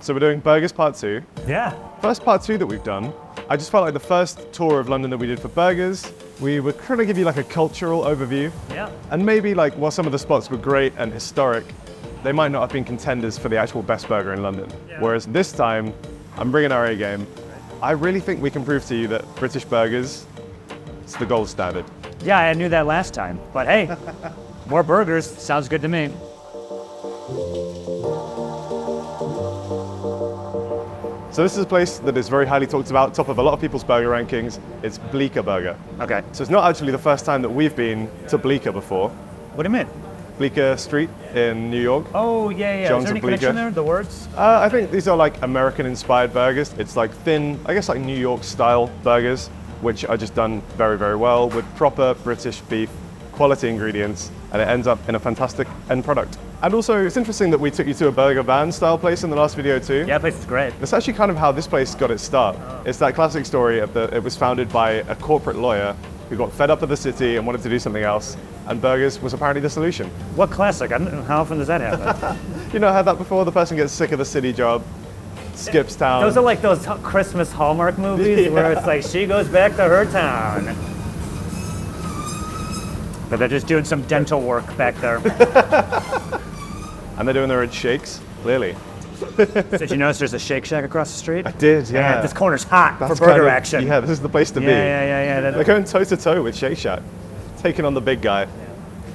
So we're doing burgers part 2. Yeah. First part 2 that we've done, I just felt like the first tour of London that we did for burgers, we were trying to give you like a cultural overview. Yeah. And maybe like while some of the spots were great and historic, they might not have been contenders for the actual best burger in London. Yeah. Whereas this time, I'm bringing our A game. I really think we can prove to you that British burgers is the gold standard. Yeah, I knew that last time, but hey, more burgers sounds good to me. So this is a place that is very highly talked about, top of a lot of people's burger rankings. It's Bleecker Burger. Okay. So it's not actually the first time that we've been to Bleecker before. What do you mean? Bleecker Street in New York. Oh, yeah. John's Is there any of Bleecker. connection there, the words? I think these are like American-inspired burgers. It's like thin, I guess like New York-style burgers, which are just done very, very well with proper British beef, quality ingredients, and it ends up in a fantastic end product. And also, it's interesting that we took you to a burger van style place in the last video too. Yeah, that place is great. That's actually kind of how this place got its start. It's that classic story of it was founded by a corporate lawyer who got fed up with the city and wanted to do something else, and burgers was apparently the solution. What classic? I don't know, how often does that happen? You know, had that before, the person gets sick of the city job, skips town. Those are like those Christmas Hallmark movies where it's like she goes back to her town. But they're just doing some dental work back there. And they're doing their own shakes, clearly. Did you notice there's a Shake Shack across the street? I did, yeah. This corner's hot for That's burger kind of- action. Yeah, this is the place to be. Yeah. They're going toe to toe with Shake Shack, taking on the big guy.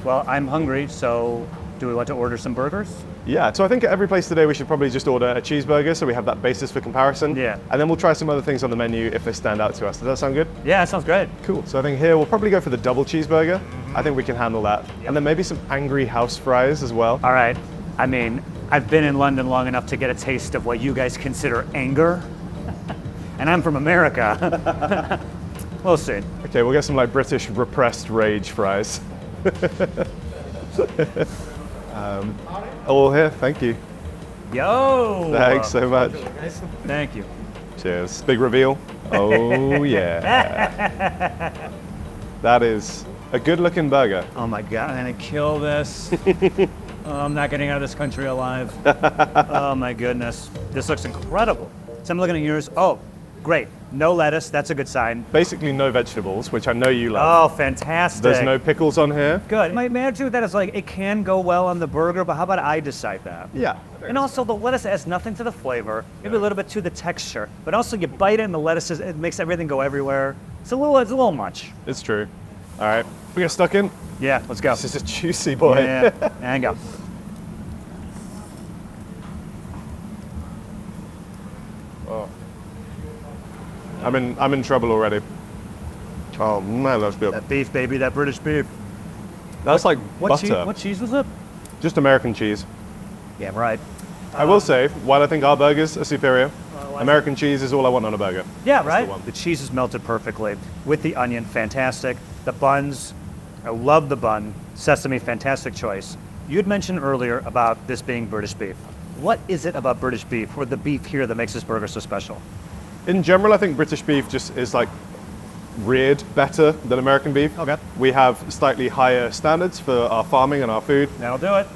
Well, I'm hungry, so do we want to order some burgers? Yeah, so I think at every place today we should probably just order a cheeseburger so we have that basis for comparison. Yeah. And then we'll try some other things on the menu if they stand out to us. Does that sound good? Yeah, that sounds great. Cool. So I think here we'll probably go for the double cheeseburger. I think we can handle that. And then maybe some angry house fries as well. All right. I mean, I've been in London long enough to get a taste of what you guys consider anger. And I'm from America. We'll see. Okay, we'll get some like British repressed rage fries. All here, thank you. Yo! Thanks so much. Thank you. Cheers. Big reveal. Oh yeah. That is a good looking burger. Oh my God, I'm gonna kill this. Oh, I'm not getting out of this country alive. Oh my goodness. This looks incredible. So I'm looking at yours. Oh, great. No lettuce, that's a good sign. Basically no vegetables, which I know you love. Oh, fantastic. There's no pickles on here. Good. My attitude with that is like, it can go well on the burger, but how about I decide that? Yeah. And also the lettuce adds nothing to the flavor, maybe a little bit to the texture, but also you bite it and the lettuce, it makes everything go everywhere. It's a little much. It's true. All right, we get stuck in. Yeah, let's go. This is a juicy boy. Yeah, and go. Oh. I'm in trouble already. Oh man, that's good. That beef, baby, that British beef. That's like butter. What cheese was it? Just American cheese. Yeah, right. I will say, while I think our burgers are superior, American cheese is all I want on a burger. Yeah, That's right. the one. The cheese is melted perfectly with the onion, fantastic. The buns, I love the bun. Sesame, fantastic choice. You had mentioned earlier about this being British beef. What is it about British beef, or the beef here, that makes this burger so special? In general, I think British beef just is like reared better than American beef. Okay. We have slightly higher standards for our farming and our food. That'll do it.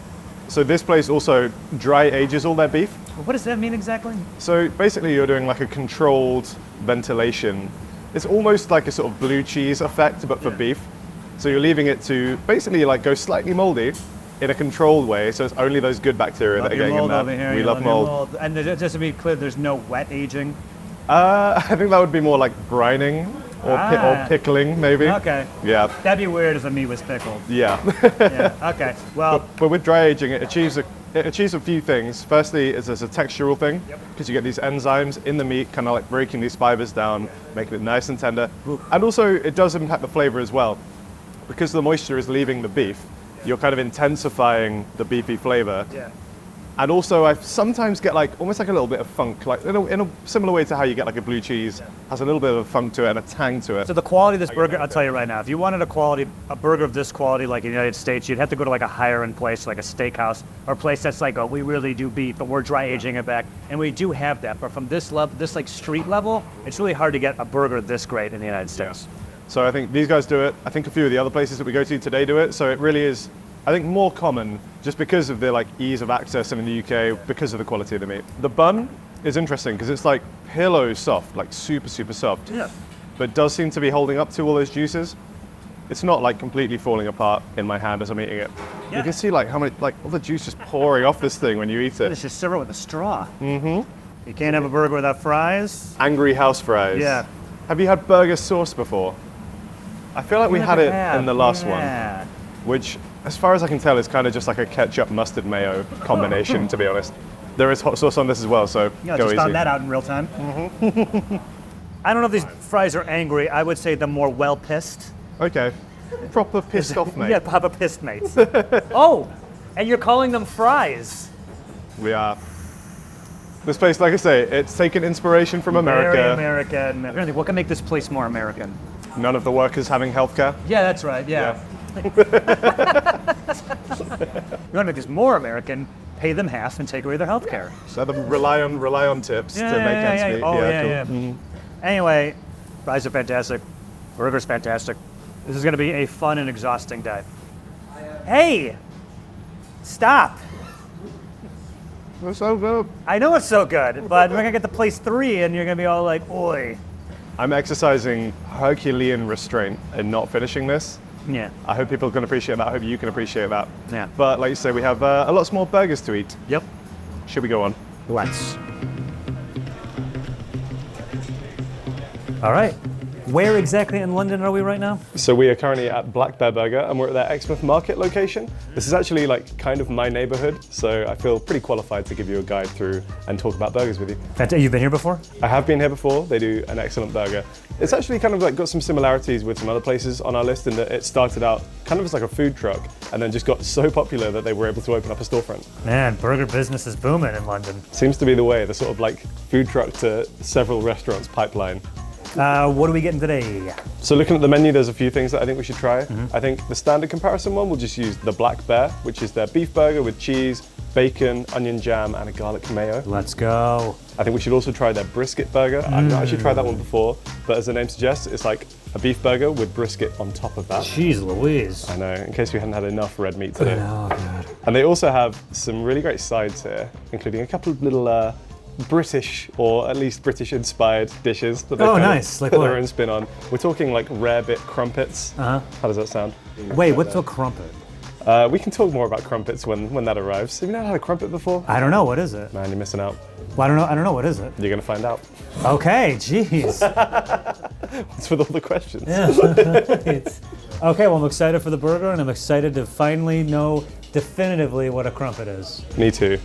So this place also dry ages all their beef. What does that mean exactly? So basically you're doing like a controlled ventilation. It's almost like a sort of blue cheese effect, but for beef. So you're leaving it to basically like go slightly moldy in a controlled way. So it's only those good bacteria that are getting in there. We love mold. And just to be clear, there's no wet aging? I think that would be more like brining or pickling maybe. Okay. Yeah. That'd be weird if the meat was pickled. Yeah. Yeah, okay. Well, But with dry aging, it achieves a few things. Firstly, is there's a textural thing, because you get these enzymes in the meat, kind of like breaking these fibers down, making it nice and tender. And also, it does impact the flavor as well. Because the moisture is leaving the beef, you're kind of intensifying the beefy flavor. yeah. And also, I sometimes get like almost like a little bit of funk, like in a similar way to how you get like a blue cheese, has a little bit of a funk to it and a tang to it. So the quality of this burger, I'll tell you right now, if you wanted a burger of this quality, like in the United States, you'd have to go to like a higher end place, like a steakhouse, or a place that's like, oh, we really do beef, but we're dry aging it back. And we do have that, but from this level, this like street level, it's really hard to get a burger this great in the United States. So I think these guys do it. I think a few of the other places that we go to today do it. So it really is I think more common just because of the like ease of access in the UK, because of the quality of the meat. The bun is interesting because it's like pillow soft, like super, super soft. Yeah. But does seem to be holding up to all those juices. It's not like completely falling apart in my hand as I'm eating it. Yeah. You can see like how many, like all the juice just pouring off this thing when you eat it. Let's just serve it with a straw. Mm-hmm. You can't have a burger without fries. Angry house fries. Yeah. Have you had burger sauce before? I feel like we had it in the last one, Yeah. which, as far as I can tell, is kind of just like a ketchup mustard mayo combination, to be honest. There is hot sauce on this as well, so Yeah, go just easy. found that out in real time. Mm-hmm. I don't know if these fries are angry. I would say they're more well-pissed. Okay. Proper pissed off, mate. Yeah, Papa pissed mates. Oh, and you're calling them fries. We are. This place, like I say, it's taken inspiration from America. Very American. I'm trying to think, what can make this place more American? None of the workers having healthcare. Yeah, that's right. Yeah. You want to make this more American? Pay them half and take away their health care. So they rely on tips to make ends meet. Oh, yeah, cool. yeah. Mhm. Anyway, fries are fantastic. Burger's fantastic. This is going to be a fun and exhausting day. Hey! Stop! They're so good. I know it's so good, but we're going to get to place 3 and you're going to be all like, oi. I'm exercising Herculean restraint in not finishing this. Yeah. I hope people can appreciate that. I hope you can appreciate that. Yeah. But like you say, we have a lot more burgers to eat. Yep. Should we go on? Let's. All right. Where exactly in London are we right now? So we are currently at Black Bear Burger and we're at their Exmouth Market location. This is actually like kind of my neighborhood, so I feel pretty qualified to give you a guide through and talk about burgers with you. You've been here before? I have been here before. They do an excellent burger. It's actually kind of like got some similarities with some other places on our list in that it started out kind of as like a food truck and then just got so popular that they were able to open up a storefront. Man, burger business is booming in London. Seems to be the way, the sort of like food truck to several restaurants pipeline. What are we getting today? So looking at the menu, there's a few things that I think we should try. I think the standard comparison one, we'll just use the Black Bear, which is their beef burger with cheese, bacon, onion jam, and a garlic mayo. Let's go. I think we should also try their brisket burger. I've not actually tried that one before, but as the name suggests, it's like a beef burger with brisket on top of that. Jeez Louise. I know, in case we hadn't had enough red meat today. Oh, God. And they also have some really great sides here, including a couple of little British, or at least British-inspired dishes that they nice. Like put what? their own spin on. We're talking like rare bit crumpets. Uh-huh. How does that sound? Wait, what's a crumpet? We can talk more about crumpets when that arrives. Have you not had a crumpet before? I don't know. What is it? Man, you're missing out. Well, I don't know. What is it? You're gonna find out. Okay, jeez. What's with all the questions? Yeah. Okay, well, I'm excited for the burger, and I'm excited to finally know definitively what a crumpet is. Me too.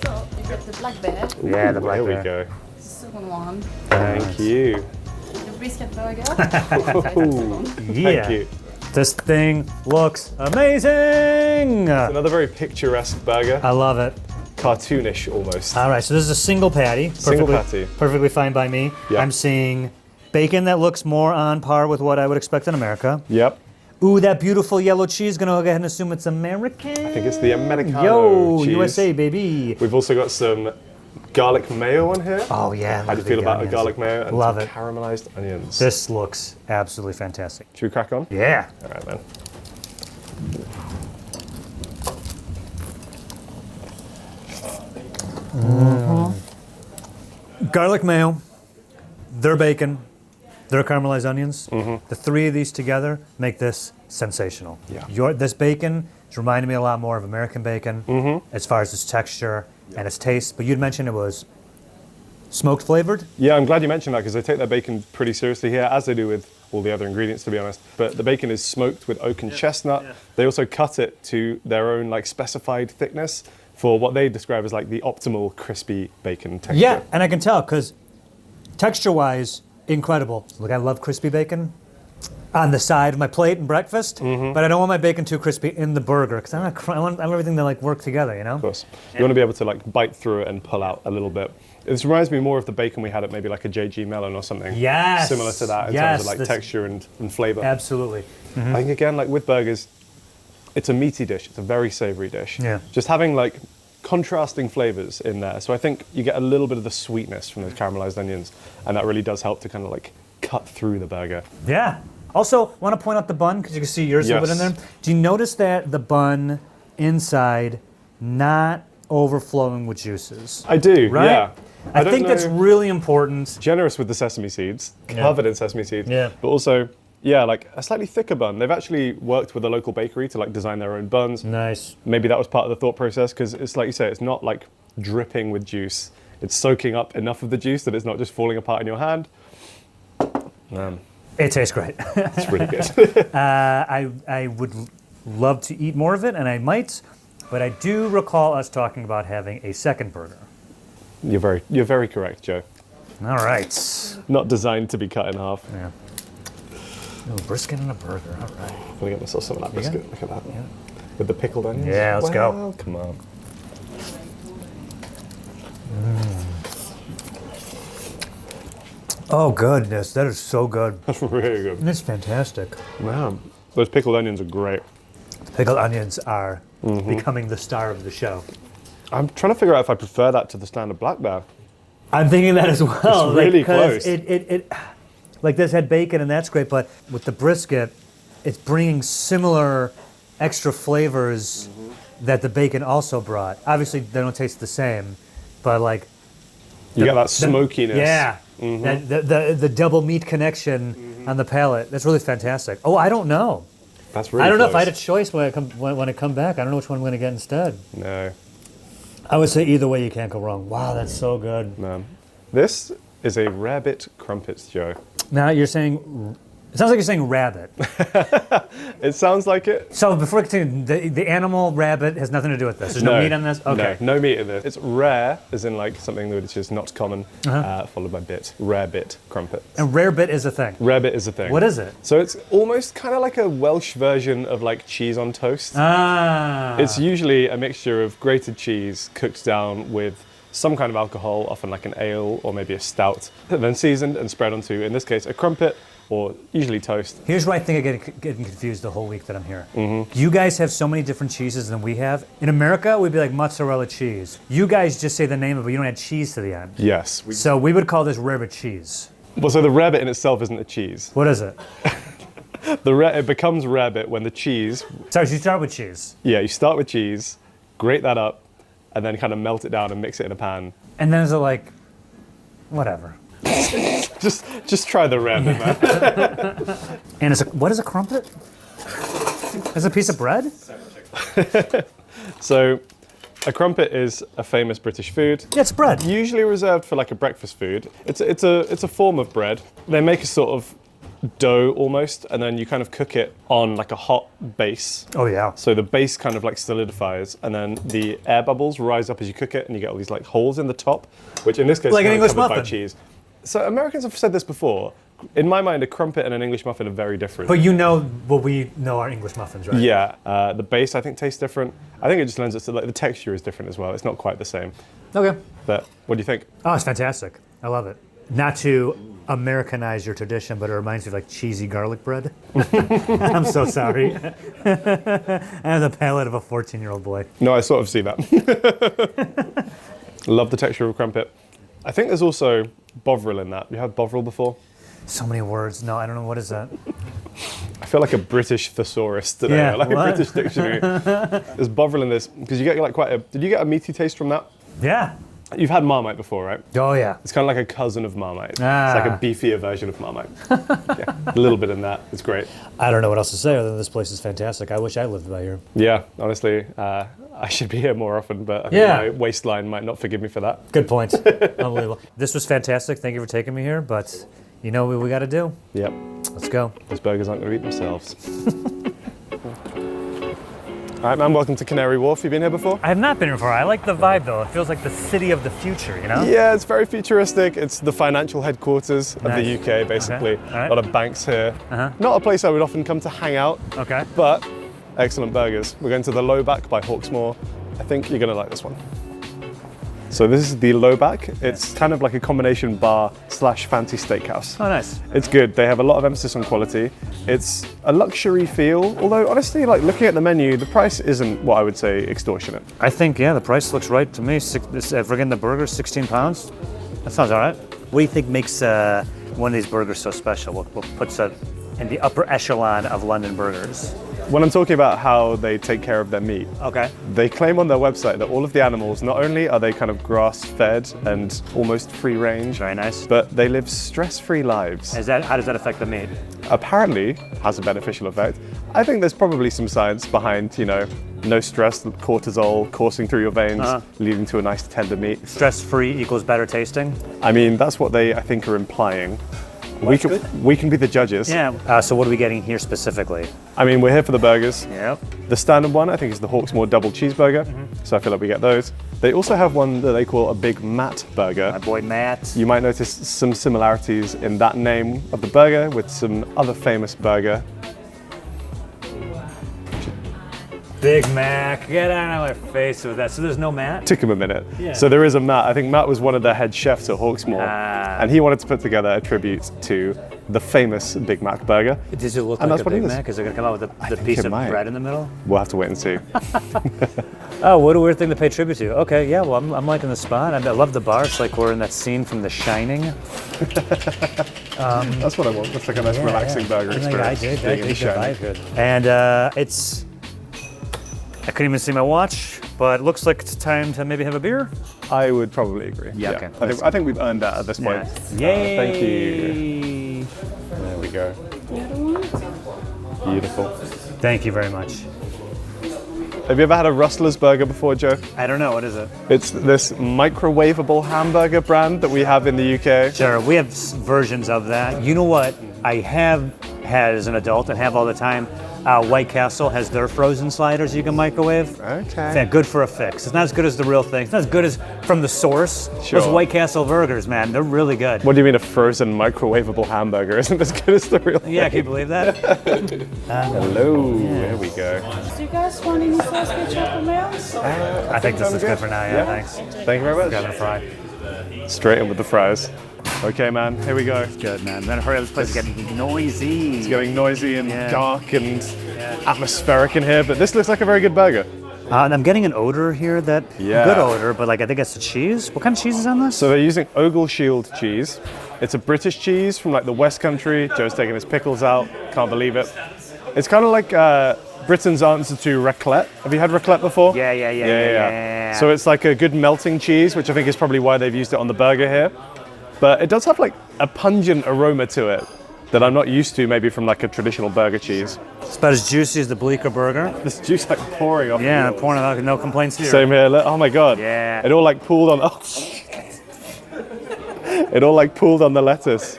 So you get the black bear, Yeah, the black There we bear. go. second one, Thank you. the brisket burger. Ooh, Yeah. Thank you. This thing looks amazing. Another very picturesque burger. I love it. Cartoonish almost. All right, so this is a single patty. Single patty. Perfectly fine by me. Yeah. I'm seeing bacon that looks more on par with what I would expect in America. Yep. Ooh, that beautiful yellow cheese. Gonna go ahead and assume it's American. I think it's the Americano Yo, cheese. USA, baby. We've also got some garlic mayo on here. Oh yeah. How do you feel about a garlic mayo and Love some it. caramelized onions? This looks absolutely fantastic. Should we crack on? Yeah. All right, then. Garlic mayo, their bacon, their caramelized onions. The three of these together make this sensational. Yeah. This bacon is reminding me a lot more of American bacon as far as its texture and its taste. But you'd mentioned it was smoked flavored. Yeah, I'm glad you mentioned that because they take their bacon pretty seriously here, as they do with all the other ingredients, to be honest. But the bacon is smoked with oak and chestnut. Yeah. They also cut it to their own like specified thickness for what they describe as like the optimal crispy bacon texture. Yeah, and I can tell because texture-wise, incredible. Look, I love crispy bacon on the side of my plate and breakfast, but I don't want my bacon too crispy in the burger because I want everything to like work together, you know? Of course. You want to be able to like bite through it and pull out a little bit. This reminds me more of the bacon we had at maybe like a JG Melon or something. Yes. Similar to that in terms of like texture and flavor. Absolutely. I think again, like with burgers, it's a meaty dish. It's a very savory dish. Yeah. Just having like contrasting flavors in there. So I think you get a little bit of the sweetness from those caramelized onions, and that really does help to kind of like cut through the burger. Yeah. Also, want to point out the bun, because you can see yours a little bit in there. Do you notice that the bun inside not overflowing with juices? I do, right? yeah. I think that's really important. Generous with the sesame seeds, covered in sesame seeds. Yeah. But also, yeah, like a slightly thicker bun. They've actually worked with a local bakery to like design their own buns. Nice. Maybe that was part of the thought process, because it's like you say, it's not like dripping with juice. It's soaking up enough of the juice that it's not just falling apart in your hand. It tastes great. It's really good. I would love to eat more of it, and I might, but I do recall us talking about having a second burger. You're very correct, Joe. All right. Not designed to be cut in half. Yeah. Oh, brisket and a burger. All right. I'm gonna get myself some of that brisket. Look at that. Yeah. With the pickled onions. Yeah, let's go. go. Come on. Oh goodness, that is so good. That's really good. That's fantastic. Wow. Those pickled onions are great. Pickled onions are becoming the star of the show. I'm trying to figure out if I prefer that to the standard black bear. I'm thinking that as well. It's really because close. It like this had bacon and that's great, but with the brisket, it's bringing similar extra flavors that the bacon also brought. Obviously, they don't taste the same, but like You get that smokiness. Yeah, the double meat connection on the palate. That's really fantastic. Oh, I don't know. That's really I don't know close. if I had a choice when I come back. I don't know which one I'm going to get instead. No. I would say either way, you can't go wrong. Wow, that's so good. No. This is a rabbit crumpets, Joe. Now you're saying, it sounds like you're saying rabbit. It sounds like it. So before I continue, the animal rabbit has nothing to do with this. There's no meat on this? Okay. No meat in this. It's rare, as in like something which is not common, followed by bit. Rare bit crumpet. And rare bit is a thing. Rare bit is a thing. What is it? So it's almost kind of like a Welsh version of like cheese on toast. Ah. It's usually a mixture of grated cheese cooked down with some kind of alcohol, often like an ale or maybe a stout, and then seasoned and spread onto, in this case, a crumpet or usually toast. Here's where I think I get getting confused the whole week that I'm here. You guys have so many different cheeses than we have. In America, we'd be like mozzarella cheese. You guys just say the name of it, but you don't add cheese to the end. Yes. So we would call this rarebit cheese. Well, so the rarebit in itself isn't a cheese. What is it? It becomes rarebit when the cheese, So you start with cheese. yeah, you start with cheese, grate that up, and then kind of melt it down and mix it in a pan. And then is it like, whatever. Just try the rarebit, man. And what is a crumpet? It's a piece of bread? So, a crumpet is a famous British food. Yeah, it's bread. Usually reserved for like a breakfast food. It's a form of bread. They make a sort of dough almost, and then you kind of cook it on like a hot base. Oh yeah. So the base kind of like solidifies, and then the air bubbles rise up as you cook it, and you get all these like holes in the top, which in this case Like an are English covered by muffin. cheese. So Americans have said this before. In my mind, a crumpet and an English muffin are very different. But you know what we know are English muffins, right? Yeah, the base I think tastes different. I think it just lends itself to like the texture is different as well. It's not quite the same. Okay. But what do you think? Oh, it's fantastic. I love it. Not to Americanize your tradition, but it reminds me of like cheesy garlic bread. I'm so sorry. I have the palate of a 14-year-old boy. No, I sort of see that. Love the texture of crumpet. I think there's also bovril in that. You had bovril before? So many words. No, I don't know. What is that? I feel like a British thesaurus today, Yeah, like what? a British dictionary. There's bovril in this because you get like did you get a meaty taste from that? Yeah. You've had Marmite before, right? Oh, yeah. It's kind of like a cousin of Marmite. Ah. It's like a beefier version of Marmite. Yeah, a little bit in that. It's great. I don't know what else to say other than this place is fantastic. I wish I lived by here. Yeah, honestly, I should be here more often, but I think Yeah. my waistline might not forgive me for that. Good point. Unbelievable. This was fantastic. Thank you for taking me here, but you know what we got to do. Yep, Let's go. those burgers aren't going to eat themselves. All right, man, welcome to Canary Wharf. You been here before? I have not been here before. I like the vibe, though. It feels like the city of the future, you know? Yeah, it's very futuristic. It's the financial headquarters of Nice. the UK, basically. Okay. All right. A lot of banks here. Uh-huh. Not a place I would often come to hang out, Okay. but excellent burgers. We're going to the Lowback by Hawksmoor. I think you're going to like this one. So this is the Lowback. It's kind of like a combination bar / fancy steakhouse. Oh, nice. It's good. They have a lot of emphasis on quality. It's a luxury feel, although honestly, like looking at the menu, the price isn't what I would say extortionate. I think, yeah, the price looks right to me. Forgetting the burger, 16 pounds. That sounds all right. What do you think makes one of these burgers so special? What puts in the upper echelon of London burgers. When I'm talking about how they take care of their meat, Okay. they claim on their website that all of the animals, not only are they kind of grass-fed and almost free range, Very nice. but they live stress-free lives. How does that affect the meat? Apparently has a beneficial effect. I think there's probably some science behind, no stress, cortisol coursing through your veins, leading to a nice tender meat. Stress-free equals better tasting? I mean, that's what they, I think, are implying. We can be the judges. Yeah. So what are we getting here specifically? I mean, we're here for the burgers. Yep. The standard one, I think, is the Hawksmoor double cheeseburger. So I feel like we get those. They also have one that they call a Big Matt burger. My boy Matt. You might notice some similarities in that name of the burger with some other famous burger. Big Mac. Get out of my face with that. So there's no Matt? Took him a minute. Yeah. So there is a Matt. I think Matt was one of the head chefs at Hawksmoor. Ah. And he wanted to put together a tribute to the famous Big Mac burger. Does it look And like that's a what it Big is. Mac? Is it going to come out with the think piece it of might. bread in the middle? We'll have to wait and see. Oh, what a weird thing to pay tribute to. Okay, yeah, well, I'm liking the spot. I love the bar. It's like we're in that scene from The Shining. That's what I want. Looks like a nice relaxing burger experience. I being in did The Shining. good. And I couldn't even see my watch, but it looks like it's time to maybe have a beer. I would probably agree. Yeah, okay. I think we've earned that at this point. Yay! Thank you. There we go. Beautiful. Thank you very much. Have you ever had a Rustler's burger before, Joe? I don't know, what is it? It's this microwavable hamburger brand that we have in the UK. Sure, we have versions of that. You know what I have had as an adult and have all the time? White Castle has their frozen sliders you can microwave. Okay. Yeah, good for a fix. It's not as good as the real thing. It's not as good as from the source. Sure. Those White Castle burgers, man, they're really good. What do you mean a frozen microwavable hamburger isn't as good as the real thing? Yeah, can you believe that? Hello, here we go. Do you guys want any sauce ketchup or mayonnaise? I think this is good for now, yeah, thanks. Thank you very much. Got a fry. Straight in with the fries. Okay, man, here we go. Good, man. Better hurry up, this place is getting noisy. It's getting noisy and dark and atmospheric in here, but this looks like a very good burger. And I'm getting an odor here good odor, but I think it's the cheese. What kind of cheese is on this? So they're using Ogle Shield cheese. It's a British cheese from like the West Country. Joe's taking his pickles out. Can't believe it. It's kind of like Britain's answer to raclette. Have you had raclette before? Yeah. So it's like a good melting cheese, which I think is probably why they've used it on the burger here. But it does have like a pungent aroma to it that I'm not used to maybe from like a traditional burger cheese. It's about as juicy as the Bleecker burger. This juice like pouring off. Yeah, the wheels. pouring out, no complaints here. Same here. Oh my god. Yeah. It all like pooled on. Oh. It all like pooled on the lettuce.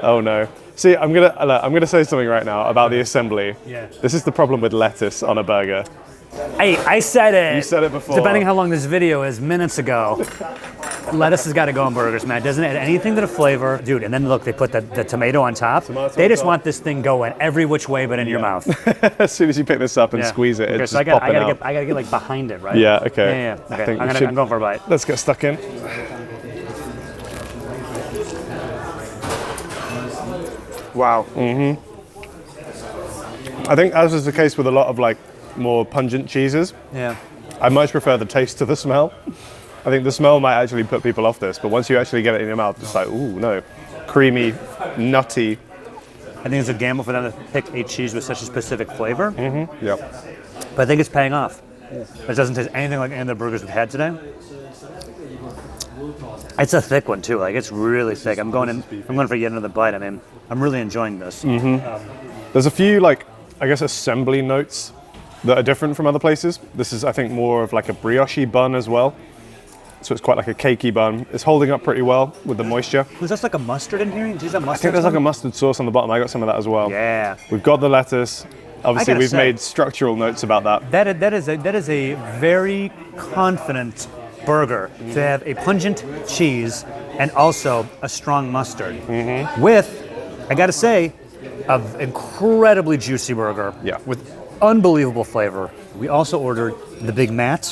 Oh no. See, I'm gonna say something right now about the assembly. Yeah. This is the problem with lettuce on a burger. Hey, I said it. You said it before. Depending how long this video is, minutes ago. Lettuce has got to go on burgers, man. It doesn't add anything to the flavor. Dude, and then look, they put the tomato on top. They just want this thing going every which way but in your mouth. As soon as you pick this up and squeeze it, Okay, it's so just popping out. I gotta get like behind it, right? Yeah, okay. Yeah. I Okay, think I'm going for a bite. Let's get stuck in. Wow. I think as is the case with a lot of like more pungent cheeses, Yeah. I much prefer the taste to the smell. I think the smell might actually put people off this, but once you actually get it in your mouth, it's like, ooh, no. Creamy, nutty. I think it's a gamble for them to pick a cheese with such a specific flavor, Yep. but I think it's paying off. It doesn't taste anything like any of the burgers we've had today. It's a thick one too. Like it's really thick. I'm going for yet another bite. I mean, I'm really enjoying this. There's a few like, I guess, assembly notes that are different from other places. This is, I think, more of like a brioche bun as well. So it's quite like a cakey bun. It's holding up pretty well with the moisture. Was that like a mustard in here? Is that mustard? I think there's like a mustard sauce on the bottom. I got some of that as well. Yeah. We've got the lettuce. Obviously, gotta we've say- made structural notes about that. That is a very confident burger to have a pungent cheese and also a strong mustard with, I gotta say, an incredibly juicy burger Yeah. with unbelievable flavor. We also ordered the Big Mac,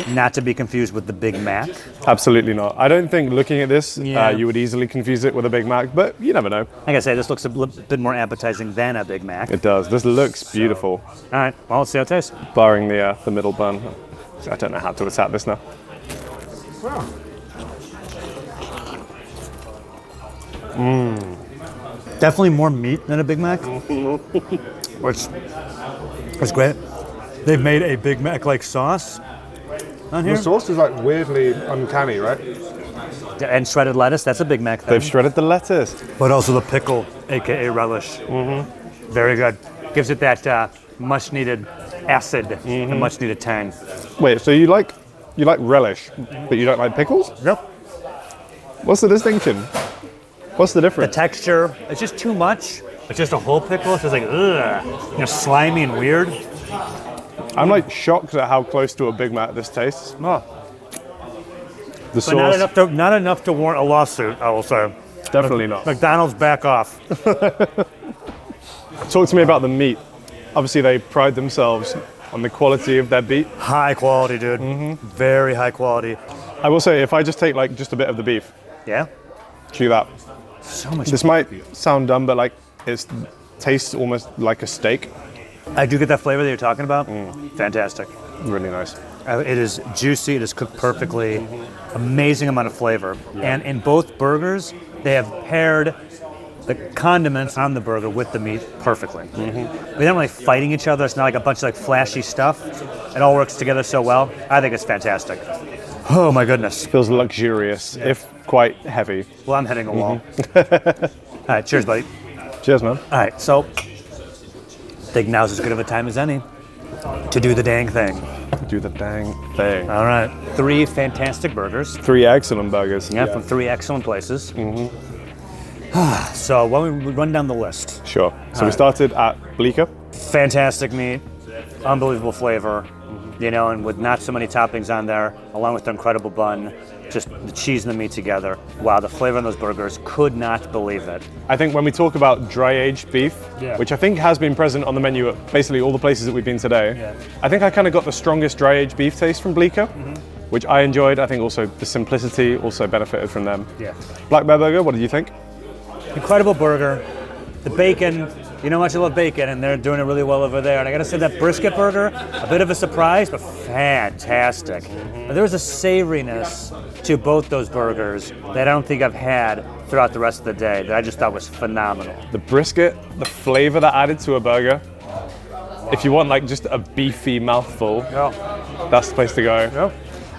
not to be confused with the Big Mac. Absolutely not. I don't think looking at this, Yeah. you would easily confuse it with a Big Mac, but you never know. Like I say, this looks a bit more appetizing than a Big Mac. It does. This looks beautiful, All right, well, let's see how it tastes. barring the middle bun. I don't know how to attack this now. Definitely more meat than a Big Mac, which is great. They've made a Big Mac-like sauce on here. The sauce is like weirdly uncanny, right? And shredded lettuce, that's a Big Mac thing. They've shredded the lettuce. But also the pickle, AKA relish. Very good. Gives it that much-needed acid and much-needed tang. Wait, so you like relish, but you don't like pickles? Yep. What's the distinction? What's the The difference? texture, it's just too much. It's just a whole pickle. It's just like, ugh, slimy and weird. I'm like shocked at how close to a Big Mac this tastes. Oh. The But not sauce, enough to warrant a lawsuit, I will say. definitely not. McDonald's back off. Talk to me about the meat. Obviously, they pride themselves on the quality of their beef. High quality, dude. Very high quality. I will say, if I just take like just a bit of the beef, Yeah? chew that. So much. This might sound dumb, but like it tastes almost like a steak. I do get that flavor that you're talking about. Fantastic. Really nice. It is juicy. It is cooked perfectly. Amazing amount of flavor. And in both burgers, they have paired the condiments on the burger with the meat perfectly. They're not really fighting each other. It's not like a bunch of like flashy stuff. It all works together so well. I think it's fantastic. Oh my goodness. Feels luxurious, if quite heavy. Well, I'm hitting a wall. All right, cheers, buddy. Cheers, man. All right, so I think now's as good of a time as any to do the dang thing. Do the dang thing. All right, 3 fantastic burgers. 3 excellent burgers. Yeah, from 3 excellent places. So why don't we run down the list? Sure. So we started at Bleecker. Fantastic meat, unbelievable flavor, and with not so many toppings on there, along with the incredible bun, just the cheese and the meat together. Wow, the flavor on those burgers, could not believe it. I think when we talk about dry-aged beef, which I think has been present on the menu at basically all the places that we've been today, I think I kind of got the strongest dry-aged beef taste from Bleecker, which I enjoyed. I think also the simplicity also benefited from them. Yeah. Black Bear Burger, what did you think? Incredible burger. The bacon, you know how much I love bacon, and they're doing it really well over there. And I gotta say that brisket burger, a bit of a surprise, but fantastic. There was a savoriness to both those burgers that I don't think I've had throughout the rest of the day that I just thought was phenomenal. The brisket, the flavor that added to a burger. If you want like just a beefy mouthful, that's the place to go.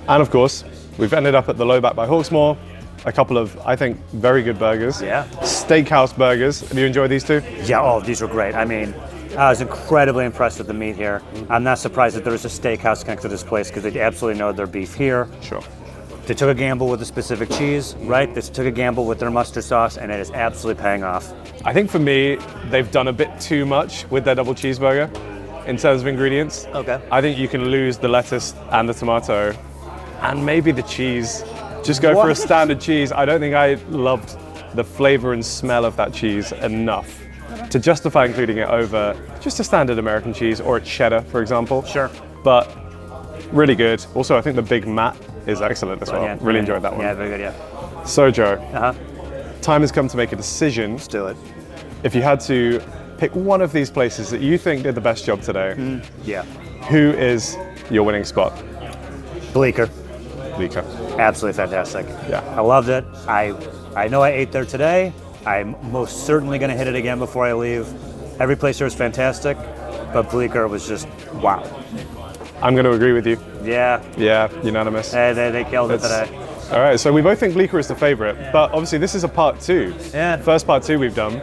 And of course, we've ended up at the Lowback by Hawksmoor. A couple of, I think, very good burgers. Yeah. Steakhouse burgers. Have you enjoyed these two? Yeah, these were great. I mean, I was incredibly impressed with the meat here. I'm not surprised that there was a steakhouse connected to this place because they absolutely know their beef here. Sure. They took a gamble with a specific cheese, right? They took a gamble with their mustard sauce, and it is absolutely paying off. I think for me, they've done a bit too much with their double cheeseburger in terms of ingredients. Okay. I think you can lose the lettuce and the tomato and maybe the cheese. Just go for a standard cheese. I don't think I loved the flavor and smell of that cheese enough to justify including it over just a standard American cheese or a cheddar, for example. Sure. But really good. Also, I think the Big Mac is excellent as well. Really enjoyed that one. Yeah, very good, yeah. So, Joe, time has come to make a decision. Let's do it. If you had to pick one of these places that you think did the best job today, Yeah. who is your winning spot? Bleecker. Bleecker. Absolutely fantastic. Yeah. I loved it. I know I ate there today. I'm most certainly going to hit it again before I leave. Every place here was fantastic, but Bleecker was just wow. I'm going to agree with you. Yeah. Yeah, unanimous. They killed it That's- today. All right, so we both think Bleecker is the favorite, but obviously this is a part 2. Yeah. First part 2 we've done.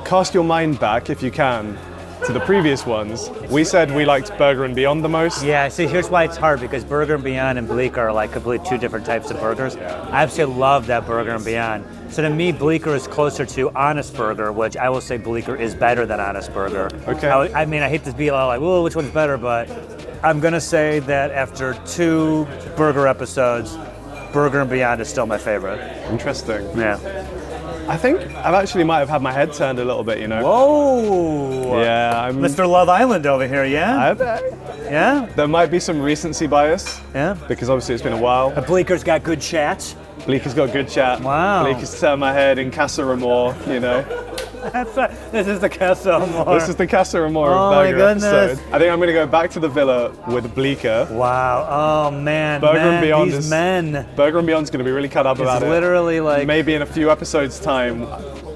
Cast your mind back, if you can, to the previous ones. We said we liked Burger and Beyond the most. Yeah, see, here's why it's hard, because Burger and Beyond and Bleecker are like completely 2 different types of burgers. I absolutely love that Burger and Beyond. So to me, Bleecker is closer to Honest Burger, which I will say Bleecker is better than Honest Burger. Okay. I mean, I hate to be all like, whoa, which one's better, but I'm gonna say that after 2 burger episodes, Burger and Beyond is still my favorite. Interesting. Yeah. I think I actually might have had my head turned a little bit, you know. Whoa! Yeah, I'm. Mr. Love Island over here, yeah? I bet. Yeah? There might be some recency bias Yeah? because obviously it's been a while. Bleeker's got good chat. Bleeker's got good chat. Wow. Bleeker's turned my head in Casa Amor, you know. This is the Casa Amor. This is the Casa Amor Oh my burger goodness. episode. I think I'm going to go back to the villa with Bleecker. Wow. Oh man. Burger men, and Beyond these is men. Burger and Beyond's going to be really cut up about It's it. literally like Maybe in a few episodes' time,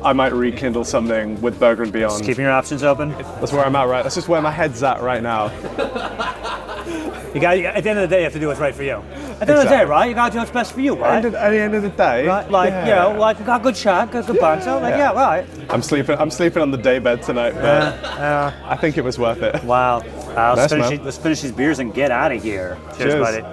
I might rekindle something with Burger and Beyond. Just keeping your options open. That's where I'm at, right? That's just where my head's at right now. You got at the end of the day, you have to do what's right for you. At the end of the day, right? You gotta do what's best for you, right? At the end of the day, Right, like like got good chat, got good banter, like right. I'm sleeping on the daybed tonight, but I think it was worth it. Wow. Nice, Let's finish these beers and get out of here. Cheers, buddy.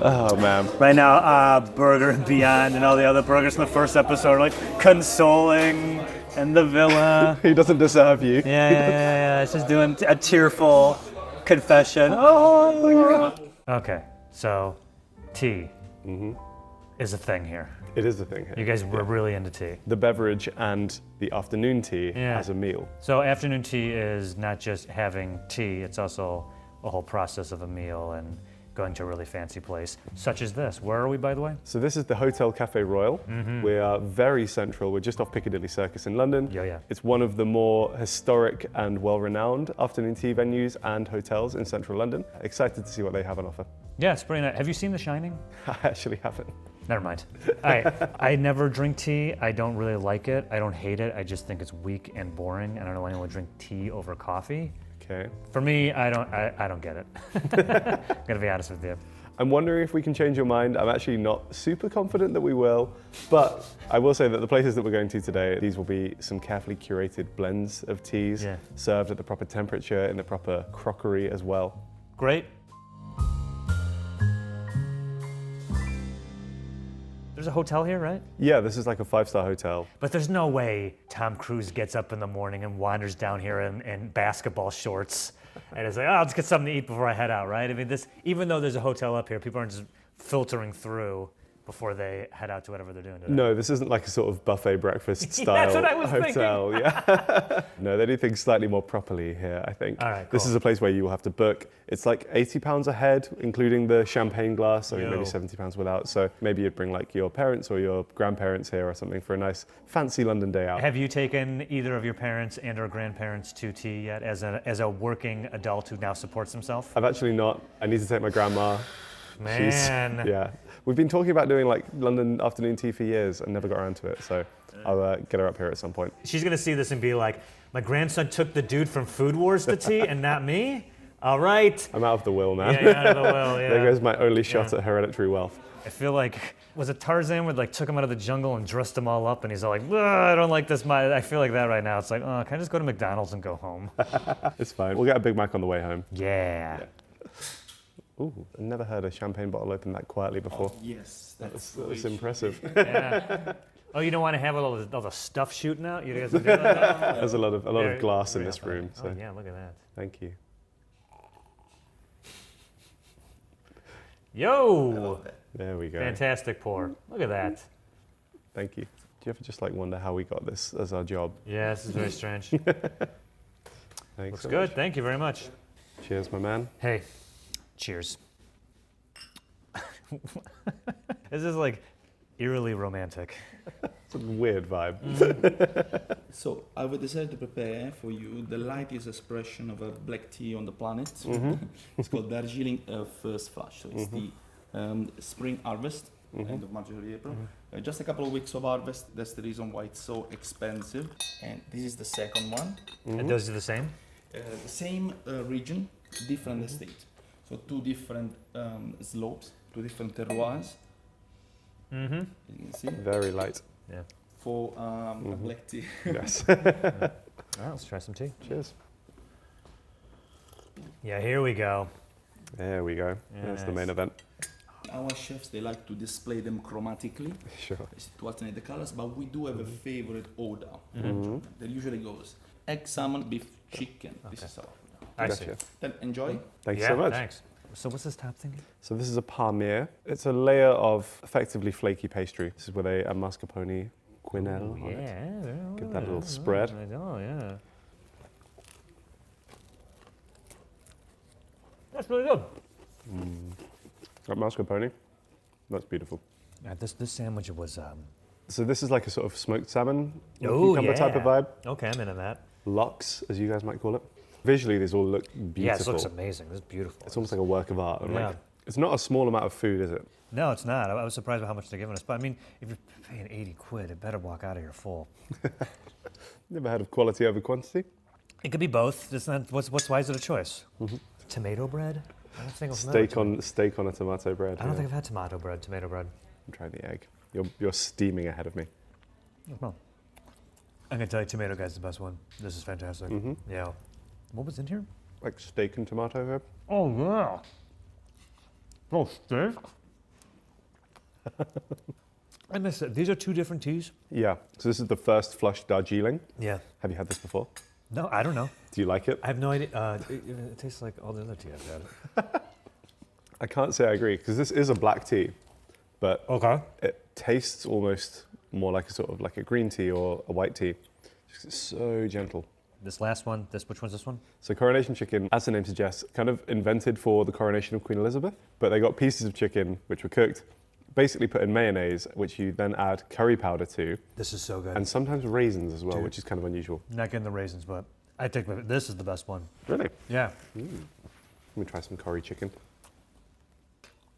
Oh man. Right now, Burger and Beyond and all the other burgers from the first episode are like consoling and the villa. He doesn't deserve you. Yeah. It's just doing a tearful confession. Oh. Okay, so tea is a thing here. It is a thing here. You guys were really into tea. The beverage and the afternoon tea as a meal. So afternoon tea is not just having tea, it's also a whole process of a meal and going to a really fancy place, such as this. Where are we, by the way? So this is the Hotel Café Royal. We are very central. We're just off Piccadilly Circus in London. Yeah. It's one of the more historic and well-renowned afternoon tea venues and hotels in central London. Excited to see what they have on offer. Yeah, it's pretty nice. Have you seen The Shining? I actually haven't. Never mind. I never drink tea. I don't really like it. I don't hate it. I just think it's weak and boring. I don't know anyone would drink tea over coffee. Okay. For me, I don't get it. I'm gonna be honest with you. I'm wondering if we can change your mind. I'm actually not super confident that we will, but I will say that the places that we're going to today, these will be some carefully curated blends of teas, served at the proper temperature in the proper crockery as well. Great. There's a hotel here, right? Yeah, this is like a 5-star hotel. But there's no way Tom Cruise gets up in the morning and wanders down here in basketball shorts and is like, oh, let's get something to eat before I head out, right? I mean, even though there's a hotel up here, people aren't just filtering through before they head out to whatever they're doing today. No, this isn't like a sort of buffet breakfast style That's what I was hotel. thinking. Yeah. No, they do things slightly more properly here, I think. All right, This cool. is a place where you will have to book. It's like £80 a head, including the champagne glass, so maybe £70 without. So maybe you'd bring like your parents or your grandparents here or something for a nice fancy London day out. Have you taken either of your parents and or grandparents to tea yet as a working adult who now supports himself? I've actually not. I need to take my grandma. Man. Yeah. We've been talking about doing like London afternoon tea for years and never got around to it. So I'll get her up here at some point. She's gonna see this and be like, my grandson took the dude from Food Wars to tea and not me? All right. I'm out of the will, man. Yeah, you're out of the will, yeah. There goes my only shot at hereditary wealth. I feel like, was it Tarzan where like took him out of the jungle and dressed them all up and he's all like, I don't like this. I feel like that right now. It's like, oh, can I just go to McDonald's and go home? It's fine. We'll get a Big Mac on the way home. Yeah. Ooh, I've never heard a champagne bottle open that quietly before. Oh, yes, That's impressive. Yeah. Oh, you don't want to have all the stuff shooting out? You guys are doing that? There's a lot of glass in this room. So Oh, yeah, look at that. thank you. Yo! There we go. Fantastic pour. Look at that. Thank you. Do you ever just like wonder how we got this as our job? Yeah, this is very strange. Thanks. Looks so good. much. Thank you very much. Cheers, my man. Hey, cheers. This is like eerily romantic. It's a weird vibe. So I would decide to prepare for you the lightest expression of a black tea on the planet. It's called Darjeeling First Flush. So it's the spring harvest, end of March, early April. Just a couple of weeks of harvest. That's the reason why it's so expensive. And this is the second one. And those are the same? The same region, different estate. So two different slopes, two different terroirs. You can see. Very light. Yeah. For a black tea. Yes. All right, let's try some tea. Cheers. Yeah, here we go. There we go. Yeah, That's the nice. main event. Our chefs, they like to display them chromatically Sure. to alternate the colors, but we do have a favorite order that usually goes egg, salmon, beef, chicken. This is our order. I see. Gotcha. Then enjoy. Thank you Yeah, so much. thanks. So what's this top thing? So this is a palmier. It's a layer of effectively flaky pastry. This is with a mascarpone quenelle on it. Yeah. Get that little spread. Oh, yeah. That's really good. Got mascarpone. That's beautiful. Yeah, this sandwich was. So this is like a sort of smoked salmon Oh, cucumber type of vibe. Okay, I'm into that. Lox, as you guys might call it. Visually, these all look beautiful. Yeah, this looks amazing. This is beautiful. It's almost like a work of art. And Yeah. like, it's not a small amount of food, is it? No, it's not. I was surprised by how much they're giving us. But I mean, if you're paying 80 quid, it better walk out of here full. Never heard of quality over quantity? It could be both. It's not, why is it a choice? Tomato bread? I don't think I've Steak on a tomato bread. I don't think I've had tomato bread. I'm trying the egg. You're steaming ahead of me. Well, I'm gonna tell you, tomato guy's the best one. This is fantastic. Yeah. What was in here? Like steak and tomato herb. Oh yeah. Oh, steak. I missed it. These are two different teas. Yeah. So this is the first flush Darjeeling. Yeah. Have you had this before? No, I don't know. Do you like it? I have no idea. It tastes like all the other tea I've had. I can't say I agree because this is a black tea, but Okay. it tastes almost more like a sort of like a green tea or a white tea. It's so gentle. This last one. Which one's this one? So coronation chicken, as the name suggests, kind of invented for the coronation of Queen Elizabeth, but they got pieces of chicken which were cooked, basically put in mayonnaise, which you then add curry powder to, This is so good. and sometimes raisins as well, Dude. which is kind of unusual. Not getting the raisins, but I think this is the best one. Really? Yeah. Let me try some curry chicken.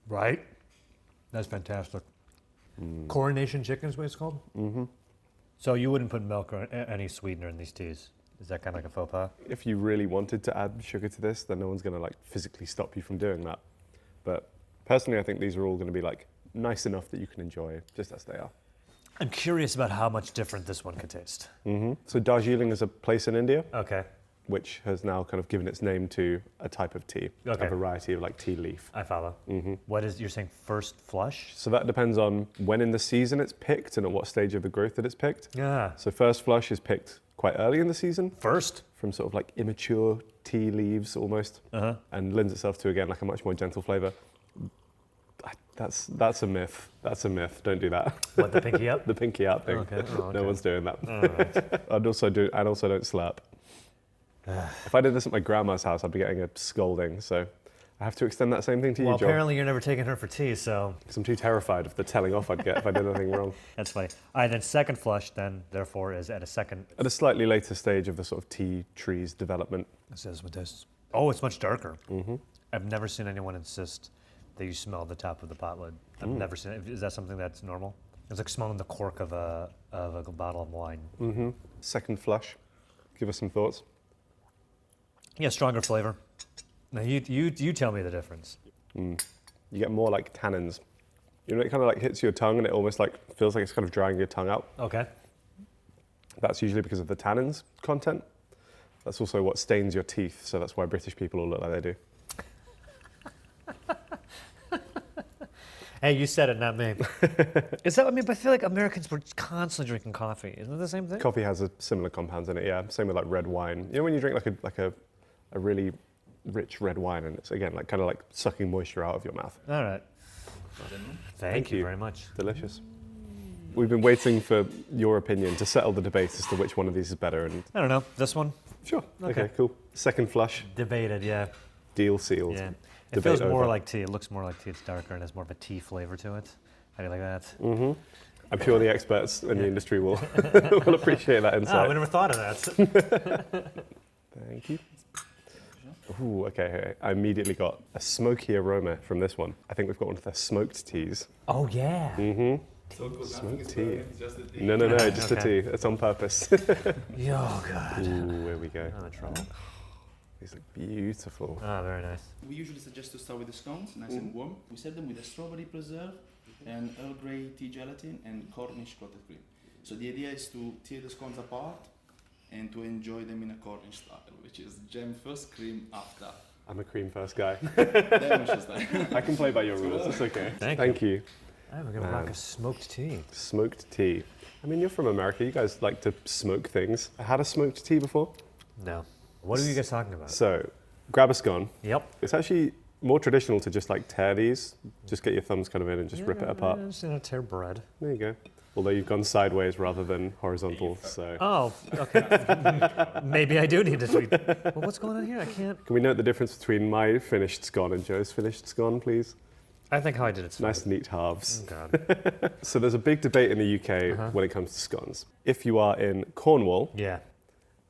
Right? That's fantastic. Coronation chicken is what it's called? So you wouldn't put milk or any sweetener in these teas? Is that kind of like a faux pas? If you really wanted to add sugar to this, then no one's going to like physically stop you from doing that. But personally, I think these are all going to be like nice enough that you can enjoy just as they are. I'm curious about how much different this one could taste. So Darjeeling is a place in India, Okay. which has now kind of given its name to a type of tea, Okay. a variety of like tea leaf. I follow. What is, you're saying first flush? So that depends on when in the season it's picked and at what stage of the growth that it's picked. Yeah. So first flush is picked quite early in the season, First? from sort of like immature tea leaves almost, and lends itself to, again, like a much more gentle flavour. That's a myth. That's a myth. Don't do that. What, the pinky up? The pinky out thing. Okay. Oh, okay. No one's doing that. All right. I'd also don't slap. If I did this at my grandma's house, I'd be getting a scolding. So I have to extend that same thing to Well, you, Joel. apparently you're never taking her for tea, so Because I'm too terrified of the telling off I'd get if I did anything wrong. that's funny. All right, then second flush, then, therefore, is at a second. At a slightly later stage of the sort of tea tree's development. This is what this. Oh, it's much darker. I've never seen anyone insist that you smell the top of the pot lid. I've never seen it. Is that something that's normal? It's like smelling the cork of a bottle of wine. Second flush. Give us some thoughts. Yeah, stronger flavor. Now you tell me the difference. You get more like tannins. You know, it kind of like hits your tongue and it almost like feels like it's kind of drying your tongue out. Okay. That's usually because of the tannins content. That's also what stains your teeth, so that's why British people all look like they do. Hey, you said it, not me. Is that? I mean, but I feel like Americans were constantly drinking coffee. Isn't it the same thing? Coffee has a similar compounds in it, yeah. Same with like red wine. You know when you drink like a really rich red wine and it's again like kind of like sucking moisture out of your mouth. All right. Thank you you. very much. Delicious. We've been waiting for your opinion to settle the debate as to which one of these is better and I don't know. This one? sure. Okay. Okay, cool. Second flush, Debated, yeah. deal sealed. Yeah. It Debate feels more over. like tea. It looks more like tea. It's darker and has more of a tea flavor to it. How do you like that? I'm sure the experts in the industry will will appreciate that Oh, insight. we never thought of that. Thank you. Ooh, okay. I immediately got a smoky aroma from this one. I think we've got one of the smoked teas. Oh, yeah. Smoked tea. No, just a Okay. tea. It's on purpose. Oh, God. Ooh, here we go. I'm in trouble. These look beautiful. Oh, very nice. We usually suggest to start with the scones, nice and warm. We serve them with a strawberry preserve and Earl Grey tea gelatin and Cornish clotted cream. So the idea is to tear the scones apart and to enjoy them in a Cornish style, which is jam first, cream after. I'm a cream first guy. Danish style. I can play by your rules. It's okay. Thank you. I'm going to rock a smoked tea. Smoked tea. I mean, you're from America. You guys like to smoke things. I had a smoked tea before. No. What are you guys talking about? So, grab a scone. Yep. It's actually more traditional to just like tear these. Just get your thumbs kind of in and just rip it apart. Just gonna tear bread. There you go. Although you've gone sideways rather than horizontal, so. Oh, okay. Maybe I do need to tweet. Well, what's going on here? I can't. Can we note the difference between my finished scone and Joe's finished scone, please? I think how I did it's Nice neat halves. Oh, God. So there's a big debate in the UK when it comes to scones. If you are in Cornwall, Yeah.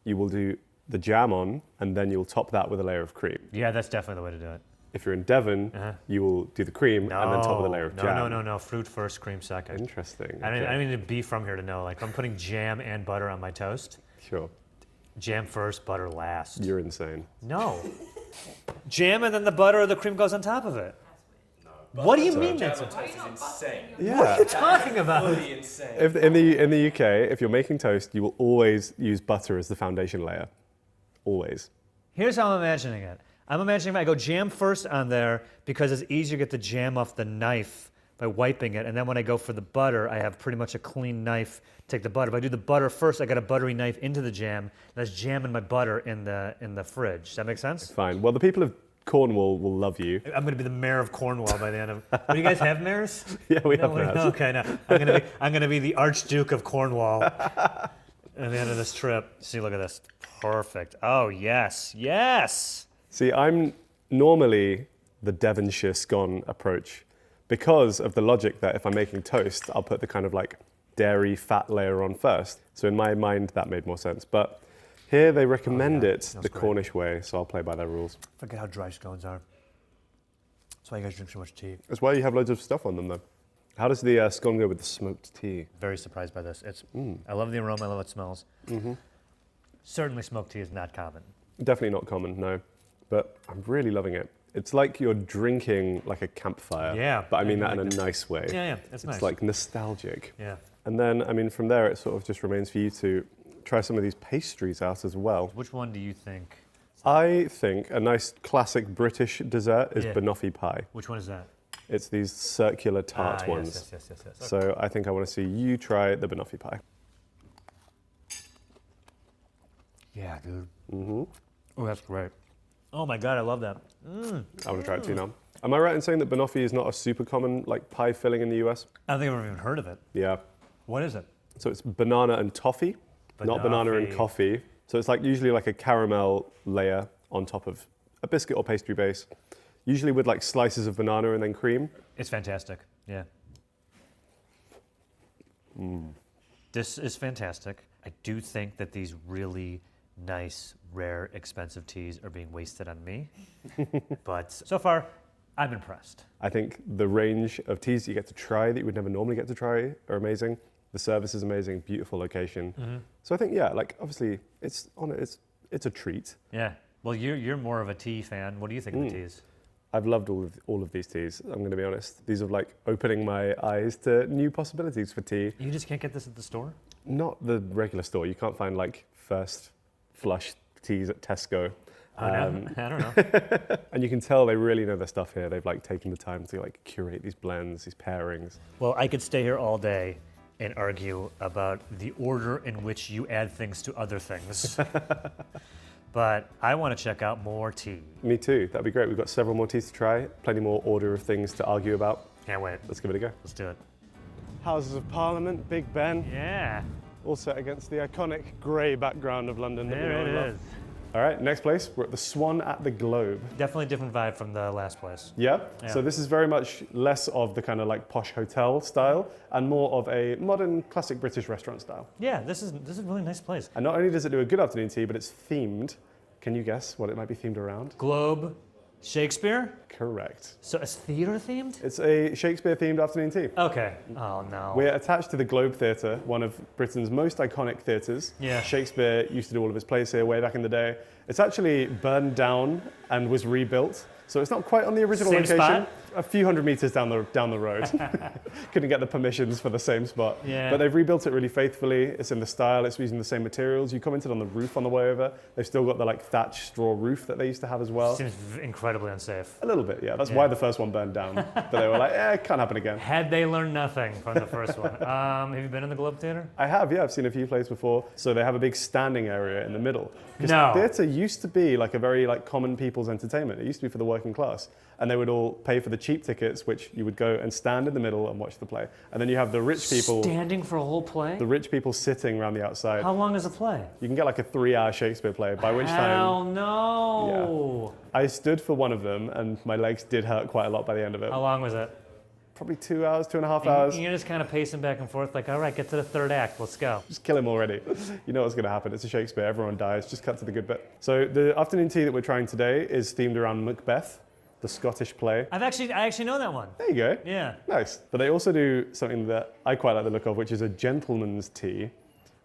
you will do the jam on, and then you'll top that with a layer of cream. Yeah, that's definitely the way to do it. If you're in Devon, you will do the cream and then top with a layer of jam. No. Fruit first, cream second. Interesting. I Okay. don't need to be from here to know. Like, if I'm putting jam and butter on my toast, Sure. jam first, butter last. You're insane. No. Jam and then the butter or the cream goes on top of it. What do you mean that's insane. Yeah. What are you talking about? Totally insane. If in the UK, if you're making toast, you will always use butter as the foundation layer. Always. Here's how I'm imagining it. I'm imagining I go jam first on there because it's easier to get the jam off the knife by wiping it. And then when I go for the butter, I have pretty much a clean knife to take the butter. If I do the butter first, I got a buttery knife into the jam. That's jam and my butter in the fridge. Does that make sense? Fine. Well, the people of Cornwall will love you. I'm going to be the mayor of Cornwall by the end of. Do you guys have mayors? Yeah, we have No, mayors. Okay, no. I'm going to be the Archduke of Cornwall at the end of this trip. See, look at this. Perfect. Oh yes, yes. See, I'm normally the Devonshire scone approach because of the logic that if I'm making toast, I'll put the kind of like dairy fat layer on first. So in my mind, that made more sense. But here they recommend it the great. Cornish way, so I'll play by their rules. Forget how dry scones are. That's why you guys drink so much tea. That's why you have loads of stuff on them, though. How does the scone go with the smoked tea? Very surprised by this. I love the aroma. I love how it smells. Certainly, smoked tea is not common. Definitely not common, no. But I'm really loving it. It's like you're drinking like a campfire. Yeah, But I mean I that in like a nice way. Yeah, it's nice. It's like nostalgic. Yeah. And then, I mean, from there, it sort of just remains for you to try some of these pastries out as well. Which one do you think? I think a nice classic British dessert is Yeah. banoffee pie. Which one is that? It's these circular tart ones. Yes. Okay. So I think I want to see you try the banoffee pie. Yeah, dude. Oh, that's great. Oh my God, I love that. I want to try it too now. Am I right in saying that banoffee is not a super common like pie filling in the US? I don't think I've ever even heard of it. Yeah. What is it? So it's banana and toffee, not banana and Banoffee. coffee. So it's like usually like a caramel layer on top of a biscuit or pastry base, usually with like slices of banana and then cream. It's fantastic. Yeah. This is fantastic. I do think that these really nice, rare, expensive teas are being wasted on me. But so far, I'm impressed. I think the range of teas that you get to try that you would never normally get to try are amazing. The service is amazing, beautiful location. So I think, yeah, like obviously it's a treat. Yeah. Well, you're more of a tea fan. What do you think of the teas? I've loved all of these teas, I'm going to be honest. These are like opening my eyes to new possibilities for tea. You just can't get this at the store? Not the regular store. You can't find like first flush teas at Tesco. I don't know. And you can tell they really know their stuff here. They've like taken the time to like curate these blends, these pairings. Well, I could stay here all day and argue about the order in which you add things to other things. But I want to check out more tea. Me too. That'd be great. We've got several more teas to try, plenty more order of things to argue about. Can't wait. Let's give it a go. Let's do it. Houses of Parliament, Big Ben, Yeah. all set against the iconic grey background of London that we know There and it love. is. All right, next place. We're at the Swan at the Globe. Definitely a different vibe from the last place. Yeah. Yeah. So this is very much less of the kind of like posh hotel style and more of a modern classic British restaurant style. Yeah, this is a really nice place. And not only does it do a good afternoon tea, but it's themed. Can you guess what it might be themed around? Globe, Shakespeare. Correct. So it's theater themed? It's a Shakespeare-themed afternoon tea. Okay. Oh no. We're attached to the Globe Theatre, one of Britain's most iconic theatres. Yeah. Shakespeare used to do all of his plays here way back in the day. It's actually burned down and was rebuilt, so it's not quite on the original Same location. spot? A few hundred meters down the road. Couldn't get the permissions for the same spot. Yeah. But they've rebuilt it really faithfully. It's in the style. It's using the same materials. You commented on the roof on the way over. They've still got the like thatch straw roof that they used to have as well. Seems incredibly unsafe. A little bit, yeah. That's Yeah. why the first one burned down. But they were like, it can't happen again. Had they learned nothing from the first one? Have you been in the Globe Theater? I have, yeah. I've seen a few plays before. So they have a big standing area in the middle. Because No. theatre used to be like a very like common people's entertainment. It used to be for the working class. And they would all pay for the cheap tickets, which you would go and stand in the middle and watch the play. And then you have the rich people, Standing for a whole play? the rich people sitting around the outside. How long is the play? You can get like a 3-hour Shakespeare play, by which Hell time no. I stood for one of them and my legs did hurt quite a lot by the end of it. How long was it? Probably 2 hours, 2.5 hours. You're just kind of pacing back and forth like, all right, get to the third act, let's go. Just kill him already. You know what's going to happen. It's a Shakespeare. Everyone dies. Just cut to the good bit. So the afternoon tea that we're trying today is themed around Macbeth, the Scottish play. I actually know that one. There you go. Yeah. Nice. But they also do something that I quite like the look of, which is a gentleman's tea,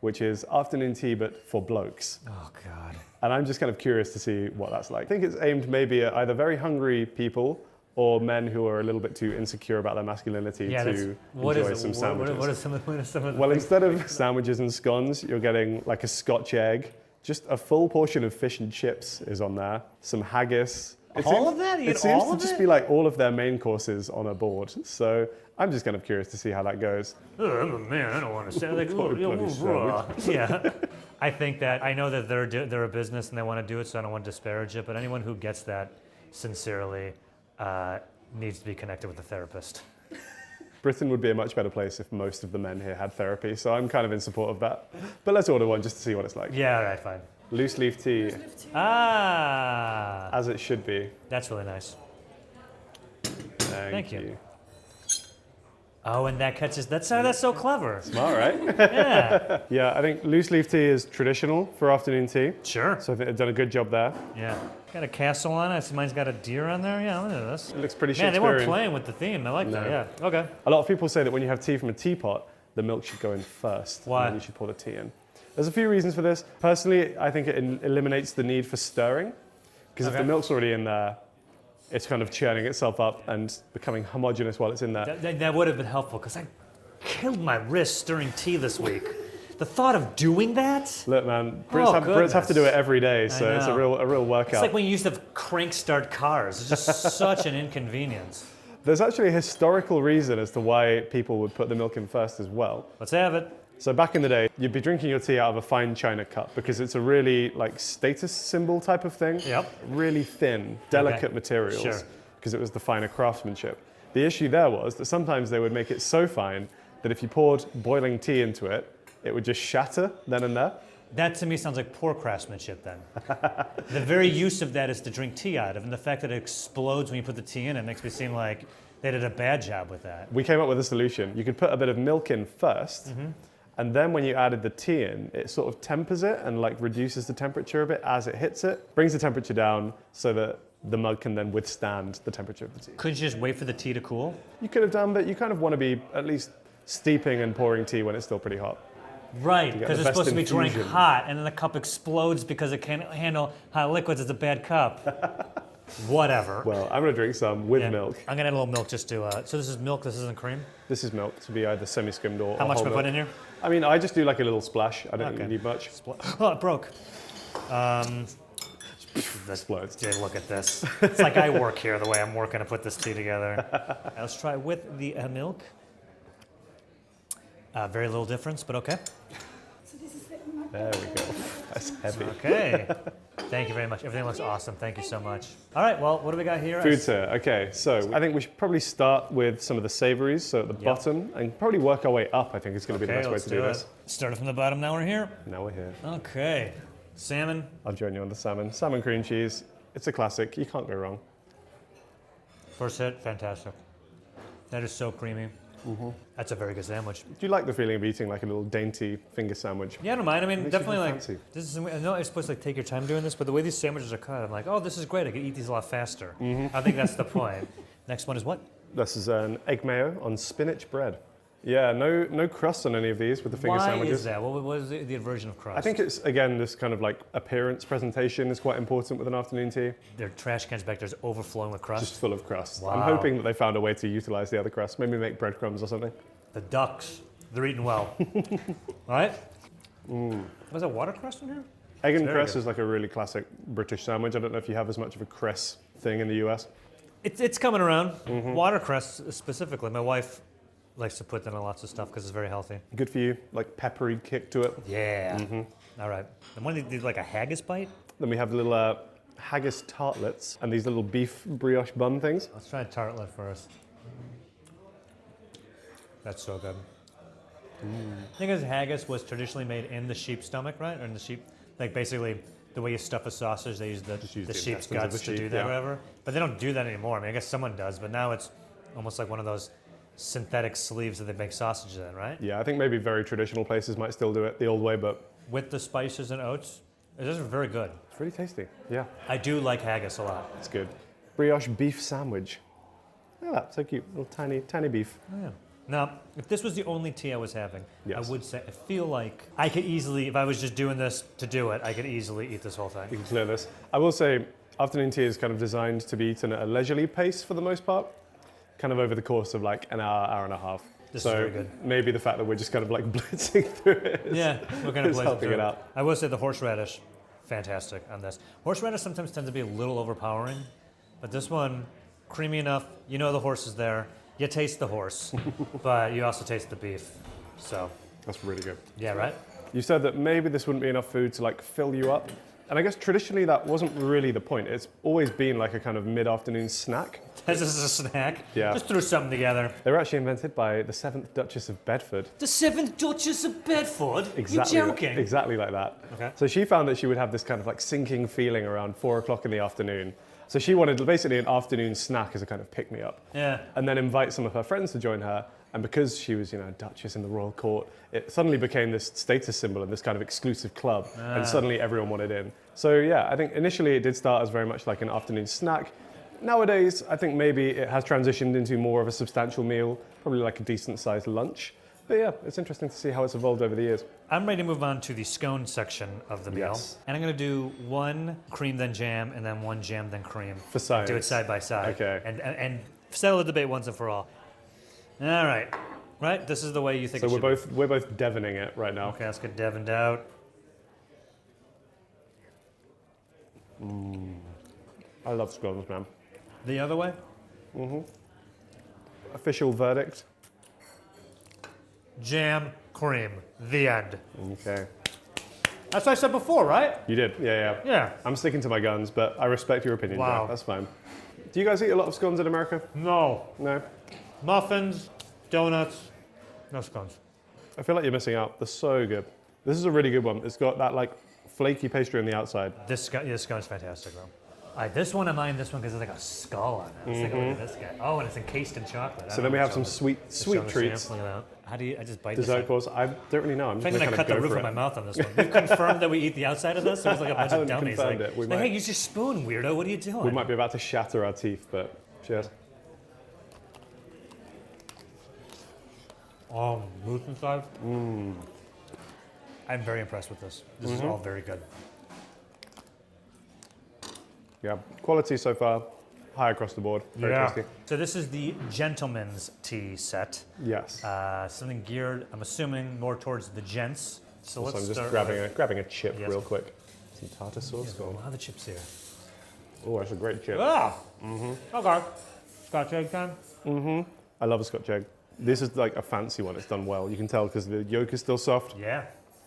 which is afternoon tea but for blokes. Oh God. And I'm just kind of curious to see what that's like. I think it's aimed maybe at either very hungry people or men who are a little bit too insecure about their masculinity to enjoy some sandwiches. What are some of the Well, things? instead of sandwiches and scones, you're getting like a Scotch egg. Just a full portion of fish and chips is on there. Some haggis. All of that? You It eat seems all to of just it? be like all of their main courses on a board. So I'm just kind of curious to see how that goes. Oh, I'm a man. I don't want to say like, Bloody yeah. I think that I know that they're a business and they want to do it, so I don't want to disparage it. But anyone who gets that sincerely needs to be connected with a therapist. Britain would be a much better place if most of the men here had therapy. So I'm kind of in support of that. But let's order one just to see what it's like. Yeah, all right, fine. Loose leaf tea, Ah, as it should be. that's really nice. Thank you. you. Oh, and that catches. That's so clever. All right. Yeah, Yeah, I think loose leaf tea is traditional for afternoon tea. sure. So I think they've done a good job there. Yeah, got a castle on it. Mine's got a deer on there. Yeah, look at this. It looks pretty Man, they Shakespearean. weren't playing with the theme. I like that. No. Yeah. Okay. A lot of people say that when you have tea from a teapot, the milk should go in first. Why? And then you should pour the tea in. There's a few reasons for this. Personally, I think it eliminates the need for stirring. Because if Okay. the milk's already in there, it's kind of churning itself up and becoming homogeneous while it's in there. That would have been helpful because I killed my wrist stirring tea this week. The thought of doing that? Look, man, Oh, Brits have to do it every day, so it's a know. real workout. It's like when you used to crank start cars. It's just such an inconvenience. There's actually a historical reason as to why people would put the milk in first as well. Let's have it. So back in the day, you'd be drinking your tea out of a fine china cup because it's a really like status symbol type of thing. Yep. Really thin, delicate materials Sure. because it was the finer craftsmanship. The issue there was that sometimes they would make it so fine that if you poured boiling tea into it, it would just shatter then and there. That to me sounds like poor craftsmanship then. The very use of that is to drink tea out of, and the fact that it explodes when you put the tea in it makes me seem like they did a bad job with that. We came up with a solution. You could put a bit of milk in 1st, and then when you added the tea in, it sort of tempers it and like reduces the temperature a bit as it hits it, brings the temperature down so that the mug can then withstand the temperature of the tea. Couldn't you just wait for the tea to cool? You could have done, but you kind of want to be at least steeping and pouring tea when it's still pretty hot. Right, get because the it's supposed best to be drank infusion. hot, and then the cup explodes because it can't handle hot liquids. It's a bad cup. Whatever. Well, I'm going to drink some with Yeah. milk. I'm gonna add a little milk just to. So this is milk. This isn't cream. This is milk to be either semi-skimmed or How much whole am I milk. putting in here? I mean, I just do like a little splash. I don't Okay. need much. Oh, it broke. Explodes. Dude, look at this. It's like I work here the way I'm working to put this tea together. Let's try with the milk. Very little difference, but okay. So this is the There we go. That's heavy. Okay. Thank you very much. Everything looks awesome. Thank you so much. All right, well, what do we got here? Food sir. Okay, so I think we should probably start with some of the savories, so at the bottom, and probably work our way up. I think is going to be the Okay, best way let's to do this. it. Started from the bottom, now we're here. Now we're here. Okay. Salmon. I'll join you on the salmon. Salmon cream cheese. It's a classic. You can't go wrong. First hit, fantastic. That is so creamy. That's a very good sandwich. Do you like the feeling of eating like a little dainty finger sandwich? Yeah, I don't mind. I mean, Makes you definitely feel like fancy. this is. I know you're supposed to like take your time doing this, but the way these sandwiches are cut, I'm like, oh, this is great. I can eat these a lot faster. I think that's the point. Next one is what? This is an egg mayo on spinach bread. Yeah, no crust on any of these with the finger Why sandwiches. is that? What is the aversion of crust? I think it's, again, this kind of like appearance presentation is quite important with an afternoon tea. their trash cans back there's overflowing with crust. Just full of crust. Wow. I'm hoping that they found a way to utilize the other crust. Maybe make breadcrumbs or something. The ducks, they're eating well. All right. Was there water crust in here? Egg and Very cress good. is like a really classic British sandwich. I don't know if you have as much of a cress thing in the US. It's coming around. Watercress specifically. My wife likes to put that on lots of stuff because it's very healthy. Good for you, like peppery kick to it. Yeah. All right. And one of these like a haggis bite. Then we have little haggis tartlets and these little beef brioche bun things. Let's try a tartlet first. That's so good. I think as haggis was traditionally made in the sheep's stomach, right? Or in the sheep, like basically the way you stuff a sausage, they use the use the sheep's intestines of guts the to do sheep, that, yeah. or whatever. But they don't do that anymore. I mean, I guess someone does, but now it's almost like one of those synthetic sleeves that they make sausages in, right? Yeah, I think maybe very traditional places might still do it the old way, but With the spices and oats, it's just very good. it's really tasty. Yeah, I do like haggis a lot. it's good. brioche beef sandwich. Look at that, so cute. Little tiny beef. Oh, yeah. Now, if this was the only tea I was having, Yes. I would say I feel like I could easily, if I was just doing this to do it, I could easily eat this whole You thing. can clear this. I will say, afternoon tea is kind of designed to be eaten at a leisurely pace for the most part, kind of over the course of like an hour and a half. This so is very good. maybe the fact that we're just kind of like blitzing through it is, Yeah, we're gonna is blaze helping through it out. I will say the horseradish, fantastic on this. Horseradish sometimes tends to be a little overpowering, but this one, creamy enough. You know the horse is there. You taste the horse, but you also taste the beef. So, That's really good. yeah, right? You said that maybe this wouldn't be enough food to like fill you up. And I guess traditionally that wasn't really the point. It's always been like a kind of mid-afternoon snack. This is a snack. Yeah. Just threw something together. They were actually invented by the 7th Duchess of Bedford. The 7th Duchess of Bedford? Exactly, You're joking? Exactly like that. Okay. So she found that she would have this kind of like sinking feeling around 4 o'clock in the afternoon. So she wanted basically an afternoon snack as a kind of pick-me-up. Yeah. And then invite some of her friends to join her. And because she was, Duchess in the royal court, it suddenly became this status symbol and this kind of exclusive club. And suddenly everyone wanted in. So yeah, I think initially it did start as very much like an afternoon snack. Nowadays, I think maybe it has transitioned into more of a substantial meal, probably like a decent-sized lunch. But yeah, it's interesting to see how it's evolved over the years. I'm ready to move on to the scone section of the meal. Yes. And I'm going to do one cream then jam and then one jam then cream. For science. Do it side by side. Okay. And settle the debate once and for all. All right. Right? This is the way you think So it we're should both devoning it right now. be. Okay, let's get Devined out. I love scones, man. The other way? Official verdict. Jam, cream, the end. Okay. That's what I said before, right? You did, yeah. Yeah. I'm sticking to my guns, but I respect your opinion, Wow. Jack. That's fine. Do you guys eat a lot of scones in America? No. No? Muffins, donuts, no scones. I feel like you're missing out. They're so good. This is a really good one. It's got that like flaky pastry on the outside. This scone's fantastic, though. All right, this one I mind this one because it's like a skull on it. Let's take a look at this guy. Oh, and it's encased in chocolate. So then we have some sweet treats. Look at that. How do you? I just bite Dessert this. course. I don't really know. I'm I'm just thinking gonna I kind cut of the go roof for of my it. mouth on this one. We've confirmed that we eat the outside of this. So it's like a bunch of haven't dummies. confirmed Like, it. We like, might- hey, use your spoon, weirdo. What are you doing? We might be about to shatter our teeth, but cheers. Mousse inside. I'm very impressed with this. This is all very good. Yeah, quality so far, high across the board. Very tasty. So this is the gentleman's tea set. Yes. Something geared, I'm assuming, more towards the gents. So So let's I'm just start grabbing a chip Yes. real quick. Some tartar sauce. with a lot of chips here. Oh, that's a great chip. Ah! Okay. Scotch egg time? I love a Scotch egg. This is like a fancy one. It's done well. You can tell because the yolk is still soft, Yeah.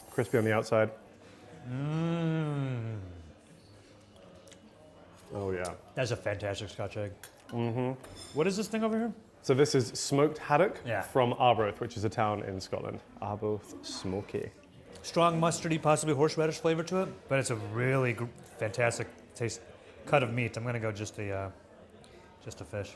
crispy on the outside. Oh yeah. That's a fantastic Scotch egg. What is this thing over here? So this is smoked haddock Yeah. from Arbroath, which is a town in Scotland. Arbroath Smoky. Strong mustardy, possibly horseradish flavor to it, but it's a really fantastic taste cut of meat. I'm gonna go just a fish.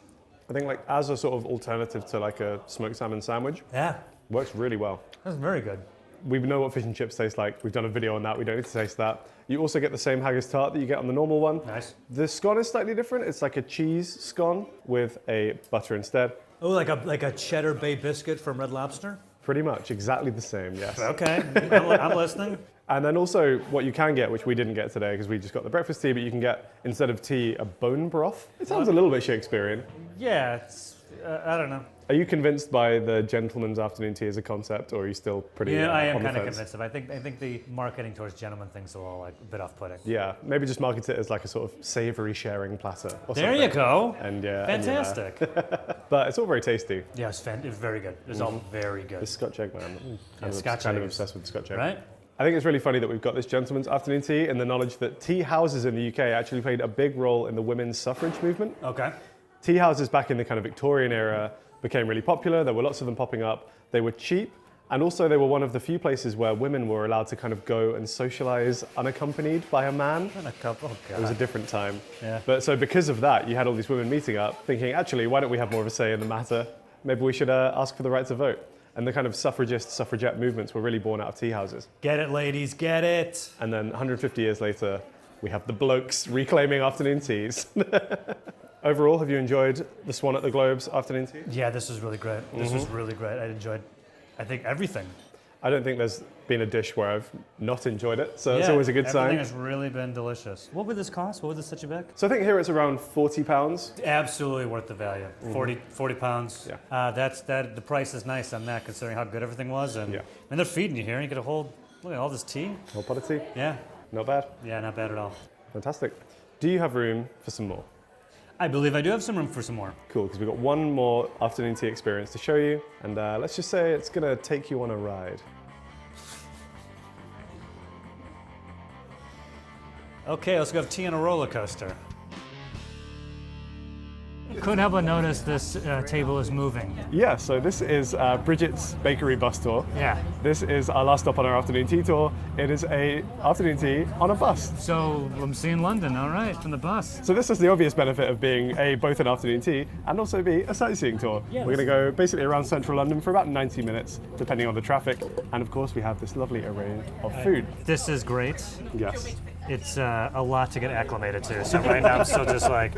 I think like as a sort of alternative to like a smoked salmon sandwich, Yeah, works really well. that's very good. We know what fish and chips taste like. We've done a video on that. We don't need to taste that. You also get the same haggis tart that you get on the normal one. Nice. The scone is slightly different. It's like a cheese scone with a butter instead. Oh, like a cheddar bay biscuit from Red Lobster. Pretty much exactly the same, yes. Okay, I'm listening. And then also what you can get, which we didn't get today because we just got the breakfast tea, but you can get, instead of tea, a bone broth. It sounds a little bit Shakespearean. Yeah, it's I don't know. Are you convinced by the gentleman's afternoon tea as a concept, or are you still pretty Yeah, I am on the kind of fence? convinced of it. I think the marketing towards gentleman thing's a little like a bit off-putting. Yeah, maybe just market it as like a sort of savoury sharing platter or There something. you go. And yeah, and you're there. Fantastic. But it's all very tasty. Yeah, it's very good. It's all very good. This Scotch egg, man. I'm Scotch kind of eggs. obsessed with the Scotch egg. Right? I think it's really funny that we've got this gentleman's afternoon tea and the knowledge that tea houses in the UK actually played a big role in the women's suffrage movement. Okay. Tea houses back in the kind of Victorian era became really popular. There were lots of them popping up. They were cheap, and also they were one of the few places where women were allowed to kind of go and socialize unaccompanied by a man. And a cup. Oh It was a god. different time. Yeah. But so because of that, you had all these women meeting up, thinking, actually, why don't we have more of a say in the matter? Maybe we should ask for the right to vote. And the kind of suffragette movements were really born out of tea houses. Get it, ladies. Get it. And then 150 years later, we have the blokes reclaiming afternoon teas. Overall, have you enjoyed the Swan at the Globes afternoon tea? Yeah, this was really great. This was really great. I enjoyed, I think, everything. I don't think there's been a dish where I've not enjoyed it, so it's always a good sign. Everything has really been delicious. What would this cost? What would this set you back? So I think here it's around £40. Absolutely worth the value. 40 pounds. Yeah. The price is nice on that, considering how good everything was. And they're feeding you here. And you get a whole, look at all this tea. Whole pot of tea. Yeah. Not bad. Yeah, not bad at all. Fantastic. Do you have room for some more? I believe I do have some room for some more. Cool, because we've got one more afternoon tea experience to show you, and let's just say it's going to take you on a ride. Okay, let's go have tea on a roller coaster. Couldn't help but notice this table is moving. Yeah, so this is Bridget's Bakery bus tour. Yeah. This is our last stop on our afternoon tea tour. It is a afternoon tea on a bus. So I'm seeing London, all right, from the bus. So this is the obvious benefit of being both an afternoon tea and also be a sightseeing tour. Yes. We're going to go basically around central London for about 90 minutes, depending on the traffic. And of course, we have this lovely array of food. This is great. Yes. It's a lot to get acclimated to. So right now I'm still just like,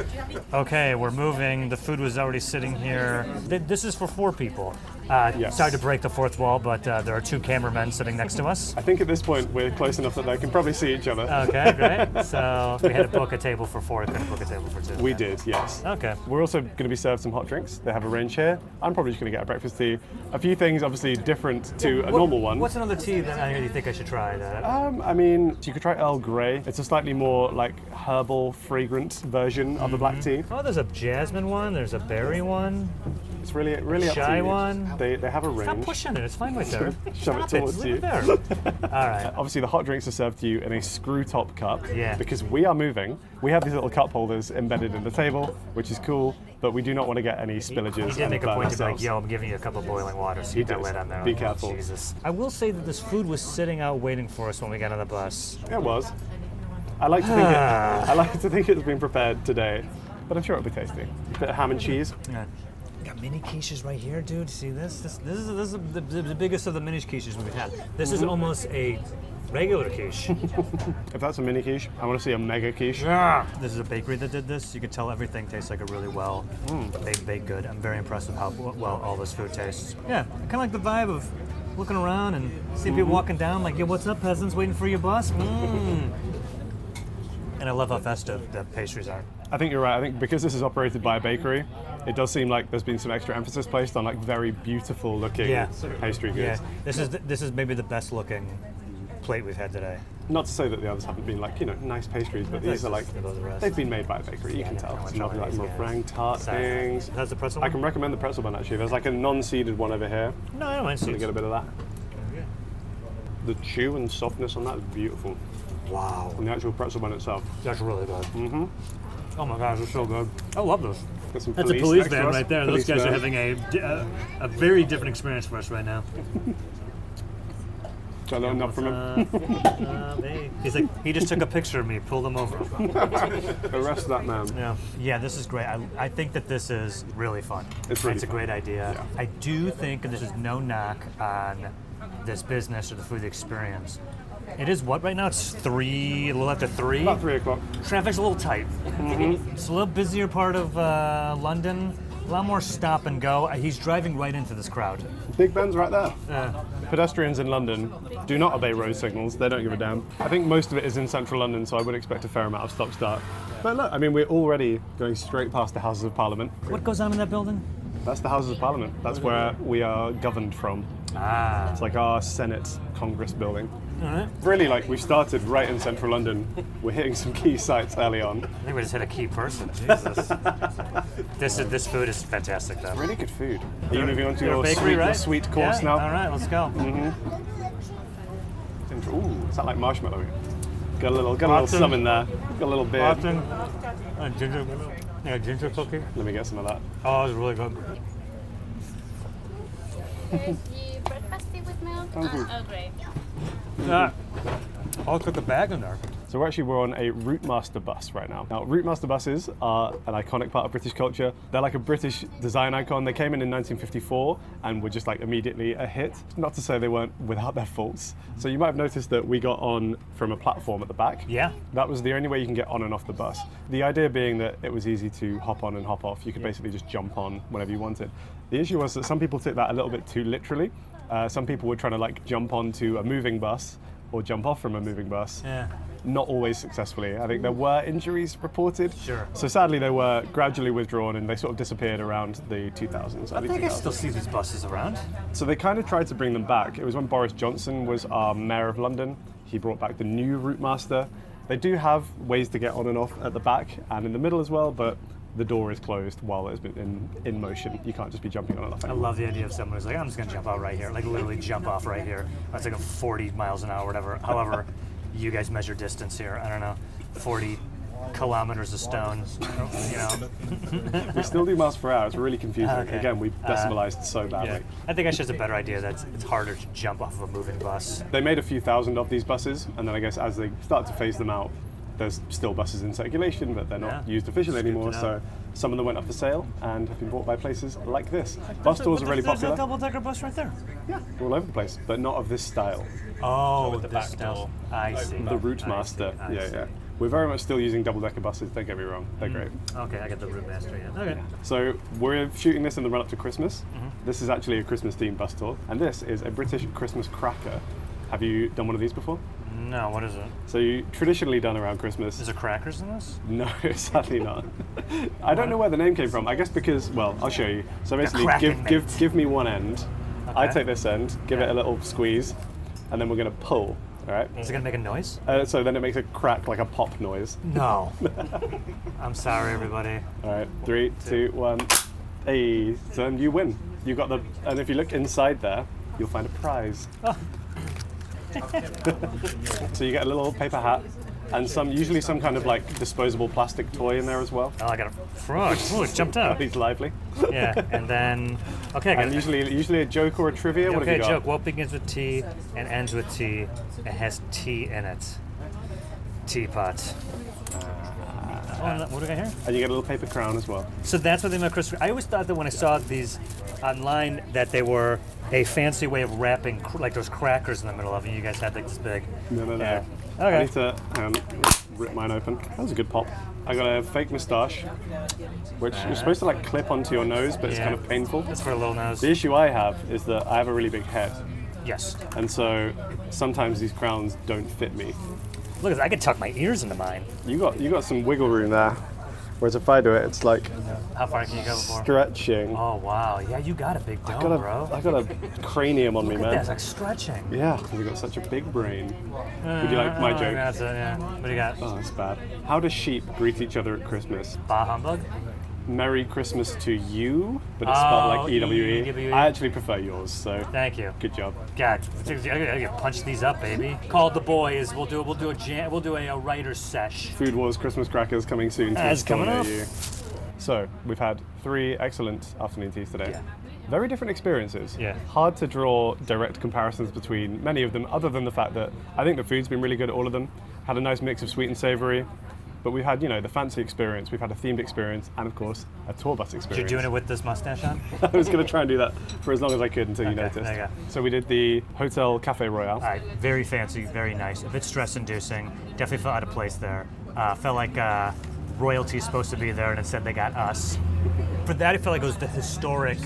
okay, we're moving. The food was already sitting here. This is for 4 people. Yes. Sorry to break the fourth wall, but there are 2 cameramen sitting next to us. I think at this point we're close enough that they can probably see each other. Okay, great. So if we had to book a table for 4, we couldn't book a table for 2. We did, yes. Okay. We're also going to be served some hot drinks. They have a range here. I'm probably just going to get a breakfast tea. A few things obviously different to a normal one. What's another tea that you think I should try? I mean, you could try Earl Grey. It's a slightly more like herbal, fragrant version of the black tea. Oh, there's a jasmine one. There's a berry one. It's really up to Shy you. one. They have a range. Stop pushing it. It's fine right there. Shove it Stop towards Leave you. it there. All right. Obviously, the hot drinks are served to you in a screw top cup. Yeah. Because we are moving. We have these little cup holders embedded in the table, which is cool, but we do not want to get any spillages. He did and make a burn point to be like, ourselves. yo, I'm giving you a cup of boiling water, so He keep that did. lid on there. Be Oh, careful. Jesus. I will say that this food was sitting out waiting for us when we got on the bus. It was. I like to think it's been prepared today, but I'm sure it'll be tasty. A bit of ham and cheese. Yeah. We got mini quiches right here, dude. See this? This is the biggest of the mini quiches we've had. This is almost a regular quiche. If that's a mini quiche, I want to see a mega quiche. Yeah. This is a bakery that did this. You can tell everything tastes like a really well baked good. I'm very impressed with how well all this food tastes. Yeah, kind of like the vibe of looking around and seeing people walking down like, yo, what's up, peasants, waiting for your bus? And I love how festive the pastries are. I think you're right. I think because this is operated by a bakery, it does seem like there's been some extra emphasis placed on like very beautiful looking pastry goods. Yeah, this is maybe the best looking plate we've had today. Not to say that the others haven't been like, nice pastries, but these are like, they've been made by a bakery, you can tell. Some lovely like meringue tart things. How's the pretzel? I can recommend the pretzel bun actually. There's like a non-seeded one over here. No, I don't mind So you seeds. get a bit of that. The chew and softness on that is beautiful. Wow. And the actual pretzel bun itself. That's really good. Mm-hmm. Oh my gosh, it's so good. I love those. Got some That's a police police next to van us. right there. Police Those guys are van. having a very different experience for us right now. Got a little nub from him. He's like, he just took a picture of me, pulled him over. Arrest that man. Yeah, this is great. I think that this is really fun. It's really a fun. great idea. Yeah. I do think, and this is no knock on this business or the food experience. It is what right now? It's 3, a little after 3. About 3 o'clock. Traffic's a little tight. It's a little busier part of London. A lot more stop and go. He's driving right into this crowd. Big Ben's right there. Pedestrians in London do not obey road signals. They don't give a damn. I think most of it is in central London, so I would expect a fair amount of stop-start. But look, I mean, we're already going straight past the Houses of Parliament. What goes on in that building? That's the Houses of Parliament. That's where we are governed from. Ah. It's like our Senate Congress building. All right. Really, like, we started right in central London. We're hitting some key sites early on. I think we just hit a key person. Jesus. This food is fantastic, though. Really good food. Are you moving on to Your your bakery, right? sweet course Yeah? now? All right, let's go. Ooh, is that like marshmallow? Got a little some in there. Got a little bit. Austin, ginger cookie. Let me get some of that. Oh, it's really good. There's the breakfast tea with milk. Thank you. Oh, great. I'll cook a bag in there. So we're on a Routemaster bus right now. Now, Routemaster buses are an iconic part of British culture. They're like a British design icon. They came in 1954 and were just like immediately a hit. Not to say they weren't without their faults. So you might have noticed that we got on from a platform at the back. Yeah. That was the only way you can get on and off the bus. The idea being that it was easy to hop on and hop off. You could basically just jump on whenever you wanted. The issue was that some people took that a little bit too literally. Some people were trying to like jump onto a moving bus or jump off from a moving bus. Yeah. Not always successfully. I think there were injuries reported. Sure. So sadly they were gradually withdrawn and they sort of disappeared around the 2000s. I think I still see these buses around. So they kind of tried to bring them back. It was when Boris Johnson was our mayor of London. He brought back the new Routemaster. They do have ways to get on and off at the back and in the middle as well, but the door is closed while it's been in motion. You can't just be jumping on and off I anymore. love the idea of someone who's like, I'm just gonna jump out right here, like literally jump off right here. That's like a 40 miles an hour, whatever. However, you guys measure distance here. I don't know, 40 kilometers a stone. You know. We still do miles per hour. It's really confusing. Okay. Again, we've decimalized so badly. Yeah. I think actually it's a better idea that it's harder to jump off of a moving bus. They made a few thousand of these buses, and then I guess as they start to phase them out, there's still buses in circulation, but they're not used officially anymore. So some of them went up for sale and have been bought by places like this. Bus tours are really There's popular. a double-decker bus right there. Yeah, all over the place, but not of this style. Oh, with the back style. I see. The Routemaster. I see. Yeah. We're very much still using double-decker buses. Don't get me wrong, they're great. Okay, I got the Routemaster. Yeah. Okay. So we're shooting this in the run-up to Christmas. This is actually a Christmas-themed bus tour, and this is a British Christmas cracker. Have you done one of these before? No, what is it? So you traditionally done around Christmas. Is there crackers in this? No, sadly not. I don't know where the name came from. I guess because, well, I'll show you. So basically, cracking give me one end. I Okay. take this end, give it a little squeeze, and then we're gonna pull. All right. Is it gonna make a noise? So then it makes a crack, like a pop noise. No. I'm sorry, everybody. All right. 3, 2, 1. Hey, so then you win. You got the, and if you look inside there, you'll find a prize. So you get a little paper hat and usually some kind of like disposable plastic toy in there as well. Oh, I got a frog. Oh, it jumped out. He's lively. Yeah, and then okay. I got And usually a joke or a trivia. What have okay, you got? joke. What begins with T and ends with T and has tea in it? Teapot. What do we got here? And you get a little paper crown as well. So that's what they meant Christmas. I always thought that when I saw these online that they were a fancy way of wrapping like those crackers in the middle of it. You guys had like this big. No. Yeah. I Okay. need to rip mine open. That was a good pop. I got a fake moustache, which you're supposed to like clip onto your nose, but it's Yeah. kind of painful. That's for a little nose. The issue I have is that I have a really big head, Yes. and so sometimes these crowns don't fit me. Look, I could tuck my ears into mine. You got some wiggle room there, whereas if I do it, it's like How far can you go before? stretching. Oh wow, yeah, you got a big dome, bro. I got a cranium on me, Look at man. that, it's like stretching. Yeah, you got such a big brain. Would you like my joke? That's it, yeah. What do you got? Oh, that's bad. How do sheep greet each other at Christmas? Bah humbug? Merry Christmas to you, but it's spelled like EWE. EWE. I actually prefer yours, so Thank you. good job. God, I gotta punch these up, baby. Call the boys. We'll do a writer's sesh. Food Wars Christmas crackers coming soon to a It's store coming near up. you. So we've had 3 excellent afternoon teas today. Yeah. Very different experiences. Yeah. Hard to draw direct comparisons between many of them, other than the fact that I think the food's been really good at all of them. Had a nice mix of sweet and savoury. But we've had, the fancy experience, we've had a themed experience, and of course, a tour bus experience. You're doing it with this mustache on? I was going to try and do that for as long as I could until you Okay, noticed. there you go. So we did the Hotel Cafe Royale. All right, very fancy, very nice. A bit stress-inducing. Definitely felt out of place there. Felt like royalty's supposed to be there, and instead they got us. For that, I felt like it was the historic.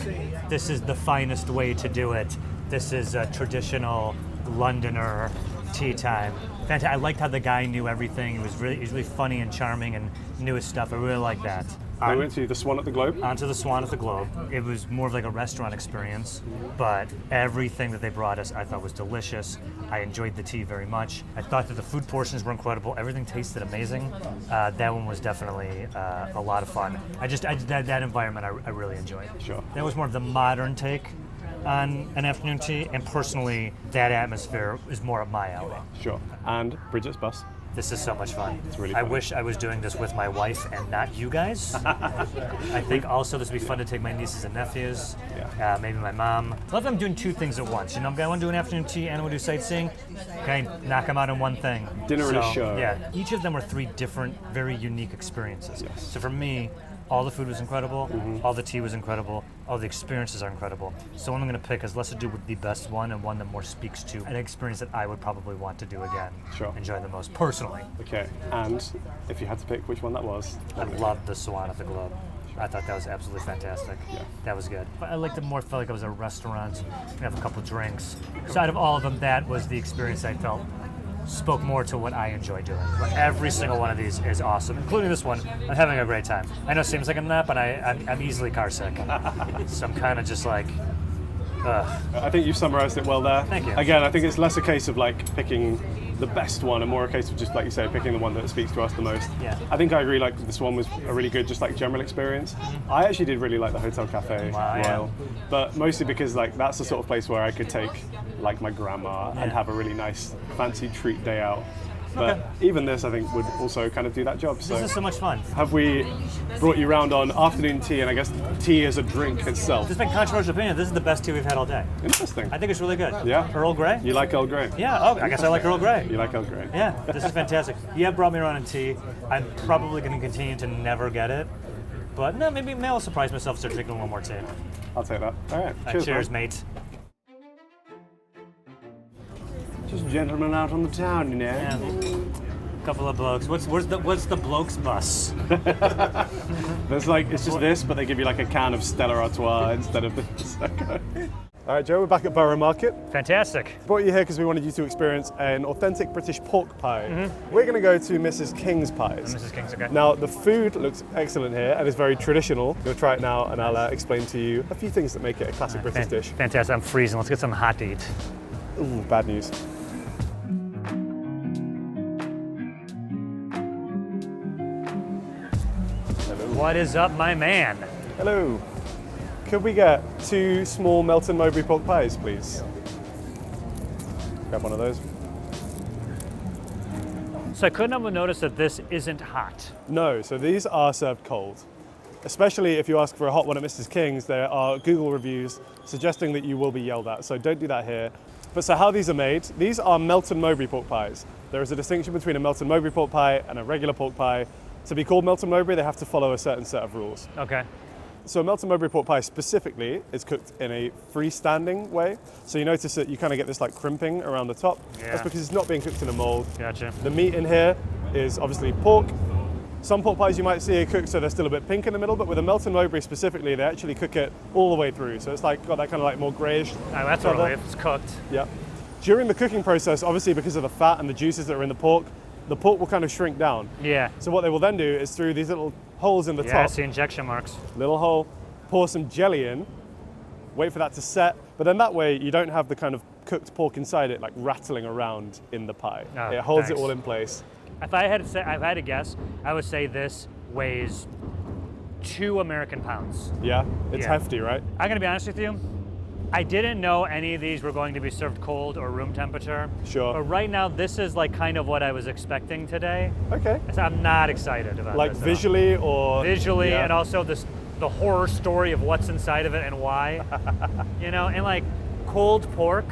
This is the finest way to do it. This is a traditional Londoner tea time. Fantastic. I liked how the guy knew everything. He was really funny and charming and knew his stuff. I really liked that. We went to the Swan at the Globe. Onto the Swan at the Globe. It was more of like a restaurant experience, but everything that they brought us I thought was delicious. I enjoyed the tea very much. I thought that the food portions were incredible. Everything tasted amazing. That one was definitely a lot of fun. That environment I really enjoyed. Sure. That was more of the modern take on an afternoon tea, and personally, that atmosphere is more up my alley. Sure. And Bridget's bus. This is so much fun. It's really I fun. wish I was doing this with my wife and not you guys. I think also this would be fun to take my nieces and nephews, maybe my mom. I love I'm doing two things at once. You know, I want to do an afternoon tea and I want to do sightseeing. Okay, knock them out in one thing. Dinner and a show. Yeah, each of them were three different, very unique experiences. Yes. So for me, all the food was incredible, all the tea was incredible, all the experiences are incredible. So what I'm going to pick is less to do with the best one and one that more speaks to an experience that I would probably want to do again. Sure. Enjoy the most personally. Okay, and if you had to pick which one that was, I loved the Swan at the Globe. I thought that was absolutely fantastic. Yeah. That was good. But I liked it more, felt like I was at a restaurant, have a couple drinks. So out of all of them, that was the experience I felt spoke more to what I enjoy doing. But every single one of these is awesome, including this one. I'm having a great time. I know it seems like I'm not, but I'm easily car sick. So I'm kind of just like, ugh. I think you've summarized it well there. Thank you. Again, I think it's less a case of like picking the best one and more a case of just, like you say, picking the one that speaks to us the most. Yeah. I think I agree, like this one was a really good, just like general experience. I actually did really like the Hotel Cafe Wow, yeah. Royal, but mostly because like that's the sort of place where I could take like my grandma and have a really nice fancy treat day out. But even this, I think, would also kind of do that job. So This is so much fun. have we brought you round on afternoon tea, and I guess tea as a drink itself? There's been controversial opinion. This is the best tea we've had all day. Interesting. I think it's really good. Yeah. Earl Grey? You like Earl Grey? Yeah, oh, I guess I like Earl Grey. You like Earl Grey? Yeah, this is fantastic. You have brought me around in tea. I'm probably going to continue to never get it. But no, maybe I'll surprise myself, start drinking one more tea. I'll take that. All right. Cheers, Cheers, man. mate. Just gentlemen out on the town, you know. Yeah. Couple of blokes. What's the blokes bus? There's like, it's just this, but they give you like a can of Stella Artois instead of this. All right, Joe, we're back at Borough Market. Fantastic. Brought you here because we wanted you to experience an authentic British pork pie. We're going to go to Mrs. King's Pies. Mrs. King's, okay. Now, the food looks excellent here and is very traditional. We'll try it now and I'll explain to you a few things that make it a classic British dish. Fantastic. I'm freezing. Let's get something hot to eat. Ooh, bad news. What is up, my man? Hello. Could we get 2 small Melton Mowbray pork pies, please? Grab one of those. So I couldn't help but notice that this isn't hot. No, so these are served cold. Especially if you ask for a hot one at Mrs. King's, there are Google reviews suggesting that you will be yelled at, so don't do that here. But so how these are made, these are Melton Mowbray pork pies. There is a distinction between a Melton Mowbray pork pie and a regular pork pie. To be called Melton Mowbray, they have to follow a certain set of rules. Okay. So a Melton Mowbray pork pie specifically is cooked in a freestanding way. So you notice that you kind of get this like crimping around the top. Yeah. That's because it's not being cooked in a mold. Gotcha. The meat in here is obviously pork. Some pork pies you might see are cooked so they're still a bit pink in the middle, but with a Melton Mowbray specifically, they actually cook it all the way through. So it's like got that kind of like more grayish. That's colour. totally, if it's cooked. Yeah. During the cooking process, obviously because of the fat and the juices that are in the pork will kind of shrink down. Yeah. So what they will then do is through these little holes in the Yeah, I top, see injection marks. little hole, pour some jelly in, wait for that to set, but then that way you don't have the kind of cooked pork inside it like rattling around in the pie. Oh, it holds thanks. it all in place. If I had to guess, I would say this weighs 2 American pounds. Yeah, it's Yeah. hefty, right? I'm gonna be honest with you. I didn't know any of these were going to be served cold or room temperature. Sure. But right now, this is like kind of what I was expecting today. Okay. So I'm not excited about Like this at all. visually or Visually, yeah. and also the horror story of what's inside of it and why. You know, and like cold pork.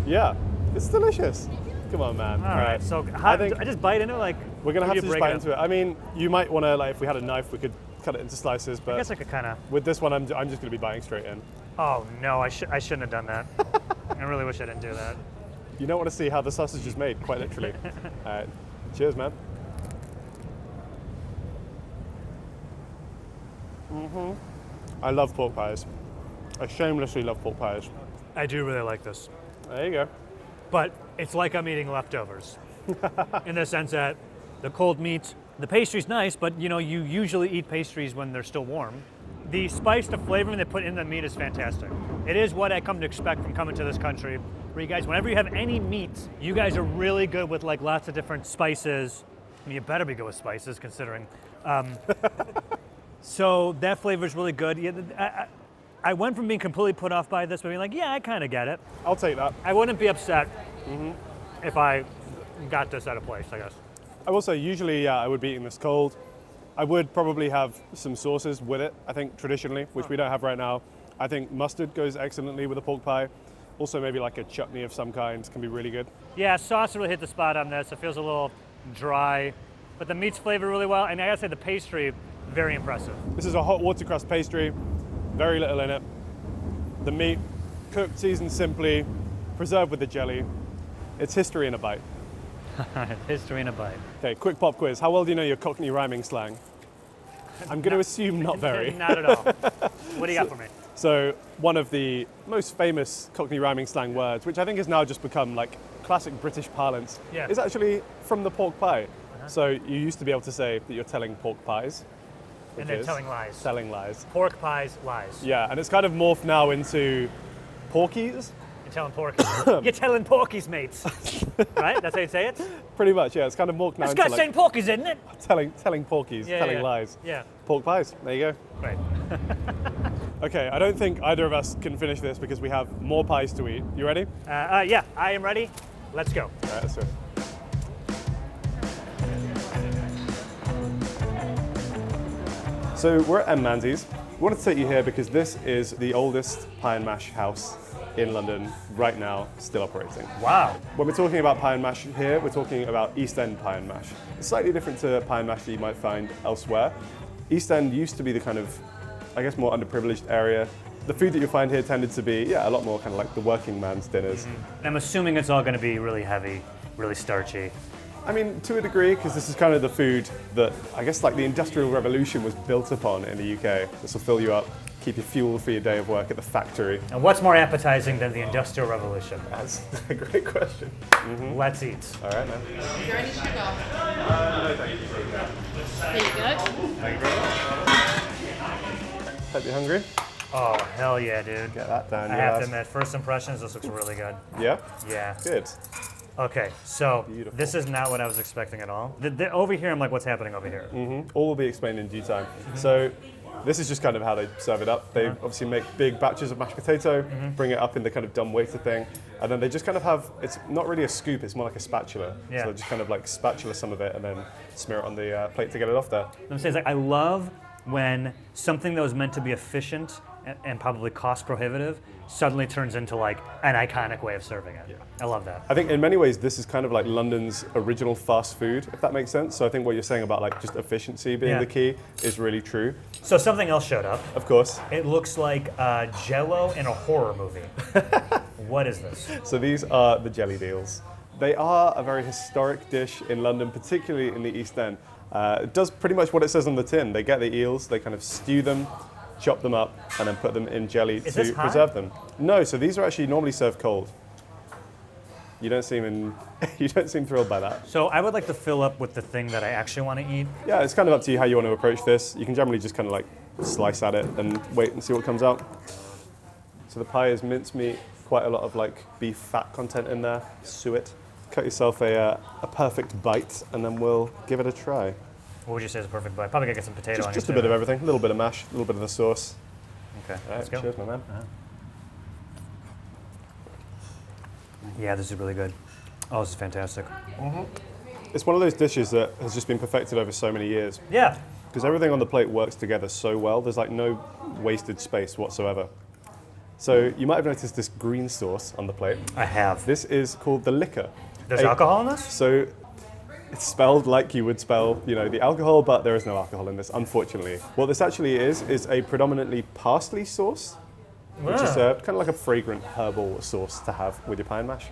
Yeah, it's delicious. Come on, man. All right. So how, think I just bite into it. Like we're gonna how have do to you just break bite it into it. I mean, you might want to like if we had a knife, we could cut it into slices, I but guess I could kind of. with this one, I'm just gonna be biting straight in. Oh no, I shouldn't have done that. I really wish I didn't do that. You don't want to see how the sausage is made, quite literally. All right. Cheers, man. I love pork pies. I shamelessly love pork pies. I do really like this, There you go. but it's like I'm eating leftovers, in the sense that the cold meat, the pastry's nice, but you know you usually eat pastries when they're still warm. The spice, the flavoring they put in the meat is fantastic. It is what I come to expect from coming to this country, where you guys, whenever you have any meat, you guys are really good with like lots of different spices. I mean, you better be good with spices, considering. So that flavor is really good. Yeah, I went from being completely put off by this, but being like, yeah, I kind of get it. I'll take that. I wouldn't be upset if I got this at a place, I guess. I will say, usually, I would be eating this cold. I would probably have some sauces with it, I think, traditionally, which we don't have right now. I think mustard goes excellently with a pork pie. Also, maybe like a chutney of some kind can be really good. Yeah, sauce really hit the spot on this. It feels a little dry, but the meat's flavored really well. And I gotta say, the pastry, very impressive. This is a hot watercress pastry, very little in it. The meat, cooked, seasoned simply, preserved with the jelly. It's history in a bite. History in a bite. Okay, quick pop quiz. How well do you know your Cockney rhyming slang? I'm going to assume not very. Not at all. What do you got for me? So one of the most famous Cockney rhyming slang words, which I think has now just become like classic British parlance, Yeah. is actually from the pork pie. So you used to be able to say that you're telling pork pies. And which then is telling lies. Telling lies. Pork pies, lies. Yeah, and it's kind of morphed now into porkies. You're telling porkies. You're telling porkies, mates. Right? That's how you say it? Pretty much, yeah. It's kind of morphed now It's into got like saying porkies, isn't it? telling porkies, Yeah, telling yeah. lies. Yeah. Pork pies. There you go. Right. Okay, I don't think either of us can finish this because we have more pies to eat. You ready? Yeah, I am ready. Let's go. All right, let's do it. So we're at M. Manzi's. We wanted to take you here because this is the oldest pie and mash house in London right now, still operating. Wow. When we're talking about pie and mash here, we're talking about East End pie and mash. It's slightly different to pie and mash that you might find elsewhere. East End used to be the kind of, I guess, more underprivileged area. The food that you find here tended to be, a lot more kind of like the working man's dinners. And I'm assuming it's all going to be really heavy, really starchy. I mean, to a degree, because this is kind of the food that I guess like the Industrial Revolution was built upon in the UK. This will fill you up, keep you fueled for your day of work at the factory. And what's more appetizing than the Industrial Revolution? That's a great question. Let's eat. All right, now. Is there any sugar? No, thank you. There you go. Thank you very much. Hope you're hungry. Oh, hell yeah, dude. Get that down I your have to ass. admit, first impressions, this looks really good. Yeah? Yeah. Good. Okay, so Beautiful. this is not what I was expecting at all. Over here, I'm like, what's happening over here? All will be explained in due time. So this is just kind of how they serve it up. They obviously make big batches of mashed potato, bring it up in the kind of dumb waiter thing, and then they just kind of have, it's not really a scoop, it's more like a spatula. Yeah. So they just kind of like spatula some of it and then smear it on the plate to get it off there. I'm saying, like, I love when something that was meant to be efficient and probably cost prohibitive suddenly turns into like an iconic way of serving it. I love that. I think in many ways this is kind of like London's original fast food, if that makes sense. So I think what you're saying about like just efficiency being Yeah. the key is really true. So something else showed up. Of course. It looks like Jell-O in a horror movie. What is this? So these are the jelly deals. They are a very historic dish in London, particularly in the East End. It does pretty much what it says on the tin. They get the eels, they kind of stew them, chop them up, and then put them in jelly Is to this hot? preserve them. No, so these are actually normally served cold. You don't seem thrilled by that. So I would like to fill up with the thing that I actually want to eat. Yeah, it's kind of up to you how you want to approach this. You can generally just kind of like slice at it and wait and see what comes out. So the pie is mincemeat, quite a lot of like beef fat content in there, suet. Cut yourself a perfect bite and then we'll give it a try. What would you say is a perfect bite? Probably gotta get some potato on Just it a bit too. of everything, a little bit of mash, a little bit of the sauce. Okay, All let's right, go. cheers, my man. Yeah, this is really good. Oh, this is fantastic. It's one of those dishes that has just been perfected over so many years Yeah. because everything on the plate works together so well. There's like no wasted space whatsoever. So you might have noticed this green sauce on the plate. I have. This is called the liquor. There's alcohol in this? So it's spelled like you would spell, the alcohol, but there is no alcohol in this, unfortunately. What this actually is a predominantly parsley sauce, which is kind of like a fragrant herbal sauce to have with your pie and mash.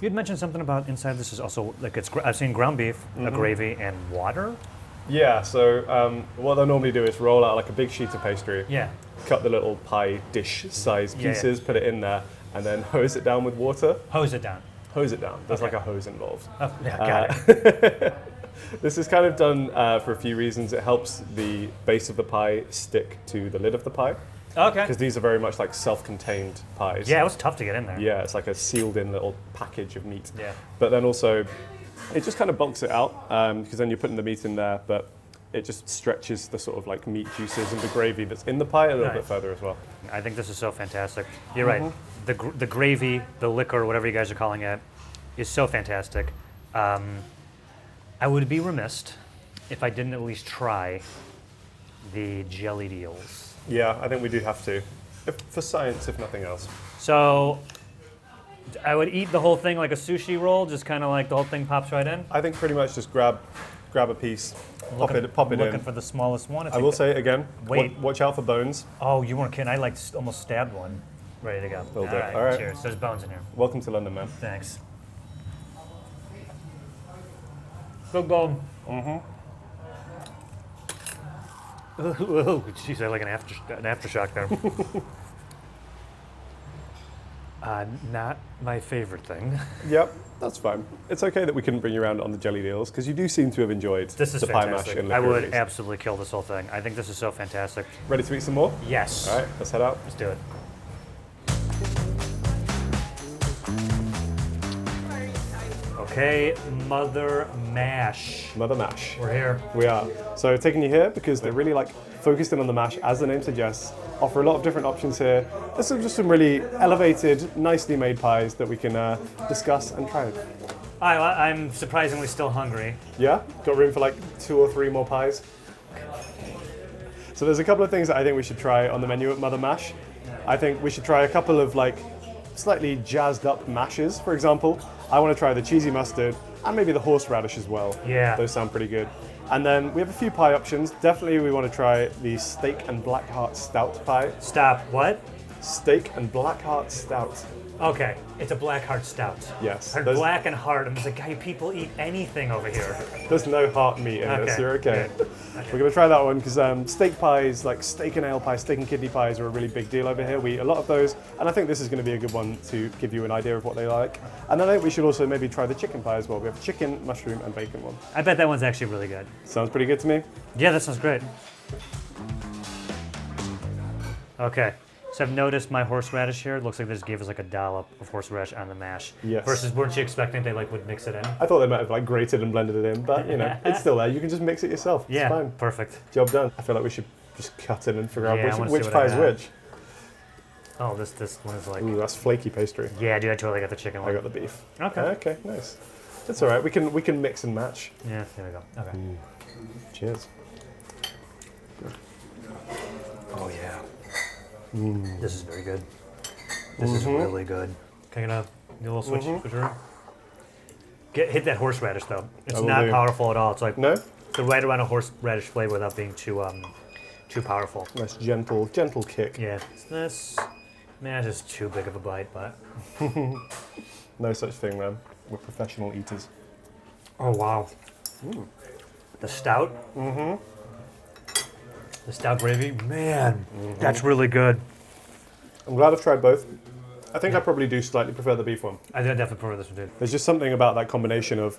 You'd mentioned something about inside this is also, like, I've seen ground beef, a gravy, and water. Yeah, so what they'll normally do is roll out like a big sheet of pastry, Yeah. cut the little pie dish size Yeah, pieces, put it in there, and then hose it down with water. Hose it down. Hose it down. There's Okay. like a hose involved. Oh, yeah, got it. This is kind of done for a few reasons. It helps the base of the pie stick to the lid of the pie, Okay. because these are very much like self-contained pies. Yeah, it was tough to get in there. Yeah, it's like a sealed-in little package of meat. Yeah. But then also, it just kind of bulks it out, because then you're putting the meat in there, but it just stretches the sort of like meat juices and the gravy that's in the pie a little bit Nice. further as well. I think this is so fantastic. You're right. The gravy, the liquor, whatever you guys are calling it, is so fantastic. I would be remiss if I didn't at least try the jellied eels. Yeah, I think we do have to. For science, if nothing else. So I would eat the whole thing like a sushi roll, just kind of like the whole thing pops right in. I think pretty much just grab a piece, pop it Looking in. for the smallest one. I will say it again, Wait. watch out for bones. Oh, you weren't kidding. I like almost stabbed one. Ready to go. Will do. All right. Cheers. There's bones in here. Welcome to London, man. Thanks. Good bone. Ooh, jeez, I like an aftershock there. Not my favorite thing. Yep, that's fine. It's okay that we couldn't bring you around on the jelly deals because you do seem to have enjoyed This is the pie mash fantastic. and I would liquorice. absolutely kill this whole thing. I think this is so fantastic. Ready to eat some more? Yes. All right, let's head out. Let's do it. Okay, Mother Mash. Mother mash. We're here. We are. So taking you here because they're really like focused in on the mash, as the name suggests. Offer a lot of different options here. There's just some really elevated, nicely made pies that we can discuss and try. I'm surprisingly still hungry. Yeah? Got room for like 2 or 3 more pies? So there's a couple of things that I think we should try on the menu at Mother Mash. I think we should try a couple of like slightly jazzed up mashes, for example. I want to try the cheesy mustard and maybe the horseradish as well. Yeah. Those sound pretty good. And then we have a few pie options. Definitely we want to try the steak and black heart stout pie. Stop. What? Steak and black heart stout. Okay, it's a black heart stout. Yes. Heard There's, black and heart. I'm just like, guy, people eat anything over here. there's no heart meat in this. Okay, You're okay. We're going to try that one because steak pies, like steak and ale pie, steak and kidney pies are a really big deal over here. We eat a lot of those. And I think this is going to be a good one to give you an idea of what they like. And then I think we should also maybe try the chicken pie as well. We have chicken, mushroom, and bacon one. I bet that one's actually really good. Sounds pretty good to me. Yeah, that sounds great. Okay, so I've noticed my horseradish here. It looks like they just gave us like a dollop of horseradish on the mash. Yes. Versus, weren't you expecting they like would mix it in? I thought they might have like grated and blended it in, but you know, it's still there. You can just mix it yourself. Yeah, It's fine. perfect. Job done. I feel like we should just cut in and figure Yeah, I out wanna which see what I pie is got. which. Oh, this one is like. Ooh, that's flaky pastry. Yeah, dude, I totally got the chicken one. I got the beef. Okay. Okay, nice. It's all right. We can mix and match. Yeah, there we go. Okay. Cheers. Oh yeah. This is very good. This is really good. Can I get a little switch? Switcheroo? Hit that horseradish though. It's I will not do. powerful at all. It's like No? the right amount of horseradish flavor without being too powerful. Nice gentle kick. Yeah. This mash is too big of a bite, but No such thing, man. We're professional eaters. oh wow. The stout. The stout gravy, man, that's really good. I'm glad I've tried both. I think I probably do slightly prefer the beef one. I definitely prefer this one, dude. There's just something about that combination of,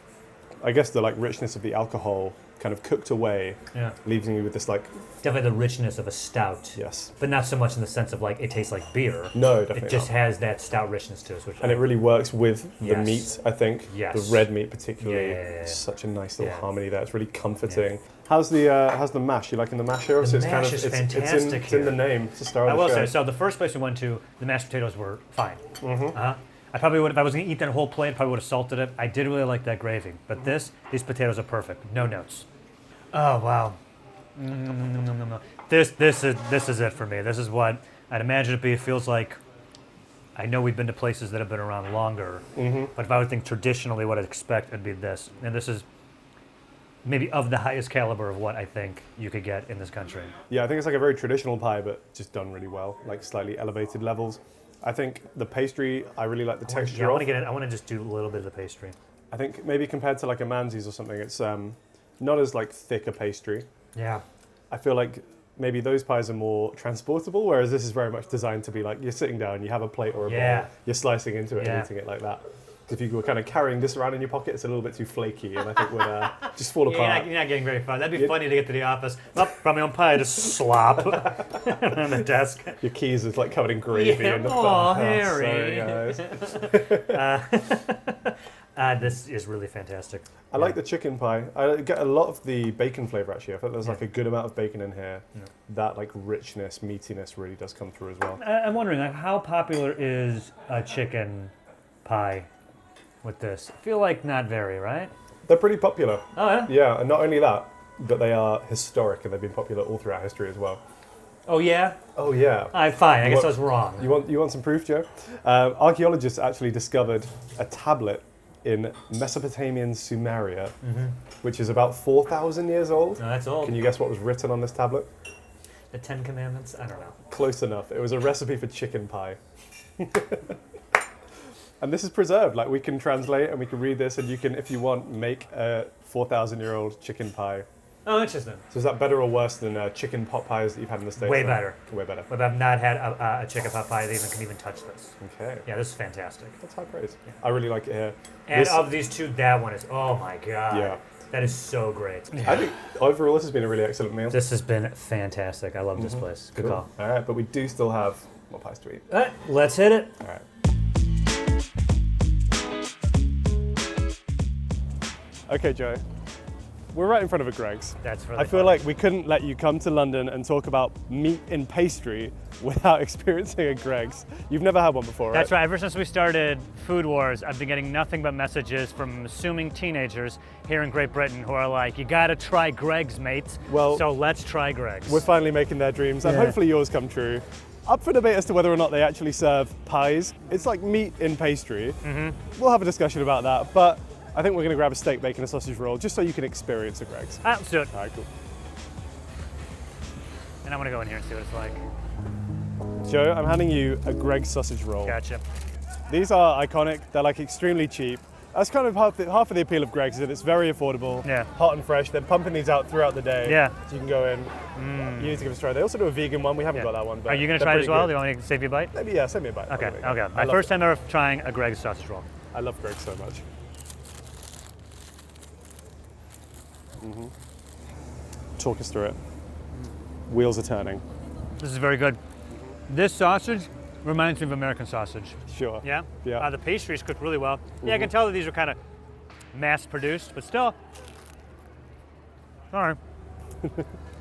I guess, the like richness of the alcohol kind of cooked away, Yeah. leaving you with this like, Definitely the richness of a stout. yes. But not so much in the sense of like it tastes like beer. No, definitely It just not. has that stout richness to it. Which And it really works with the Yes. meat, I think. Yes. The red meat particularly. Yeah. Such a nice little Yeah. harmony there. It's really comforting. How's the mash? You liking the mash here? The It's mash is fantastic it's in the here. name. It's the star I of the will show. say, so the first place we went to, the mashed potatoes were fine. I probably would, if I was going to eat that whole plate, probably would have salted it. I did really like that gravy, but these potatoes are perfect. No notes. Oh wow. This is it for me. This is what I'd imagine it be. It feels like. I know we've been to places that have been around longer, but if I would think traditionally, what I'd expect would be this, and this is maybe of the highest caliber of what I think you could get in this country. Yeah, I think it's like a very traditional pie, but just done really well, like slightly elevated levels. I think the pastry, I really like the texture Yeah, I of. want to get it. I want to just do a little bit of the pastry. I think maybe compared to like a Manzi's or something, it's not as like thick a pastry. Yeah. I feel like maybe those pies are more transportable, whereas this is very much designed to be like you're sitting down, you have a plate or a Yeah. bowl, you're slicing into it Yeah. and eating it like that. If you were kind of carrying this around in your pocket, it's a little bit too flaky, and I think would just fall Yeah, apart. you're not getting very far. That'd be funny to get to the office. Oh, brought my own pie, just slop on the desk. Your keys is like covered in gravy Yeah. in the Aw, front. Harry. Sorry, guys. This is really fantastic. I like the chicken pie. I get a lot of the bacon flavor actually. I feel there's like Yeah. a good amount of bacon in here. That like richness, meatiness really does come through as well. I'm wondering, like, how popular is a chicken pie with this? I feel like not very, right? They're pretty popular. Oh, yeah? Yeah, and not only that, but they are historic and they've been popular all throughout history as well. Oh, yeah? Oh yeah. All right, fine. I guess What- I was wrong. You want some proof, Joe? Archaeologists actually discovered a tablet in Mesopotamian Sumeria, which is about 4,000 years old. No, that's old. Can you guess what was written on this tablet? The Ten Commandments? I don't know. Close enough. It was a recipe for chicken pie. And this is preserved. Like, we can translate and we can read this, and you can, if you want, make a 4,000-year-old chicken pie. Oh, interesting. So is that better or worse than chicken pot pies that you've had in the States? Way better. Way better. But I've not had a chicken pot pie that can even touch this. Okay. Yeah, this is fantastic. That's high praise. I really like it here. And This- of these two, that one is, oh my God. Yeah. That is so great. I think overall this has been a really excellent meal. This has been fantastic. I love this place. Good call. All right, but we do still have more pies to eat. All right, let's hit it. All right. Okay, Joe. We're right in front of a Greg's. That's really I feel fun. like we couldn't let you come to London and talk about meat in pastry without experiencing a Greg's. You've never had one before, right? That's right. Ever since we started Food Wars, I've been getting nothing but messages from assuming teenagers here in Great Britain who are like, you gotta try Greg's, mate. Well, so let's try Greg's. We're finally making their dreams, and Yeah. hopefully yours come true. Up for debate as to whether or not they actually serve pies. It's like meat in pastry. We'll have a discussion about that, but I think we're going to grab a steak, bacon, and sausage roll just so you can experience a Greg's. Let's do it. All right, cool. And I'm gonna go in here and see what it's like. Joe, I'm handing you a Greg's sausage roll. Gotcha. These are iconic. They're like extremely cheap. That's kind of half of the appeal of Greg's, is that it's very affordable, Yeah. hot and fresh. They're pumping these out throughout the day. Yeah. So you can go in. You need to give us a try. They also do a vegan one. We haven't Yeah. got that one. But Are you gonna they're try it as pretty well? good. Do you want me to save you a bite? Maybe, yeah, send me a bite. Okay, I'll okay. I My love first it. time ever trying a Greg's sausage roll. I love Greg's so much. Talk us through it. Wheels are turning. This is very good. This sausage reminds me of American sausage. Sure. Yeah? Yeah. The pastry's cooked really well. Yeah, I can tell that these are kind of mass produced, but still. All right.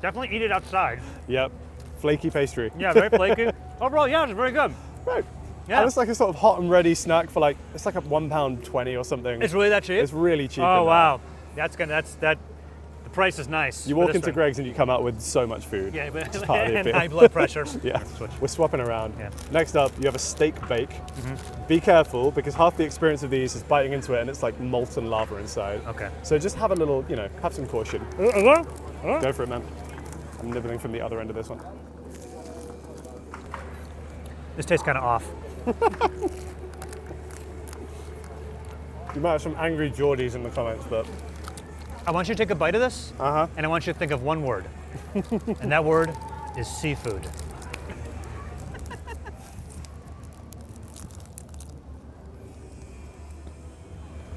Definitely eat it outside. Yep. Flaky pastry. Yeah, very flaky. Overall, yeah, it's very good. Right. Yeah. And it's like a sort of hot and ready snack for like, it's like a £1.20 or something. It's really that cheap? It's really cheap. Oh, in wow. The price is nice. You for walk this into one. Greg's and you come out with so much food. Yeah, but It's part of the and appeal. high blood pressure. Yeah, we're swapping around. Yeah. Next up, you have a steak bake. Be careful because half the experience of these is biting into it and it's like molten lava inside. Okay. So just have a little, have some caution. Go for it, man. I'm nibbling from the other end of this one. This tastes kind of off. You might have some angry Geordies in the comments, but I want you to take a bite of this, and I want you to think of one word. And that word is seafood.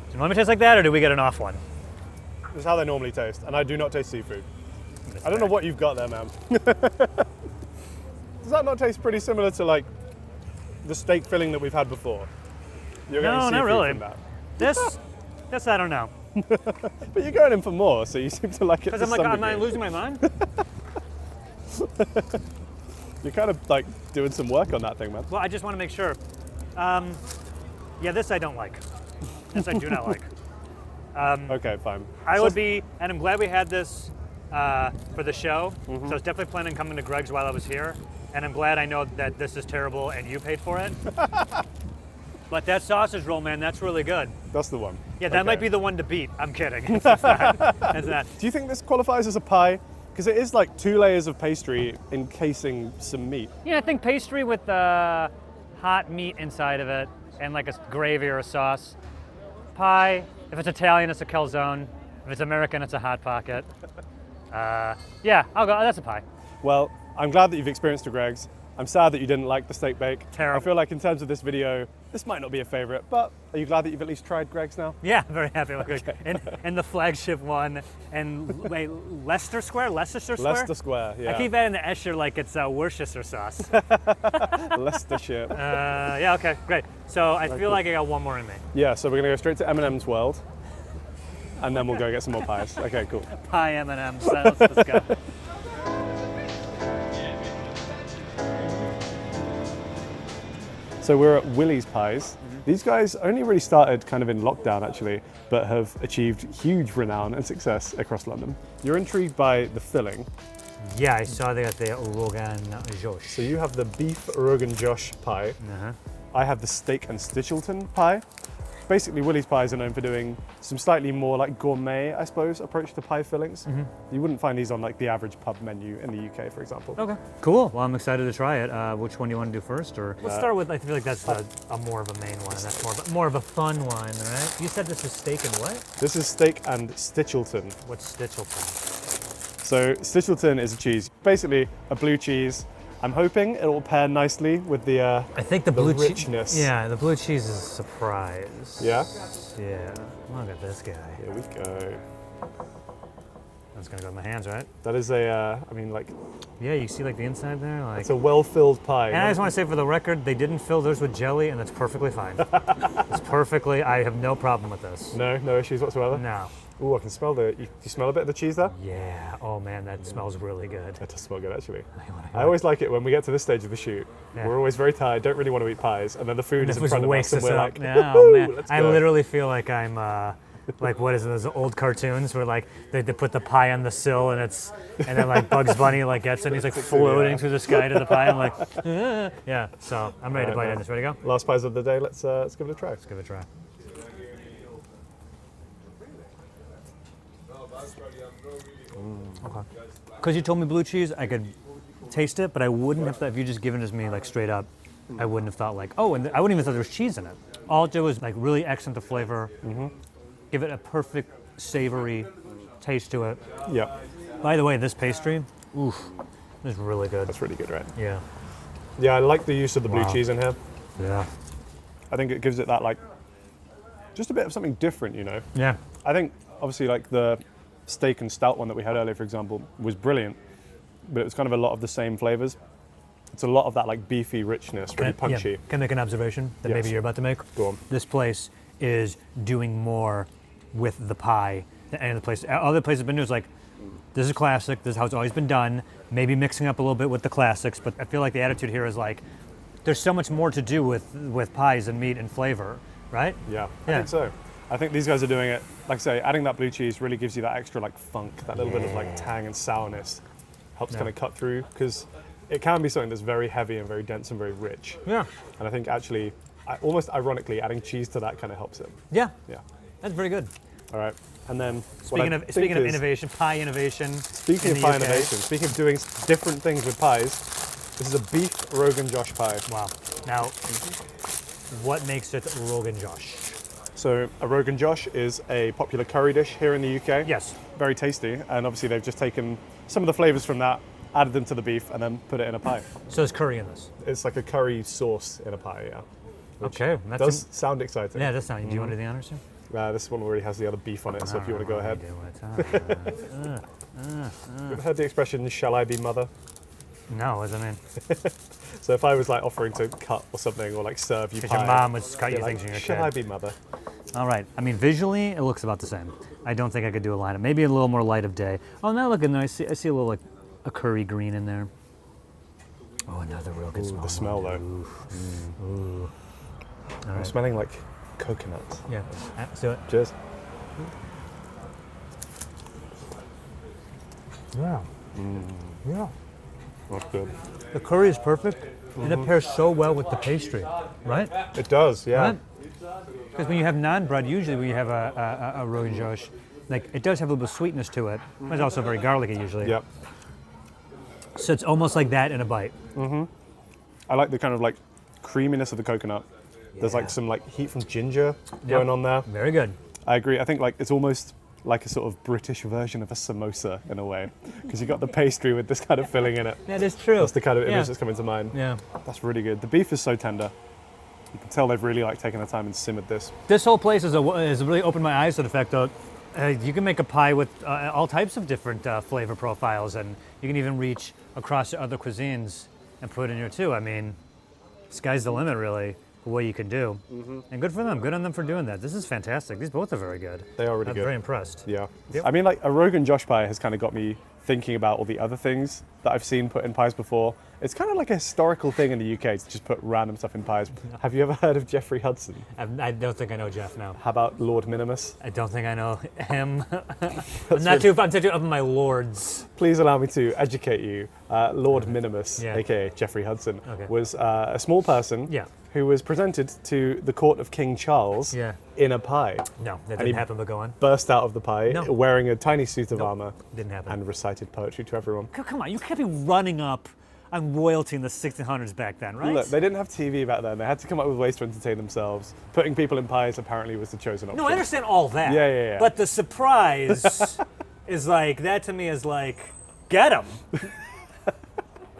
Do you want me to taste like that, or do we get an off one? this is how they normally taste. And I do not taste seafood. I don't know what you've got there, man. Does that not taste pretty similar to like the steak filling that we've had before? You're getting No, not seafood really. from that. This I don't know. But you're going in for more, so you seem to like it. Because to I'm like, some am I degree. losing my mind? You're kind of like doing some work on that thing, man. Well, I just want to make sure. Yeah, this I don't like. This I do not like. Okay, fine. I So- would be, and I'm glad we had this for the show. So I was definitely planning on coming to Greg's while I was here. And I'm glad I know that this is terrible and you paid for it. But that sausage roll, man, that's really good. That's the one. Yeah, that Okay. might be the one to beat. I'm kidding. It's not. It's not. Do you think this qualifies as a pie? Because it is like 2 layers of pastry encasing some meat. Yeah, I think pastry with hot meat inside of it and like a gravy or a sauce. Pie, if it's Italian, it's a calzone. If it's American, it's a hot pocket. Yeah, I'll go. That's a pie. Well, I'm glad that you've experienced a Greg's. I'm sad that you didn't like the steak bake. Terrible. I feel like in terms of this video, this might not be a favorite, but are you glad that you've at least tried Greg's now? Yeah, very happy with it. And the flagship one. And wait, Leicester Square? Leicestershire Square? Leicester Square, yeah. I keep adding the Escher like it's Worcestershire sauce. Leicestershire. Yeah, okay, great. So I feel like I got one more in me. Yeah, so we're gonna go straight to M&M's World, and then we'll go get some more pies. Okay, cool. Pie M&M's. Let's go. So we're at Willie's Pies. These guys only really started kind of in lockdown actually, but have achieved huge renown and success across London. You're intrigued by the filling. Yeah, I saw they got the Rogan Josh. So you have the beef Rogan Josh pie. Uh-huh. I have the steak and Stichelton pie. Basically, Willie's Pies are known for doing some slightly more like gourmet, I suppose, approach to pie fillings. You wouldn't find these on like the average pub menu in the UK, for example. Okay. Cool. Well, I'm excited to try it. Which one do you want to do first? Or let's start with. I feel like that's a more of a main one, and that's more of a fun one, right? You said this is steak and what? This is steak and Stichelton. What's Stichelton? So Stichelton is a cheese, basically a blue cheese. I'm hoping it will pair nicely with the I think the blue richness. Yeah, the blue cheese is a surprise. Yeah? Yeah. Look at this guy. Here we go. That's gonna go in my hands, right? That is a, I mean, like, Yeah, you see like the inside there, like. it's a well-filled pie. And I just want to say for the record, they didn't fill theirs with jelly, and that's perfectly fine. It's perfectly. I have no problem with this. No issues whatsoever. No. Ooh, I can smell do you smell a bit of the cheese there? Yeah. Oh man, that smells really good. That does smell good, actually. wanna I always like it when we get to this stage of the shoot. Yeah. We're always very tired, don't really want to eat pies, and then the food is in This front of us, wakes and us we're up. like, Oh man, let's I go. literally feel like I'm like what is it? Those old cartoons where like they put the pie on the sill and then like Bugs Bunny like gets it and he's like floating through the sky to the pie. I'm like, yeah. So I'm ready to bite in this. Ready to go? Last pies of the day, let's give it a try. Let's give it a try. Okay. Because you told me blue cheese, I could taste it, but I wouldn't have thought, if you just given it to me like straight up, I wouldn't have thought like, oh, and I wouldn't even thought there was cheese in it. All it did was like really accent the flavor, give it a perfect savory taste to it. Yeah, By the way, this pastry, oof, is really good. that's really good, right? Yeah. Yeah, I like the use of the blue Wow. cheese in here. Yeah. I think it gives it that like, just a bit of something different, you know? Yeah. I think obviously like the steak and stout one that we had earlier, for example, was brilliant, but it was kind of a lot of the same flavors. It's a lot of that like beefy richness, really punchy. Yeah. Can I make an observation that Yes. maybe you're about to make? Go on. This place is doing more with the pie than any other place. Other places have been doing is like, this is classic, this is how it's always been done, maybe mixing up a little bit with the classics, but I feel like the attitude here is like, there's so much more to do with pies and meat and flavor, right? Yeah, I Yeah. think so. I think these guys are doing it, like I say, adding that blue cheese really gives you that extra like funk, that little bit of like tang and sourness. Helps kind of cut through, because it can be something that's very heavy and very dense and very rich. Yeah. And I think actually, almost ironically, adding cheese to that kind of helps it. Yeah, Yeah. that's very good. All right. And then Speaking of innovation, pie innovation. Speaking in of the pie UK. innovation, speaking of doing different things with pies, this is a beef Rogan Josh pie. Wow. Now, what makes it Rogan Josh? So a Rogan Josh is a popular curry dish here in the UK. Yes. Very tasty, and obviously they've just taken some of the flavors from that, added them to the beef, and then put it in a pie. So there's curry in this. It's like a curry sauce in a pie, yeah. Which Okay, that's does sound exciting. Yeah, that's not. Do you want to do the honors here? This one already has the other beef on it, so if you want to go ahead. Do You've heard the expression, shall I be mother? No, what does that mean? So if I was like offering to cut or something, or like serve you Because pie, your mom would cut you're you like, things when you were a shall I kid. be mother? All right. I mean, visually, it looks about the same. I don't think I could do a lineup. Maybe a little more light of day. Oh, now look at nice. I see a little like a curry green in there. Oh, another real good smell. The smell though. All I'm right. smelling like coconut. Yeah. Let's do it. Cheers. Yeah. Yeah. That's good. The curry is perfect, and it pairs so well with the pastry, right? It does, yeah. Because when you have naan bread, usually when you have a Rogan Josh, like it does have a little bit of sweetness to it, but it's also very garlicky usually. Yep. So it's almost like that in a bite. I like the kind of like creaminess of the coconut. There's Yeah. like some like heat from ginger going on there. Very good. I agree. I think like it's almost like a sort of British version of a samosa in a way, because you got the pastry with this kind of filling in it. That is true. That's the kind of image Yeah. that's coming to mind. Yeah. That's really good. The beef is so tender. You can tell they've really like taken the time and simmered this. This whole place has really opened my eyes to the fact that you can make a pie with all types of different flavor profiles, and you can even reach across to other cuisines and put it in here too. I mean, sky's the limit, really, for what you can do. And good for them. Good on them for doing that. This is fantastic. These both are very good. They are really I'm good. very impressed. Yeah. Yep. I mean, like a Rogan Josh pie has kind of got me thinking about all the other things that I've seen put in pies before, It's kind of like a historical thing in the UK to just put random stuff in pies. Have you ever heard of Geoffrey Hudson? I don't think I know Jeff now. How about Lord Minimus? I don't think I know him. I'm too up in my lords. Please allow me to educate you. Lord Minimus, Yeah. aka Geoffrey Hudson, Okay. was a small person Yeah. who was presented to the court of King Charles Yeah. in a pie. No, that he didn't happen, but go on. Burst out of the pie No. wearing a tiny suit of armor Didn't happen. and recited poetry to everyone. Come on, you can't be running up on royalty in the 1600s back then, right? Look, they didn't have TV back then. They had to come up with ways to entertain themselves. Putting people in pies apparently was the chosen option. No, I understand all that. Yeah. But the surprise is like, that to me is like, get him.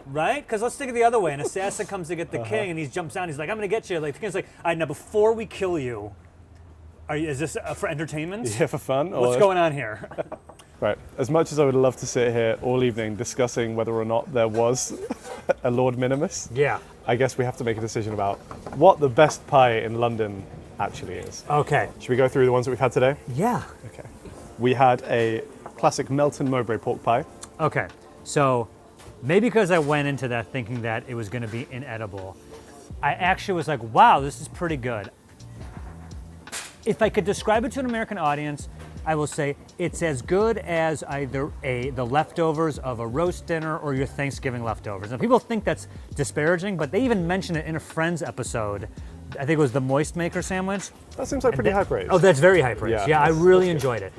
Right? Because let's think of the other way. An assassin comes to get the king and he jumps down. He's like, I'm going to get you. Like, the king's like, all right, now before we kill you, is this for entertainment? Yeah, for fun. What's going on here? Right. As much as I would love to sit here all evening discussing whether or not there was a Lord Minimus, Yeah. I guess we have to make a decision about what the best pie in London actually is. Okay. Should we go through the ones that we've had today? Yeah. Okay. We had a classic Melton Mowbray pork pie. Okay. So maybe because I went into that thinking that it was going to be inedible, I actually was like, wow, this is pretty good. If I could describe it to an American audience, I will say it's as good as either the leftovers of a roast dinner or your Thanksgiving leftovers. Now, people think that's disparaging, but they even mentioned it in a Friends episode. I think it was the Moist Maker sandwich. That seems like pretty high praise. Oh, that's very high praise. Yeah, Yeah, I that's really good. enjoyed it.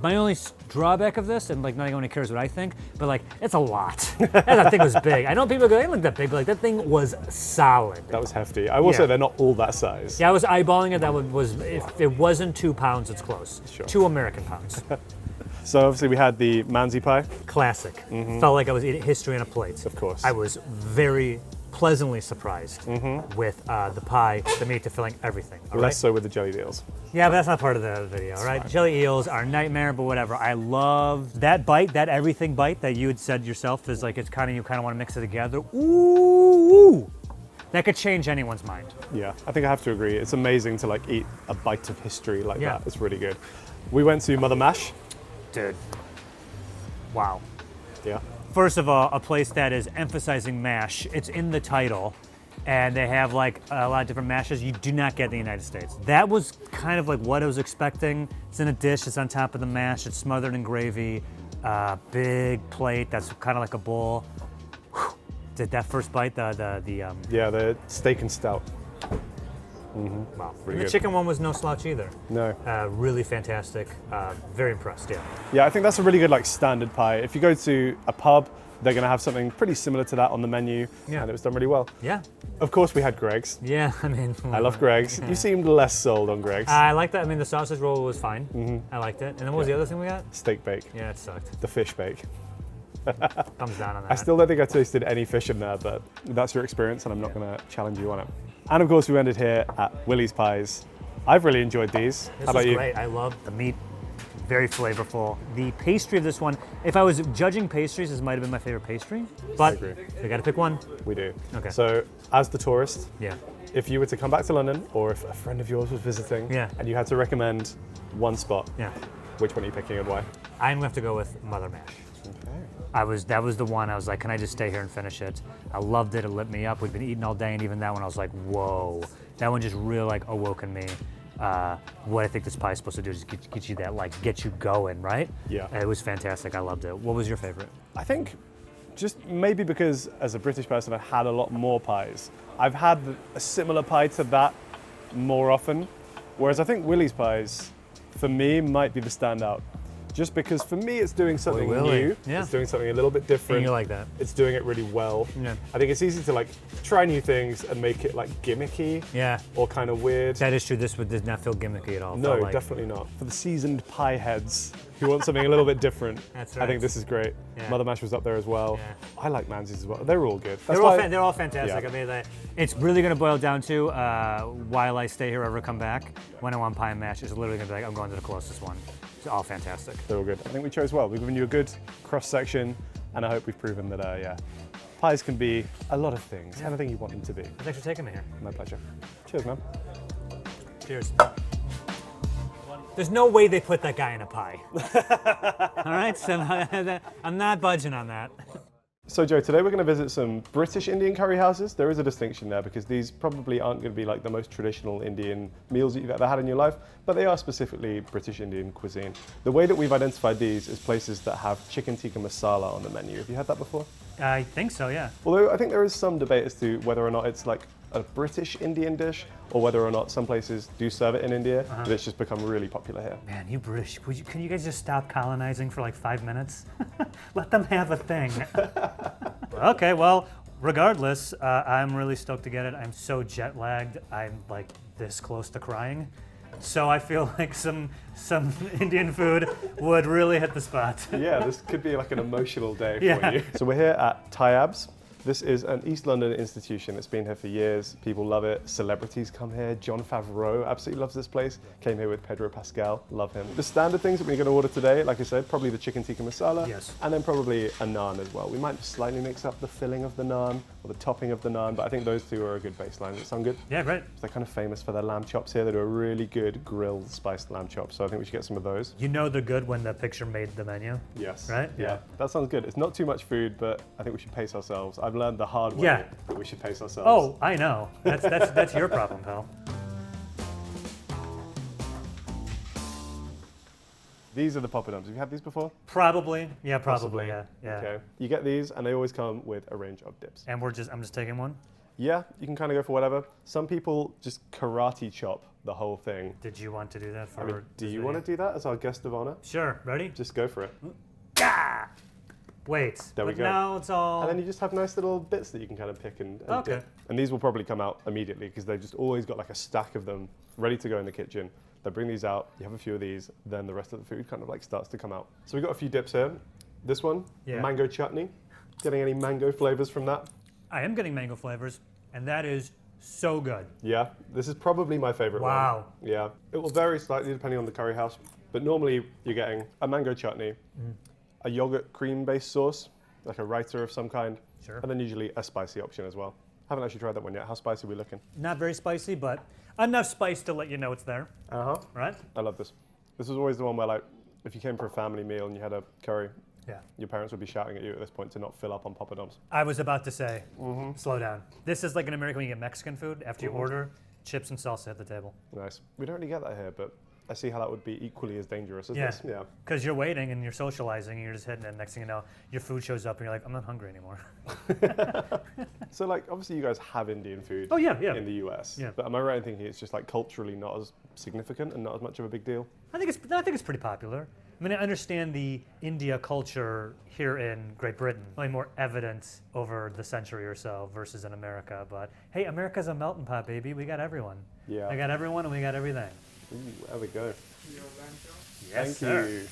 My only drawback of this, and like not anyone cares what I think, but like it's a lot. That thing was big. I know people go, they look that big, but like that thing was solid. That was hefty. I will say they're not all that size. Yeah, I was eyeballing it. That was if it wasn't 2 pounds, it's close. Sure. 2 American pounds. So obviously we had the Manzi pie. Classic. Felt like I was eating history on a plate. Of course. I was very pleasantly surprised with the pie, the meat, the filling, everything. All Less right? so with the jelly deals. Yeah, but that's not part of the video, all right? Jelly eels are a nightmare, but whatever. I love that bite, that everything bite that you had said yourself is like, it's kind of, you kind of want to mix it together. Ooh! That could change anyone's mind. Yeah, I think I have to agree. It's amazing to like eat a bite of history like Yeah. that. It's really good. We went to Mother Mash. Dude. Wow. Yeah. First of all, a place that is emphasizing mash. It's in the title, and they have like a lot of different mashes you do not get in the United States. That was kind of like what I was expecting. It's in a dish, it's on top of the mash, it's smothered in gravy, big plate that's kind of like a bowl. Whew. Did that first bite, Yeah, the steak and stout. wow. Pretty And the good. chicken one was no slouch either. No. Really fantastic. Very impressed, yeah. Yeah, I think that's a really good like standard pie. If you go to a pub, they're going to have something pretty similar to that on the menu, Yeah. and it was done really well. Yeah. Of course, we had Greg's. Yeah, I mean. I love Greg's. You seemed less sold on Greg's. I like that. I mean, the sausage roll was fine. I liked it. And then what was the other thing we got? Steak bake, Yeah, it sucked. the fish bake. Thumbs down on that. I still don't think I tasted any fish in there, but that's your experience, and I'm not going to challenge you on it. And of course, we ended here at Willie's Pies. I've really enjoyed these. This How about was you? great. I love the meat. Very flavorful. The pastry of this one, if I was judging pastries, this might have been my favorite pastry. But agree. we got to pick one. We do. Okay. So, as the tourist, Yeah. if you were to come back to London, or if a friend of yours was visiting, Yeah. and you had to recommend one spot, Yeah. which one are you picking and why? I'm going to have to go with Mother Mash. That was the one I was like, can I just stay here and finish it? I loved it. It lit me up. We'd been eating all day, and even that one I was like, whoa. That one just really like awoken me. What I think this pie is supposed to do is get you that, like, get you going, right? Yeah. It was fantastic. I loved it. What was your favorite? I think just maybe because as a British person, I've had a lot more pies. I've had a similar pie to that more often, whereas I think Willie's Pies, for me, might be the standout. Just because for me, it's doing something Willie. new. Yeah. It's doing something a little bit different. And you like that? It's doing it really well. Yeah. I think it's easy to like try new things and make it like gimmicky Yeah. or kind of weird. That is true. This one did not feel gimmicky at all. It No, felt like, definitely not. For the seasoned pie heads who want something a little bit different, That's I right. think this is great. Yeah. Mother Mash was up there as well. Yeah. I like Manzi's as well. They're all good. That's They're why- all fantastic. Yeah. I mean, it's really going to boil down to while I stay here, ever come back, when I want pie and mash, it's literally going to be like, I'm going to the closest one. It's all fantastic. They're all good. I think we chose well. We've given you a good cross section, and I hope we've proven that, pies can be a lot of things. Anything you want them to be. Thanks for taking me here. My pleasure. Cheers, man. Cheers. There's no way they put that guy in a pie. All right, so I'm not budging on that. So Joe, today we're going to visit some British Indian curry houses. There is a distinction there because these probably aren't going to be like the most traditional Indian meals that you've ever had in your life, but they are specifically British Indian cuisine. The way that we've identified these is places that have chicken tikka masala on the menu. Have you had that before? I think so, yeah. Although I think there is some debate as to whether or not it's like a British Indian dish or whether or not some places do serve it in India, but it's just become really popular here. Man, you British, can you guys just stop colonizing for like 5 minutes? Let them have a thing. Okay, well, regardless, I'm really stoked to get it. I'm so jet lagged. I'm like this close to crying. So I feel like some Indian food would really hit the spot. Yeah, this could be like an emotional day Yeah. for you. So we're here at Tyab's. This is an East London institution. It's been here for years. People love it. Celebrities come here. John Favreau absolutely loves this place. Came here with Pedro Pascal. Love him. The standard things that we're going to order today, like I said, probably the chicken tikka masala. Yes. And then probably a naan as well. We might just slightly mix up the filling of the naan or the topping of the naan, but I think those two are a good baseline. Does that sound good? Yeah, great. They're kind of famous for their lamb chops here. They do a really good grilled spiced lamb chop. So I think we should get some of those. You know they're good when the picture made the menu. Yes. Right? Yeah. That sounds good. It's not too much food, but I think we should pace ourselves. I've learned the hard way Yeah. that we should pace ourselves. Oh, I know. That's your problem, pal. These are the poppadoms. Have you had these before? Probably. Yeah, probably. Possibly. Yeah. Okay. You get these, and they always come with a range of dips. And I'm just taking one. Yeah, you can kind of go for whatever. Some people just karate chop the whole thing. Did you want to do that for? I mean, do you want to do that as our guest of honor? Sure. Ready? Just go for it. Gah! Wait. There we but go. Now it's all. And then you just have nice little bits that you can kind of pick and Okay. dip. And these will probably come out immediately because they've just always got like a stack of them ready to go in the kitchen. They bring these out, you have a few of these, then the rest of the food kind of like starts to come out. So we've got a few dips here. This one, Yeah. mango chutney. Getting any mango flavors from that? I am getting mango flavors, and that is so good. Yeah, this is probably my favorite Wow. one. Yeah, it will vary slightly depending on the curry house, but normally you're getting a mango chutney, a yogurt cream-based sauce, like a raita of some kind, Sure. and then usually a spicy option as well. Haven't actually tried that one yet. How spicy are we looking? Not very spicy, but enough spice to let you know it's there, Uh-huh. right? I love this. This was always the one where, like, if you came for a family meal and you had a curry, Yeah. your parents would be shouting at you at this point to not fill up on poppadoms. I was about to say, slow down. This is like in America when you get Mexican food. After you order, chips and salsa at the table. Nice. We don't really get that here, but I see how that would be equally as dangerous as Yeah. this. Yeah. Because you're waiting and you're socializing and you're just hitting it. Next thing you know, your food shows up and you're like, I'm not hungry anymore. So, like, obviously you guys have Indian food Oh, yeah, yeah. in the US, Yeah. but am I right in thinking it's just like culturally not as significant and not as much of a big deal? I think it's pretty popular. I mean, I understand the India culture here in Great Britain, only more evident over the century or so versus in America. But hey, America's a melting pot, baby. We got everyone. Yeah. We got everyone and we got everything. Ooh, there we go. Yes, Thank sir. you.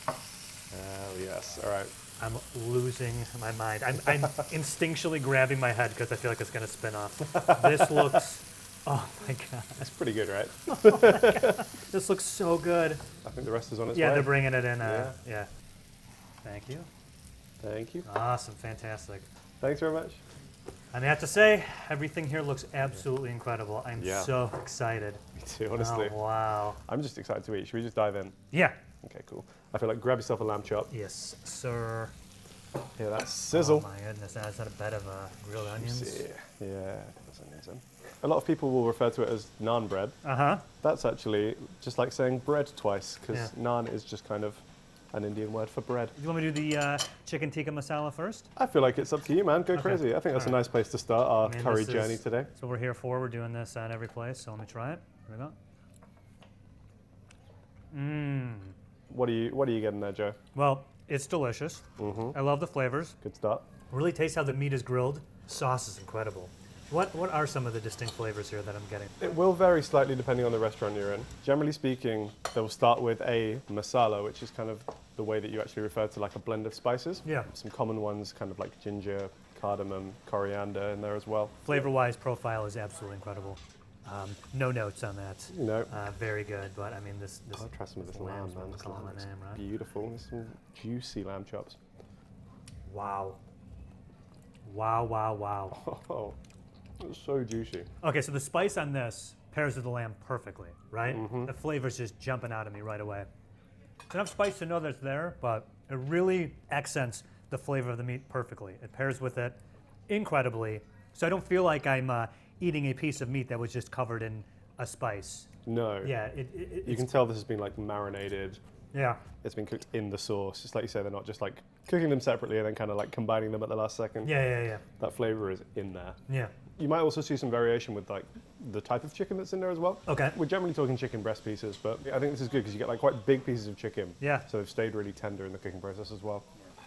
Oh, yes. All right. I'm losing my mind. I'm instinctually grabbing my head because I feel like it's going to spin off. This looks, oh my God. That's pretty good, right? This looks so good. I think the rest is on its Yeah, way. they're bringing it in. Yeah. Yeah. Thank you. Thank you. Awesome. Fantastic. Thanks very much. And I have to say, everything here looks absolutely incredible. I'm Yeah. so excited. Me too, honestly. Oh, wow. I'm just excited to eat. Should we just dive in? Yeah. Okay, cool. I feel like grab yourself a lamb chop. Yes, sir. Yeah, that's sizzle. Oh my goodness, that's not a bed of grilled onions. See. Yeah, there's onions in. A lot of people will refer to it as naan bread. Uh-huh. That's actually just like saying bread twice, because Yeah. naan is just kind of an Indian word for bread. You want me to do the chicken tikka masala first? I feel like it's up to you, man. Go Okay. crazy. I think that's a All right. nice place to start our I mean, curry this journey is- today. That's what we're here for. We're doing this at every place, so let me try it. Here we go. Mmm. What are you getting there, Joe? Well, it's delicious. I love the flavors. Good start. Really taste how the meat is grilled. Sauce is incredible. What are some of the distinct flavors here that I'm getting? It will vary slightly depending on the restaurant you're in. Generally speaking, they'll start with a masala, which is kind of the way that you actually refer to like a blend of spices. Yeah. Some common ones, kind of like ginger, cardamom, coriander in there as well. Flavor-wise, profile is absolutely incredible. No notes on that. No. Very good, but I mean this. I'll try some of this lamb, lamb's man. what This we call lamb my is name, right? beautiful. There's some juicy lamb chops. Wow. Wow, wow, wow. Oh, it's so juicy. Okay, so the spice on this pairs with the lamb perfectly, right? The flavor's just jumping out at me right away. It's enough spice to know that it's there, but it really accents the flavor of the meat perfectly. It pairs with it incredibly. So I don't feel like I'm eating a piece of meat that was just covered in a spice. No. Yeah, You can tell this has been like marinated. yeah. It's been cooked in the sauce. Just like you say, they're not just like cooking them separately and then kind of like combining them at the last second. Yeah. That flavor is in there. Yeah. You might also see some variation with like the type of chicken that's in there as well. Okay. We're generally talking chicken breast pieces, but I think this is good because you get like quite big pieces of chicken. Yeah. So they've stayed really tender in the cooking process as well.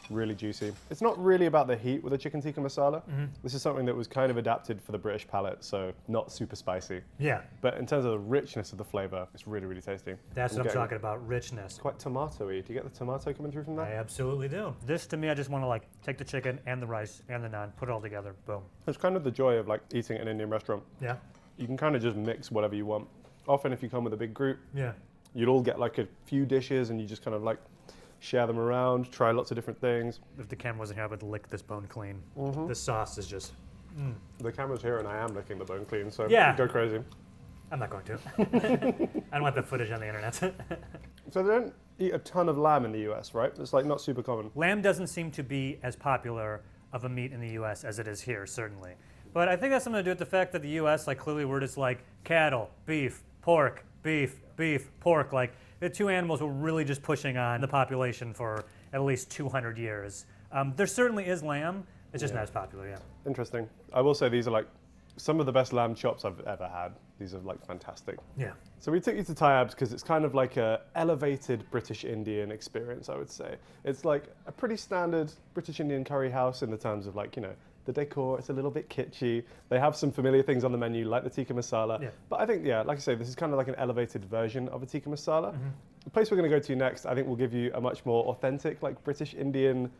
Really juicy. It's not really about the heat with the chicken tikka masala. This is something that was kind of adapted for the British palate, so not super spicy. Yeah. But in terms of the richness of the flavor, it's really, really tasty. That's what I'm talking about, richness. Quite tomatoey. Do you get the tomato coming through from that? I absolutely do. This, to me, I just want to like take the chicken and the rice and the naan, put it all together, boom. It's kind of the joy of like eating at an Indian restaurant. Yeah. You can kind of just mix whatever you want. Often if you come with a big group, Yeah. you'd all get like a few dishes and you just kind of like share them around, try lots of different things. If the camera wasn't here, I would lick this bone clean. This sauce is just, The camera's here and I am licking the bone clean, so Yeah. go crazy. I'm not going to. I don't want the footage on the internet. So they don't eat a ton of lamb in the US, right? It's like not super common. Lamb doesn't seem to be as popular of a meat in the U.S. as it is here, certainly. But I think that's something to do with the fact that the U.S., like clearly we're just like cattle, beef, pork, beef, pork. Like the two animals were really just pushing on the population for at least 200 years. There certainly is lamb. It's just not as popular, yeah. Interesting. I will say these are like some of the best lamb chops I've ever had. These are like fantastic. Yeah. So we took you to Tayab's because it's kind of like a elevated British Indian experience, I would say. It's like a pretty standard British Indian curry house in the terms of like, you know, the decor, it's a little bit kitschy. They have some familiar things on the menu like the tikka masala. Yeah. But I think, yeah, like I say, this is kind of like an elevated version of a tikka masala. The place we're going to go to next, I think will give you a much more authentic, like British Indian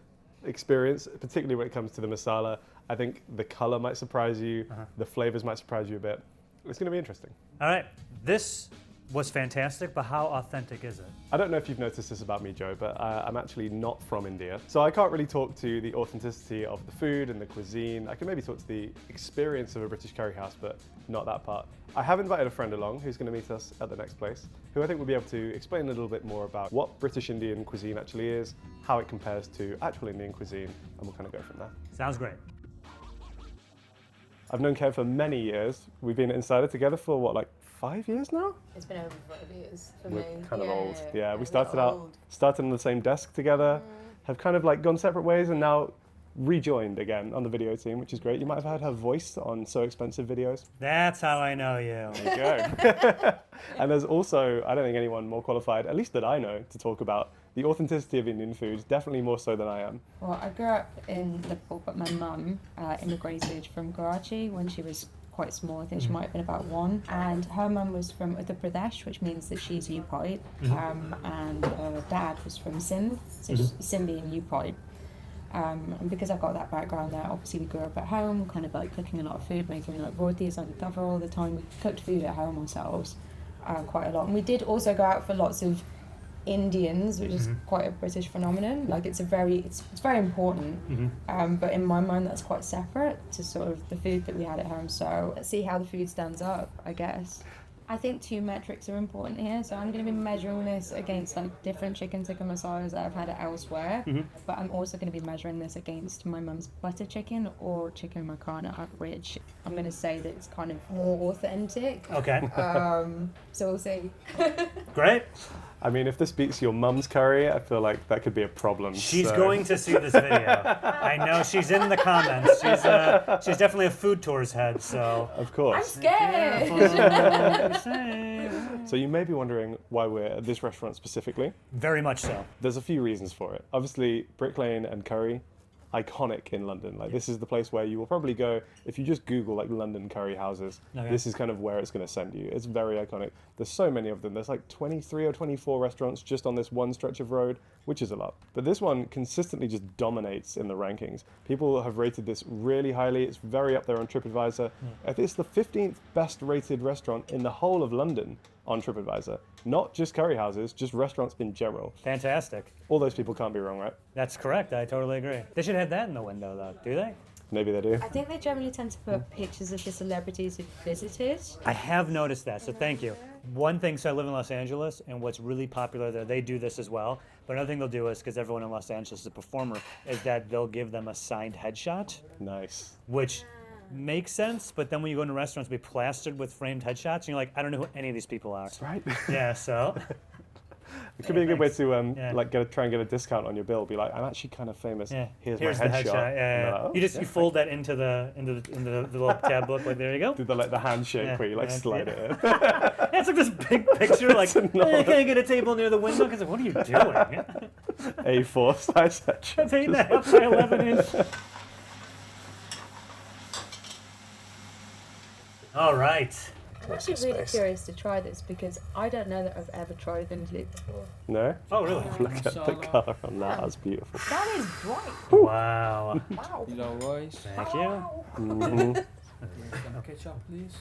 experience, particularly when it comes to the masala. I think the color might surprise you. The flavors might surprise you a bit. It's going to be interesting. All right. This was fantastic, but how authentic is it? I don't know if you've noticed this about me, Joe, but I'm actually not from India. So I can't really talk to the authenticity of the food and the cuisine. I can maybe talk to the experience of a British curry house, but not that part. I have invited a friend along who's going to meet us at the next place, who I think will be able to explain a little bit more about what British Indian cuisine actually is, how it compares to actual Indian cuisine, and we'll kind of go from there. Sounds great. I've known Kev for many years. We've been at Insider together for what, like 5 years now? It's been over 5 years for We're me. kind of old. Yeah, we we're started old. on the same desk together, have kind of like gone separate ways and now rejoined again on the video team, which is great. You might have heard her voice on So Expensive videos. That's how I know you. There you go. And there's also, I don't think anyone more qualified, at least that I know, to talk about the authenticity of Indian food, definitely more so than I am. Well, I grew up in Liverpool, but my mum immigrated from Karachi when she was quite small. I think she might have been about 1. And her mum was from Uttar Pradesh, which means that she's Upite. And her dad was from Sindh, so Sindhi and Upite. And because I've got that background there, obviously we grew up at home, kind of like cooking a lot of food, making like rotis on the cover all the time. We cooked food at home ourselves quite a lot. And we did also go out for lots of Indians, which is quite a British phenomenon. Like it's very important. But in my mind, that's quite separate to sort of the food that we had at home. So let's see how the food stands up, I guess. I think 2 metrics are important here, so I'm going to be measuring this against like different chicken tikka masalas that I've had elsewhere, but I'm also going to be measuring this against my mum's butter chicken or chicken makhana, which I'm going to say that it's kind of more authentic. Okay. So we'll see. Great. I mean, if this beats your mum's curry, I feel like that could be a problem. She's so. going to see this video. I know she's in the comments. She's definitely a food tours head, so. Of I'm course. scared! So you may be wondering why we're at this restaurant specifically. Very much so. There's a few reasons for it. Obviously, Brick Lane and Curry, iconic in London. Like this is the place where you will probably go if you just Google like London curry houses. Okay. This is kind of where it's going to send you. It's very iconic. There's so many of them. There's like 23 or 24 restaurants just on this one stretch of road, which is a lot. But this one consistently just dominates in the rankings. People have rated this really highly. It's very up there on TripAdvisor. I think it's the 15th best rated restaurant in the whole of London on TripAdvisor. Not just curry houses, just restaurants in general. Fantastic. All those people can't be wrong, right? That's correct. I totally agree. They should have that in the window, though, do they? Maybe they do. I think they generally tend to put pictures of the celebrities who've visited. I have noticed that, so thank you. One thing, so I live in Los Angeles, and what's really popular there, they do this as well, but another thing they'll do is, because everyone in Los Angeles is a performer, is that they'll give them a signed headshot, Nice. which makes sense, but then when you go into restaurants, be plastered with framed headshots, and you're like, I don't know who any of these people are. Right. Yeah, so. It could be a good way to Yeah. like try and get a discount on your bill. Be like, I'm actually kind of famous. Yeah. Here's the my headshot. Yeah, And yeah. they're like, "Oh, You just yeah." you fold that into the little tab book, like there you go. do the like the handshake Yeah, where you like yeah, slide yeah. it in. Yeah, it's like this big picture, like, can I get a table near the window? Because like, what are you doing? A4 size headshot. It's 8.5 by 11 inch. All right. I'm actually really curious to try this because I don't know that I've ever tried Vindaloo before. No? Oh, really? Look at the colour on that. That's beautiful. That is bright. Wow. Wow. Yellow rice. Thank you. Mhm. Some ketchup, please.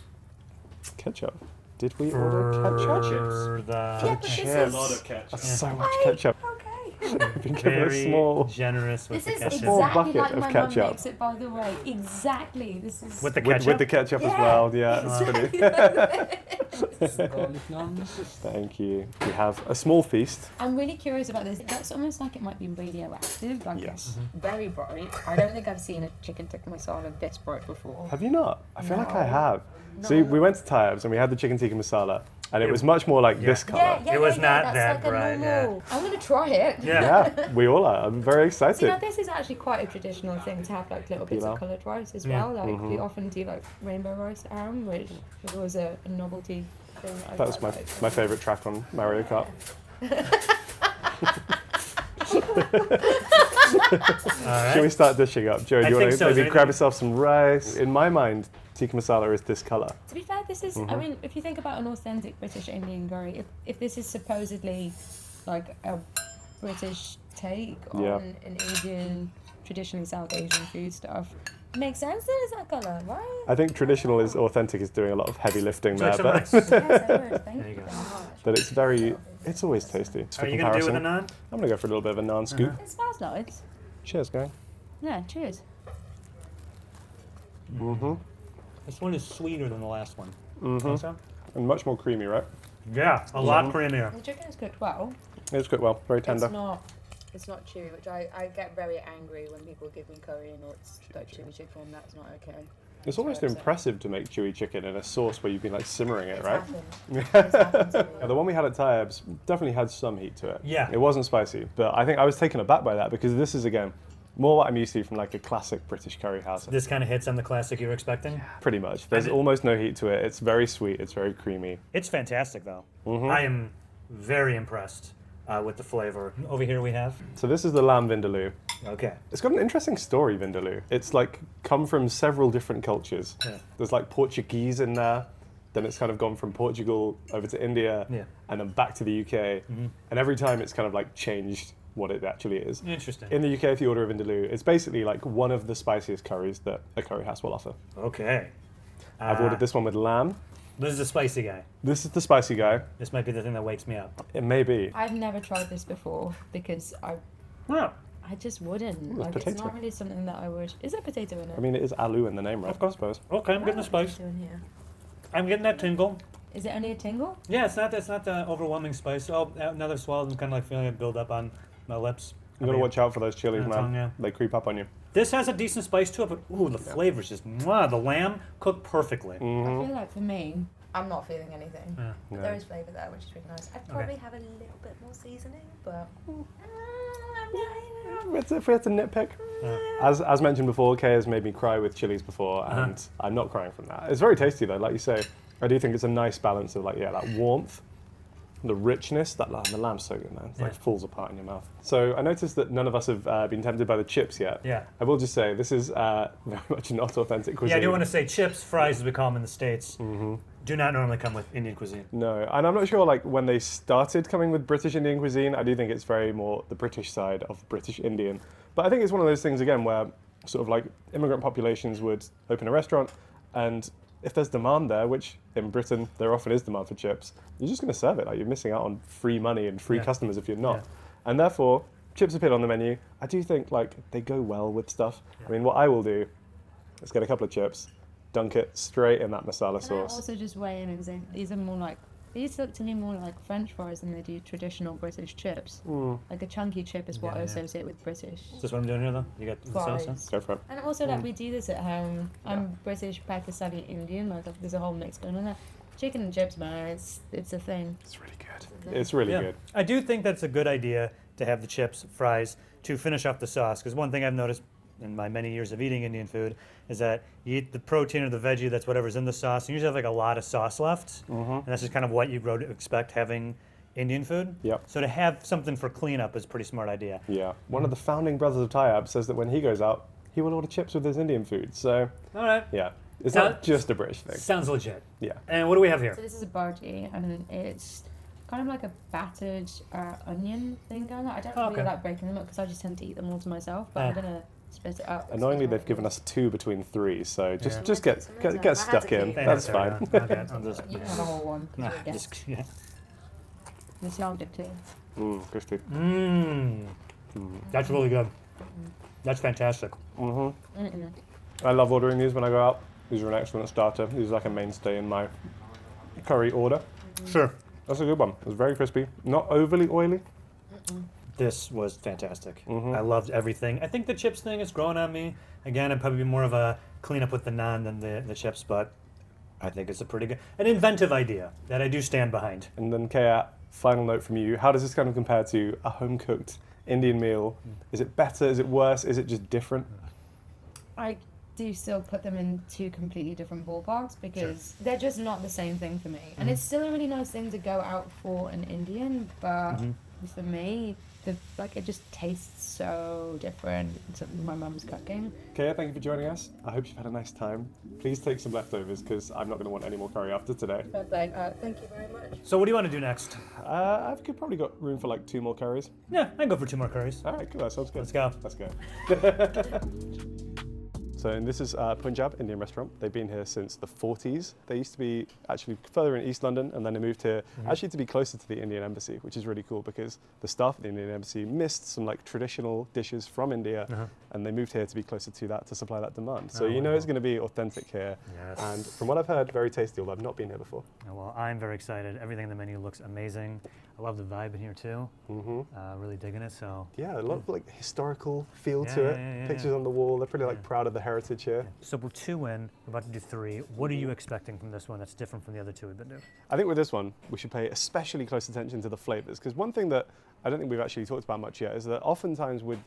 Ketchup. Did we order ketchup? For the Yeah, but this Cheers. is That's so much ketchup. okay. We've been given a very small generous with This the is ketchup. Small exactly bucket like of my ketchup. mum makes it, by the way. Exactly. This is With the ketchup? with the ketchup as Yeah. well. Yeah, it's pretty. Garlic naan. Thank you. We have a small feast. I'm really curious about this. That's almost like it might be radioactive. Like Yes. it's very bright. I don't think I've seen a chicken tikka masala this bright before. Have you not? I feel like I No. have. No. See, we went to Tyab's and we had the chicken tikka masala, and it was much more like this colour. It was not that's that like a bright, normal. I'm gonna try it. Yeah. Yeah, we all are. I'm very So, excited. this is actually quite a traditional thing to have like little bits Pilau. of coloured rice as Yeah. well. Like we often do like rainbow rice aram, which was a novelty thing. I That was quite my liked. my favourite track on Mario Kart. Should we start dishing up? Joe, do I you want think to so. Is maybe there grab anything- yourself some rice? In my mind, tikka masala is this colour. To be fair, this is. I mean, if you think about an authentic British Indian curry, if this is supposedly like a British take on Yeah. an Indian, traditionally South Asian food stuff, makes sense that it's that colour, right? I think traditional is authentic is doing a lot of heavy lifting Would you there, like some but, rice? Yes, I would. Thank There you you go. very much. but it's very, it's always tasty. For Are you going to do with a comparison, naan? I'm going to go for a little bit of a naan scoop. It smells nice. Cheers, gang. Yeah, cheers. Mm-hmm. This one is sweeter than the last one. Mm-hmm. So? And much more creamy, right? Yeah, a lot creamier. The chicken is cooked well. It's cooked well, very tender. It's not chewy, which I get very angry when people give me curry and it's like chewy chicken. That's not okay. It's almost upset. impressive to make chewy chicken in a sauce where you've been like simmering it, It's right? happened. It's happened to me. Yeah, the one we had at Tyab's definitely had some heat to it. Yeah. It wasn't spicy, but I think I was taken aback by that because this is, again, more what I'm used to from like a classic British curry house. This kind of hits on the classic you were expecting. Pretty much. There's almost no heat to it. It's very sweet. It's very creamy. It's fantastic, though. Mm-hmm. I am very impressed with the flavor. Over here we have. So this is the lamb vindaloo. Okay. It's got an interesting story, vindaloo. It's like come from several different cultures. Yeah. There's like Portuguese in there. Then it's kind of gone from Portugal over to India Yeah. and then back to the UK. And every time it's kind of like changed what it actually is. Interesting. In the UK, if you order a vindaloo, it's basically like one of the spiciest curries that a curry house will offer. Okay. I've ordered this one with lamb. This is a spicy guy. This is the spicy guy. This might be the thing that wakes me up. It may be. I've never tried this before because I just wouldn't. Like, it's potato. not really something that I would. Is there potato in it? I mean, it is aloo in the name, right? Of course. I suppose. Okay, I'm getting the spice. Potato in here. I'm getting that tingle. Is it only a tingle? Yeah, it's not the overwhelming spice. Oh, another swallow. I'm kind of like feeling it build up on my lips. You gotta watch out for those chilies, Yeah, man. tongue, yeah. They creep up on you. This has a decent spice to it, but ooh, the flavor's just mwah. The lamb cooked perfectly. I feel like for me, I'm not feeling anything. Yeah. But No. there is flavour there, which is really nice. I'd probably have a little bit more seasoning, but If we had to nitpick, as mentioned before, Kay has made me cry with chilies before, and I'm not crying from that. It's very tasty though, like you say. I do think it's a nice balance of like that warmth, the richness. That lamb, the lamb's so good, man. It like falls apart in your mouth. So I noticed that none of us have been tempted by the chips yet. Yeah. I will just say this is very much not authentic cuisine. Yeah, I do want to say chips, fries, as we call them in the States, do not normally come with Indian cuisine. No, and I'm not sure like when they started coming with British Indian cuisine, I do think it's very more the British side of British Indian. But I think it's one of those things again where sort of like immigrant populations would open a restaurant, and if there's demand there, which in Britain there often is demand for chips, you're just going to serve it. Like you're missing out on free money and free customers if you're not. Yeah. And therefore, chips appear on the menu. I do think like they go well with stuff. I mean, what I will do Let's get a couple of chips, dunk it straight in that masala Can I sauce. also just weigh in and say these are more like these look to me more like French fries than they do traditional British chips. Like a chunky chip is what I associate with British Is this what I'm doing here, though? You got the sauce, huh? fries. Go for it. And also, like, we do this at home. I'm British, Pakistani, Indian. Like, there's a whole mix going on there. Chicken and chips, man, it's a thing. It's really good. It's really good. I do think that's a good idea to have the chips, fries, to finish off the sauce. Because one thing I've noticed in my many years of eating Indian food is that you eat the protein or the veggie, that's whatever's in the sauce, and you usually have like a lot of sauce left. And that's just kind of what you grow to expect having Indian food. Yep. So to have something for cleanup is a pretty smart idea. Yeah. One of the founding brothers of Tayyab says that when he goes out, he will order chips with his Indian food. So, All right. yeah. It's Now- not just a British thing. Sounds legit. Yeah. And what do we have here? So this is a bhaji, and it's kind of like a battered onion thing going on. I don't really Okay. like breaking them up because I just tend to eat them all to myself, but I'm going to split it up. Annoyingly, they've given us 2 between 3. So just Yeah. just I get had to stuck in. keep- That's There we fine. go. Okay, I'll just, You can have a whole one. 'cause nah, you're a guest. just, yeah. It's not good too. Crispy. Mmm. That's really good. That's fantastic. I love ordering these when I go out. These are an excellent starter. These are like a mainstay in my curry order. Sure. That's a good one. It's very crispy, not overly oily. This was fantastic. I loved everything. I think the chips thing is growing on me. Again, I'd probably be more of a cleanup with the naan than the chips, but I think it's a pretty good, an inventive idea that I do stand behind. And then Kaya, final note from you. How does this kind of compare to a home-cooked Indian meal? Is it better? Is it worse? Is it just different? I do still put them in 2 completely different ballparks because they're just not the same thing for me. And it's still a really nice thing to go out for an Indian, but for me, it just tastes so different to my mum's cooking. Kaya, thank you for joining us. I hope you've had a nice time. Please take some leftovers because I'm not going to want any more curry after today. Perfect. Thank you very much. So what do you want to do next? I've probably got room for like 2 more curries. Yeah, I can go for 2 more curries. All right, cool. That sounds good. Let's go. Let's go. So, and this is Punjab Indian restaurant. They've been here since the 40s. They used to be actually further in East London, and then they moved here actually to be closer to the Indian Embassy, which is really cool because the staff at the Indian Embassy missed some like traditional dishes from India, and they moved here to be closer to that to supply that demand. So you know it's going to be authentic here, Yes. and from what I've heard, very tasty. Although I've not been here before. Oh, well, I'm very excited. Everything in the menu looks amazing. I love the vibe in here too. Really digging it. So Yeah, a lot of like historical feel Yeah, to it. yeah, yeah, Pictures yeah. on the wall. They're pretty like proud of the heritage here. So we're 2 in. We're about to do 3. What are you expecting from this one that's different from the other 2 we've been doing? I think with this one, we should pay especially close attention to the flavors, because one thing that I don't think we've actually talked about much yet is that oftentimes with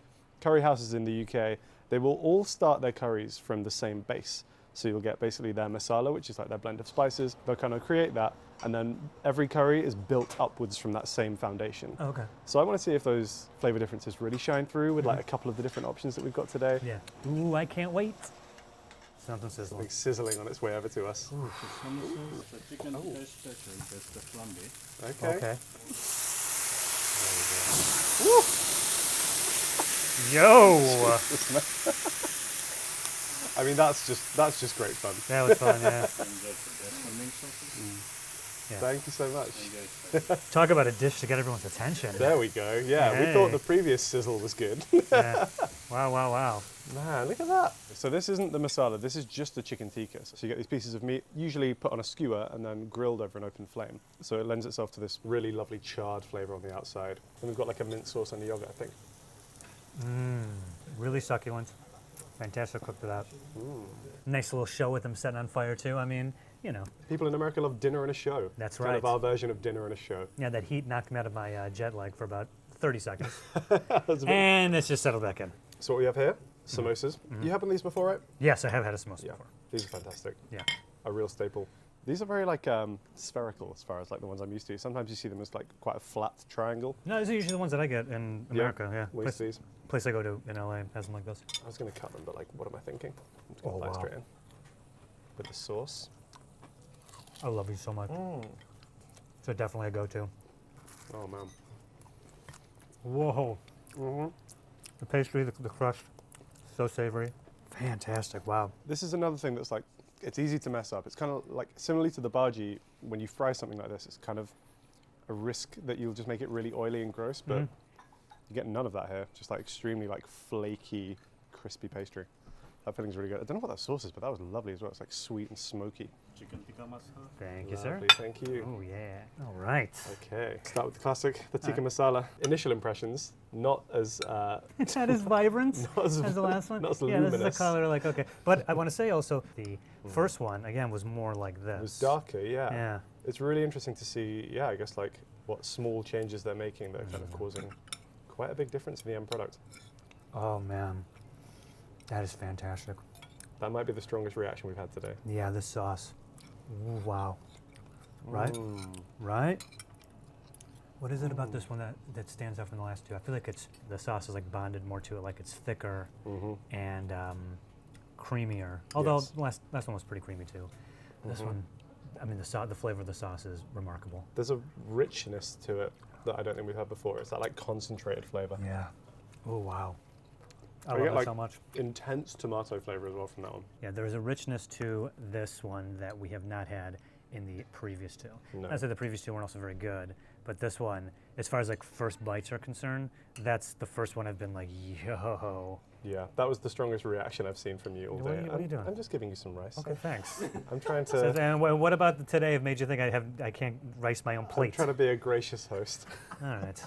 curry houses in the UK, they will all start their curries from the same base. So you'll get basically their masala, which is like their blend of spices. They'll kind of create that, and then every curry is built upwards from that same foundation. Okay. So I want to see if those flavor differences really shine through with like a couple of the different options that we've got today. Yeah. Ooh, I can't wait. Something sizzling. Like sizzling on its way over to us. The chicken fresh special, that's the flambe. Okay. Okay. Yo! I mean, that's just great fun. That was fun, yeah. And that's the main sauces. Yeah. Thank you so much. And guys, Talk about a dish to get everyone's attention. There we go. Yeah, we Hey. thought the previous sizzle was good. Yeah. Wow, wow, wow. Man, look at that. So this isn't the masala, this is just the chicken tikka. So you get these pieces of meat, usually put on a skewer and then grilled over an open flame. So it lends itself to this really lovely charred flavor on the outside. And we've got like a mint sauce on the yogurt, I think. Really succulent. Fantastic cooked with that. Nice little show with them setting on fire too. I mean, you know, People in America love dinner and a show. That's Kind of right. our version of dinner and a show. yeah, that heat knocked me out of my jet lag for about 30 seconds. That's a bit- And it's just settled back in. So what we have here, samosas. You had one of these before, right? Yes, I have had a samosa Yeah, before. these are fantastic. Yeah. A real staple. These are very like spherical as far as like the ones I'm used to. Sometimes you see them as like quite a flat triangle. No, these are usually the ones that I get in America. Yeah. We used to these. Place I go to in LA has them like this. I was going to cut them, but like, what am I thinking? I'm just going to Oh, bite wow. straight in with the sauce. I love these so much. So definitely a go-to. Oh man. Whoa. The pastry, the crust, so savory. Fantastic. Wow. This is another thing that's like, it's easy to mess up. It's kind of like, similarly to the bhaji, when you fry something like this, it's kind of a risk that you'll just make it really oily and gross, but you get none of that here. Just like extremely like flaky, crispy pastry. That filling's really good. I don't know what that sauce is, but that was lovely as well. It's like sweet and smoky. Chicken tikka masala. Thank you, sir. Lovely, thank you. Oh, yeah. All right. Okay, start with the classic, the tikka masala. Initial impressions, not as It's not as vibrant not as, as the last one. not as Yeah, this is luminous. the color, like, okay. But I want to say also, the first one, again, was more like this. It was darker, yeah. Yeah. It's really interesting to see, yeah, I guess like what small changes they're making that are kind of causing quite a big difference in the end product. Oh, man. That is fantastic. That might be the strongest reaction we've had today. Yeah, this sauce. Ooh, wow. Right? Mm. Right? What is it about this one that stands out from the last two? I feel like it's the sauce is like bonded more to it, like it's thicker and creamier. Although Yes. the last one was pretty creamy too. This one, I mean, the flavor of the sauce is remarkable. There's a richness to it that I don't think we've had before. It's that like concentrated flavor. Yeah. Oh, wow. I We love get, it like, so much. Intense tomato flavor as well from that one. Yeah, there is a richness to this one that we have not had in the previous two. No. I'd say the previous two weren't also very good, but this one, as far as like first bites are concerned, that's the first one I've been like, yo. Yeah, that was the strongest reaction I've seen from you all What are day. you- what are you doing? I'm just giving you some rice. Okay, thanks. I'm trying So, to. and what about today have made you think I can't rice my own I'm plate? trying to be a gracious host. All right.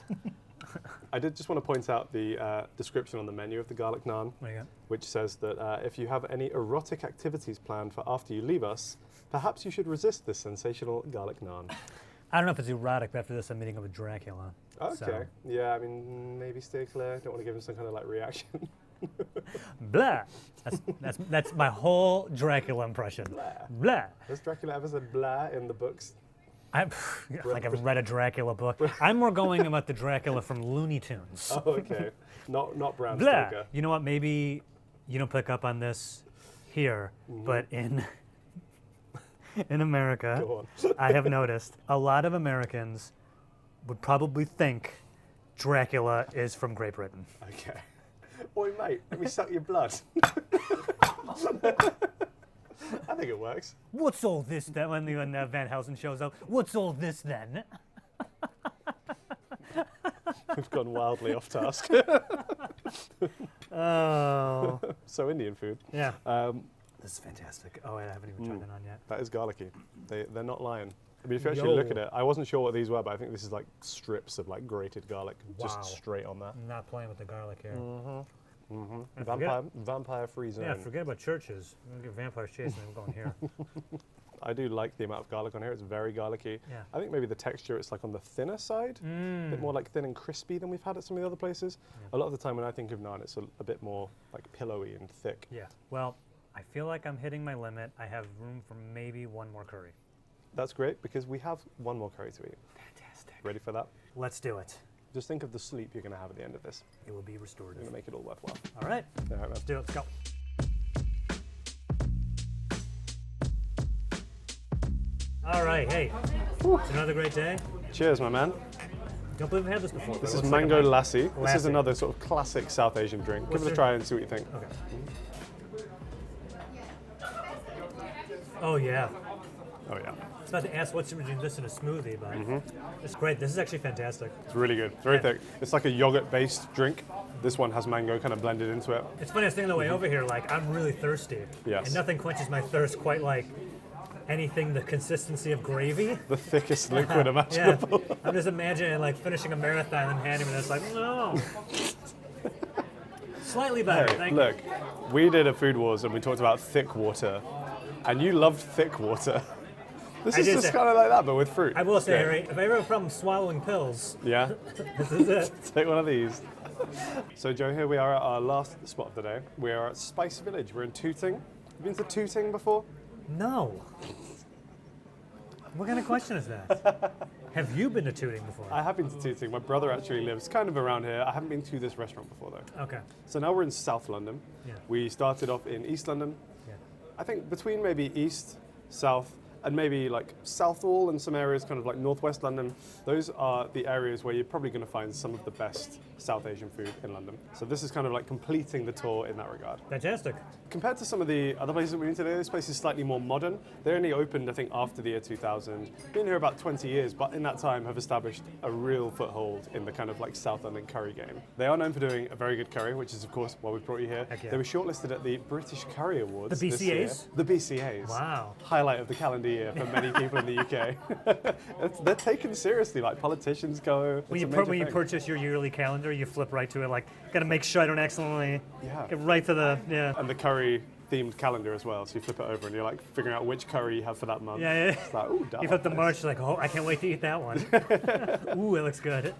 I did just want to point out the description on the menu of the garlic naan, What do you got? which says that if you have any erotic activities planned for after you leave us, perhaps you should resist this sensational garlic naan. I don't know if it's erotic, but after this I'm meeting up with Dracula. Okay. So, Yeah, I mean, maybe stay clear. Don't want to give him some kind of like reaction. blah. That's my whole Dracula impression. Blah. Has Dracula ever said blah in the books? Like I've read a Dracula book. I'm more going about the Dracula from Looney Tunes. Oh, okay. Not Bram Blah. Stoker. You know what? Maybe you don't pick up on this here, but in America, Go on. I have noticed a lot of Americans would probably think Dracula is from Great Britain. Okay. Oi, mate, let me suck your blood. I think it works. What's all this then? When Van Helsing shows up, what's all this then? We've gone wildly off task. Oh, So Indian food. yeah. Um, This is fantastic. Oh, I haven't even tried that on yet. that is garlicky. They're not lying. I mean, if you actually look Yo. at it, I wasn't sure what these were, but I think this is like strips of like grated garlic, Wow. just straight on that. I'm not playing with the garlic here. And Vampire-free zone. Yeah, forget about churches. We're gonna get vampires chasing me. We're going here. I do like the amount of garlic on here. It's very garlicky. Yeah. I think maybe the texture, it's like on the thinner side, a bit more like thin and crispy than we've had at some of the other places. A lot of the time when I think of naan, it's a bit more like pillowy and thick. Yeah. Well, I feel like I'm hitting my limit. I have room for maybe one more curry. That's great because we have one more curry to eat. Fantastic. Ready for that? Let's do it. Just think of the sleep you're going to have at the end of this. It will be You're restorative. going to make it all worthwhile. All right. All right, man. Let's do it. Let's go. All right. Hey, it's another great day. Cheers, my man. Don't believe I've had this before. This but is it looks like a mango man- lassi. This is Lassi. another sort of classic South Asian drink. Give What's it a your- try and see what you think. Okay. Oh yeah. Oh, yeah. I was about to ask what's between this and a smoothie, but it's great. This is actually fantastic. It's really good. It's very Yeah. thick. It's like a yogurt-based drink. This one has mango kind of blended into it. It's funny, I was thinking on the way over here, like, I'm really thirsty. Yes. And nothing quenches my thirst quite like anything the consistency of gravy. The thickest liquid Yeah. imaginable. I'm just imagining, like, finishing a marathon and handing me this, like, no. Slightly better, Hey, thank look, we did a Food Wars and we talked about thick water, and you loved thick water. This I is did just say- kind of like that, but with fruit. I will say, Yeah. Harry, if I ever have a problem swallowing pills, Yeah? this is it. Take one of these. So, Joe, here we are at our last spot of the day. We are at Spice Village. We're in Tooting. Have you been to Tooting before? No. What kind of question is that? Have you been to Tooting before? I have been to Tooting. My brother actually lives kind of around here. I haven't been to this restaurant before, though. Okay. So now we're in South London. Yeah. We started off in East London. Yeah. I think between maybe East, South, and maybe like Southall and some areas kind of like northwest London. Those are the areas where you're probably going to find some of the best South Asian food in London. So this is kind of like completing the tour in that regard. Fantastic. Compared to some of the other places that we've been today, this place is slightly more modern. They only opened, I think, after the year 2000. Been here about 20 years, but in that time have established a real foothold in the kind of like South London curry game. They are known for doing a very good curry, which is of course why we brought you here. Heck yeah. They were shortlisted at the British Curry Awards. The this year. BCAs? The BCAs. Wow. Highlight of the calendar year for many people in the UK. They're taken seriously, like politicians go. When It's you a major when you thing. purchase your yearly calendar, you flip right to it. Like, gotta make sure I don't accidentally get right to the And the curry themed calendar as well. So you flip it over and you're like figuring out which curry you have for that month. Yeah. It's like, ooh, You flip the March, like, oh, I can't wait to eat that one. Ooh, it looks good.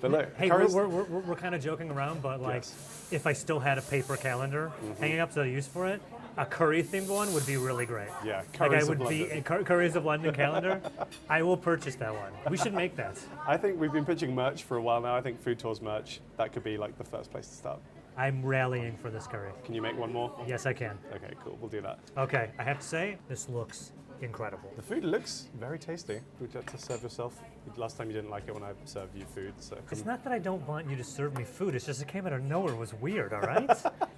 But look, Hey, curries- we're kind of joking around, but like, if I still had a paper calendar hanging up, so use for it, a curry themed one would be really great. Yeah, like Curries I of would be London. Curries of London calendar. I will purchase that one. We should make that. I think we've been pitching merch for a while now. I think Food Tours merch, that could be like the first place to start. I'm rallying for this curry. Can you make one more? Yes, I can. Okay, cool. We'll do that. Okay, I have to say, this looks incredible. The food looks very tasty. Would you like to serve yourself? Last time you didn't like it when I served you food, so. It's not that I don't want you to serve me food. It's just it came out of nowhere. It was weird. All right.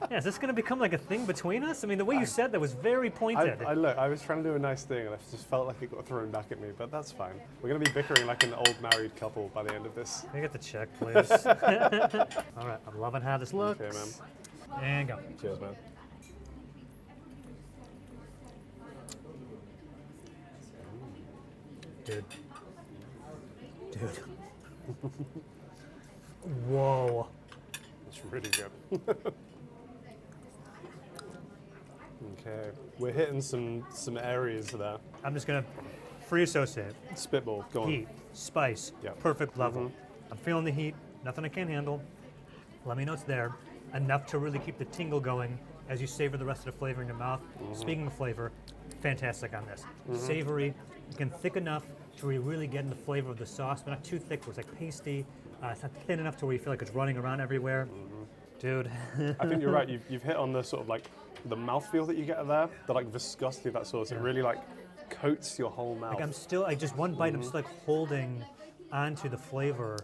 Yeah, is this going to become like a thing between us? I mean, the way you said that was very pointed. I was trying to do a nice thing and I just felt like it got thrown back at me, but that's fine. We're going to be bickering like an old married couple by the end of this. Can I get the check, please? All right, I'm loving how this looks. Okay, man. And go. Cheers, man. Dude. Whoa. It's really good. Okay, we're hitting some areas there. I'm just going to free associate. Spitball, go on. Heat, spice, Yeah. perfect level. I'm feeling the heat, nothing I can't handle. Let me know it's there. Enough to really keep the tingle going as you savor the rest of the flavor in your mouth. Speaking of flavor, fantastic on this. Savory, again, thick enough to where you really get in the flavor of the sauce, but not too thick where it's like pasty. It's not thin enough to where you feel like it's running around everywhere. Dude. I think you're right. You've hit on the sort of like the mouthfeel that you get there, the like viscosity of that sauce. It really like coats your whole mouth. Like I'm still, like just one bite, I'm just like holding onto the flavor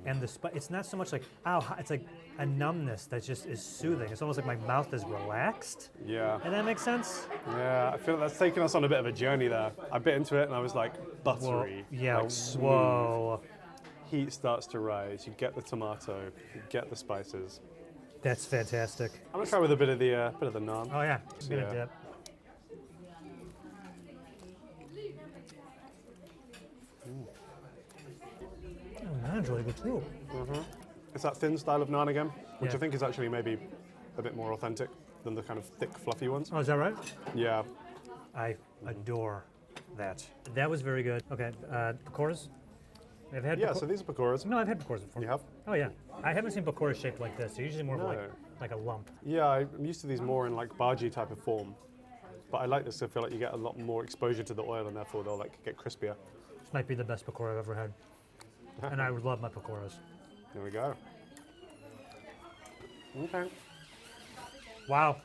and the spice. It's not so much like, ow, it's like a numbness that just is soothing. It's almost like my mouth is relaxed. Yeah. And that makes sense? Yeah, I feel like that's taken us on a bit of a journey there. I bit into it and I was like buttery. Whoa. Yeah, like smooth. whoa. Heat starts to rise. You get the tomato, you get the spices. That's fantastic. I'm gonna try with a bit of the naan. Oh yeah, I'm gonna Yeah. dip. Oh, naan's really good too. It's that thin style of naan again, which Yeah. I think is actually maybe a bit more authentic than the kind of thick, fluffy ones. Oh, is that right? Yeah. I adore that. That was very good. Okay, pakoras? I've had Yeah, so these are pakoras. No, I've had pakoras before. You have? Oh yeah. I haven't seen pakoras shaped like this. They're usually more No. of like a lump. Yeah, I'm used to these more in like bhaji type of form. But I like this. I feel like you get a lot more exposure to the oil and therefore they'll like get crispier. This might be the best pakora I've ever had. And I love my pakoras. There we go. Okay. Wow.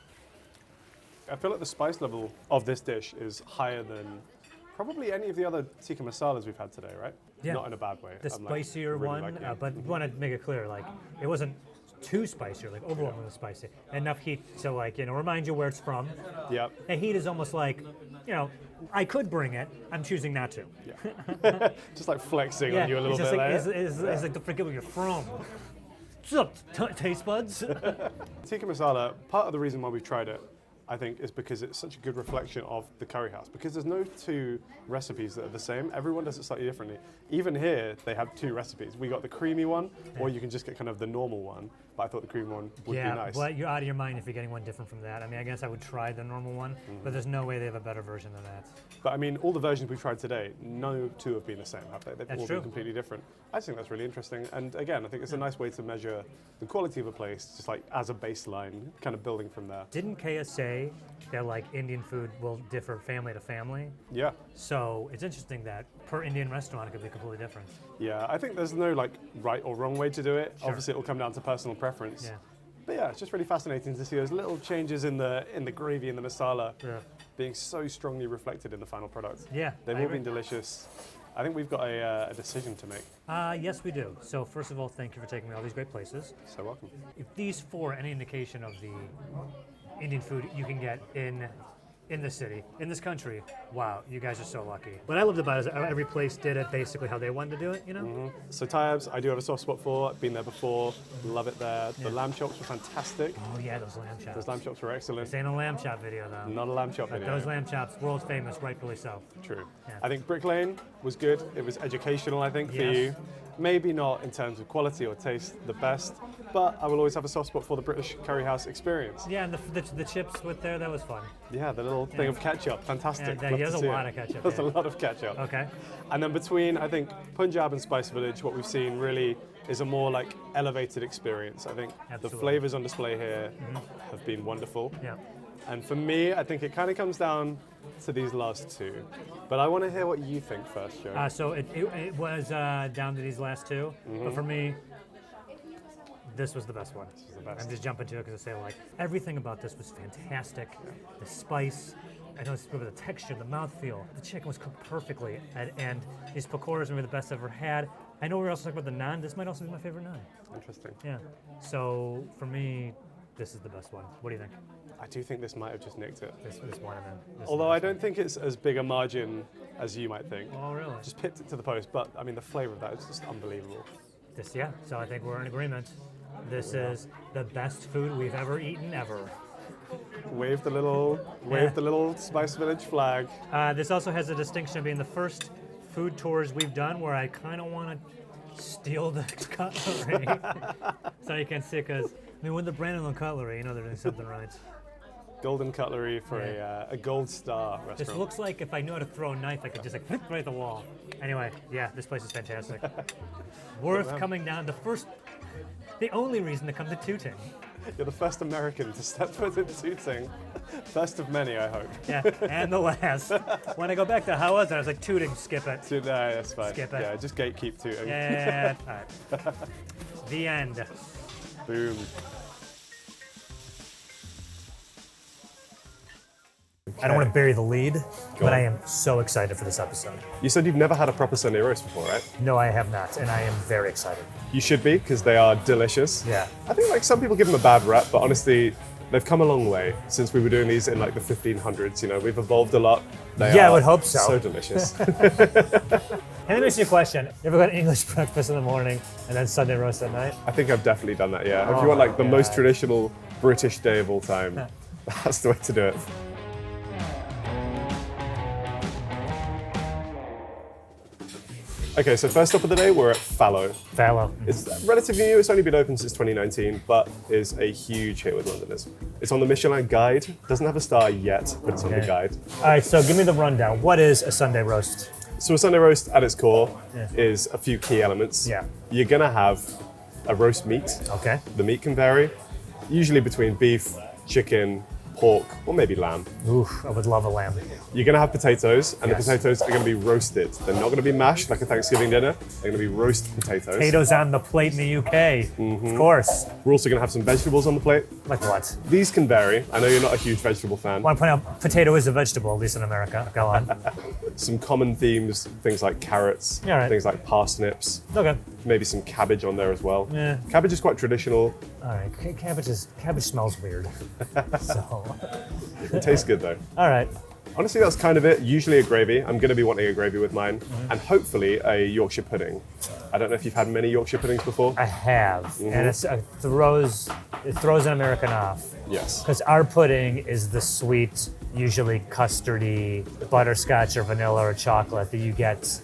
I feel like the spice level of this dish is higher than probably any of the other tikka masalas we've had today, right? Yeah. Not in a bad way. The I'm, like, spicier really one, liking it. but we want to make it clear, like, it wasn't too spicy, or like overwhelmingly spicy. Enough heat to like, remind you where it's from. Yep. The heat is almost like, I could bring it. I'm choosing not to. Yeah. Just like flexing on you a little it's just bit like, there. it's like, don't forget where you're from. What's up, taste buds? Tikka masala, part of the reason why we tried it, I think, is because it's such a good reflection of the curry house. Because there's no two recipes that are the same. Everyone does it slightly differently. Even here, they have two recipes. We got the creamy one, or you can just get kind of the normal one. But I thought the creamy one would be nice. But you're out of your mind if you're getting one different from that. I mean, I guess I would try the normal one, but there's no way they have a better version than that. But I mean, all the versions we've tried today, no two have been the same, have they? They've That's all true. been completely different. I just think that's really interesting. And again, I think it's a nice way to measure the quality of a place, just like as a baseline, kind of building from there. Didn't Kaya say that like Indian food will differ family to family? Yeah. So it's interesting that per Indian restaurant it could be completely different. Yeah, I think there's no like right or wrong way to do it. Sure. Obviously, it will come down to personal preference. Yeah. But yeah, it's just really fascinating to see those little changes in the gravy and the masala being so strongly reflected in the final product. Yeah, They've I all agree. been delicious. I think we've got a decision to make. Yes, we do. So first of all, thank you for taking me all these great places. So welcome. If these four are any indication of the Indian food you can get in the city, in this country, wow, you guys are so lucky. What I loved about it is every place did it basically how they wanted to do it, you know? So Tayyab's, I do have a soft spot for. I've been there before. Love it there. The lamb chops were fantastic. Oh yeah, those lamb chops. Those lamb chops were excellent. This ain't a lamb chop video though. Not a lamb chop But video. those lamb chops, world famous, rightfully so. True. Yeah. I think Brick Lane was good. It was educational, I think, for Yes. you. Maybe not in terms of quality or taste the best, but I will always have a soft spot for the British Curry House experience. Yeah, and the chips with there, that was fun. Yeah, the little thing of ketchup, fantastic. Yeah, Love there's to a see lot it. of ketchup, There's yeah. a lot of ketchup. Okay. And then between, I think, Punjab and Spice Village, what we've seen really is a more like elevated experience. I think the Absolutely. flavors on display here have been wonderful. Yeah. And for me, I think it kind of comes down to these last two. But I want to hear what you think first, Joe. So it was down to these last two, but for me, this was the best one. This was the best. I'm just jumping to it because I say like everything about this was fantastic. The spice, I know it's the texture, the mouthfeel. The chicken was cooked perfectly, and these pakoras were the best I've ever had. I know we were also talking about the naan. This might also be my favorite naan. Interesting. Yeah. So for me, this is the best one. What do you think? I do think this might have just nicked it. This one and then. This is Although the I best don't think it's as big a margin as you might think. one. Oh really? Just pipped it to the post, but I mean the flavor of that is just unbelievable. This, yeah. So I think we're in agreement. This is the best food we've ever eaten ever. Wave the little Spice Village flag. This also has a distinction of being the first food tours we've done where I kind of want to steal the cutlery. So you can see, because I mean, with the Brandon on cutlery, you know they're doing something right. Golden cutlery for a gold star restaurant. This looks like if I knew how to throw a knife, I could just like flip right at the wall. Anyway, yeah, this place is fantastic. Worth coming down. The only reason to come to Tooting. You're the first American to step foot in Tooting. First of many, I hope. Yeah, and the last. When I go back to how was it? I was like, Tooting, skip it. That's fine. Skip it. Yeah, just gatekeep Tooting. Yeah. All right. The end. Boom. I don't want to bury the lead, but I am so excited for this episode. You said you've never had a proper Sunday roast before, right? No, I have not, and I am very excited. You should be, because they are delicious. Yeah. I think like some people give them a bad rap, but honestly, they've come a long way since we were doing these in like the 1500s. You know, we've evolved a lot. They Yeah, I are would hope so. So delicious. And let me ask you a question. You ever got English breakfast in the morning and then Sunday roast at night? I think I've definitely done that, yeah. If Oh you want like the my most God. traditional British day of all time, that's the way to do it. Okay, so first up of the day, we're at Fallow. Fallow. It's relatively new, it's only been open since 2019, but is a huge hit with Londoners. It's on the Michelin Guide, doesn't have a star yet, but it's on the Okay. guide. All right, so give me the rundown. What is a Sunday roast? So a Sunday roast at its core Yeah. is a few key elements. Yeah. You're gonna have a roast meat. Okay. The meat can vary, usually between beef, chicken, pork, or maybe lamb. Oof, I would love a lamb. You're gonna have potatoes, and Yes. the potatoes are gonna be roasted. They're not gonna be mashed like a Thanksgiving dinner. They're gonna be roast potatoes. Potatoes on the plate in the UK. Of course. We're also gonna have some vegetables on the plate. Like what? These can vary. I know you're not a huge vegetable fan. I want to point out, potato is a vegetable, at least in America. Go on. Some common themes, things like carrots, Yeah, right. things like parsnips, Okay. maybe some cabbage on there as well. Yeah. Cabbage is quite traditional. All right. Cabbage smells weird. So. It tastes good though. All right. Honestly, that's kind of it. Usually a gravy. I'm going to be wanting a gravy with mine. Mm-hmm. And hopefully a Yorkshire pudding. I don't know if you've had many Yorkshire puddings before. I have, and it throws an American off. Yes. Because our pudding is the sweet, usually custardy, butterscotch or vanilla or chocolate that you get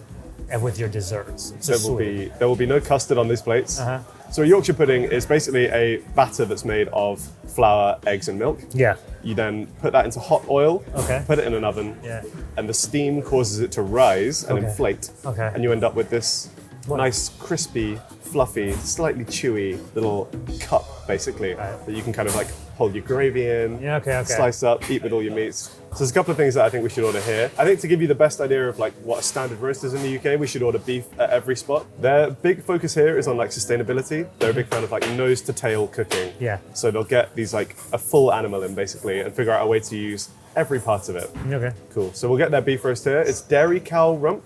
with your desserts. It's just sweet. There will be no custard on these plates. Uh-huh. So a Yorkshire pudding is basically a batter that's made of flour, eggs, and milk. Yeah. You then put that into hot oil, Okay. put it in an oven, Yeah. and the steam causes it to rise and Okay. inflate. Okay. And you end up with this What? nice, crispy, fluffy, slightly chewy little cup, basically, Right. that you can kind of like hold your gravy in, Yeah, okay. slice up, eat with all your meats. So there's a couple of things that I think we should order here. I think to give you the best idea of like what a standard roast is in the UK, we should order beef at every spot. Their big focus here is on like sustainability. They're a big fan of like nose to tail cooking. Yeah. So they'll get these like a full animal in basically and figure out a way to use every part of it. Okay. Cool. So we'll get their beef roast here. It's dairy cow rump.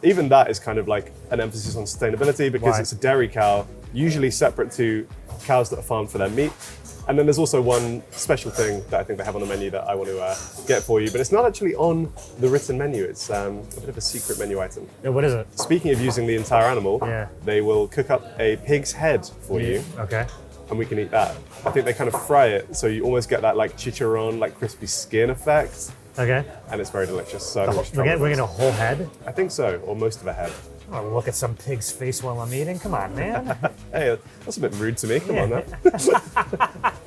Even that is kind of like an emphasis on sustainability because Why? it's a dairy cow, usually separate to cows that are farmed for their meat. And then there's also one special thing that I think they have on the menu that I want to get for you, but it's not actually on the written menu. It's a bit of a secret menu item. Yeah, what is it? Speaking of using the entire animal, Yeah. they will cook up a pig's head for you, Okay. and we can eat that. I think they kind of fry it, so you almost get that like chicharron, like crispy skin effect, Okay. and it's very delicious. So I think we should We're try getting, one we're of getting a whole head? those. I think so, or most of a head. Oh, look at some pig's face while I'm eating. Come on, man. Hey, that's a bit rude to me. Come on now. If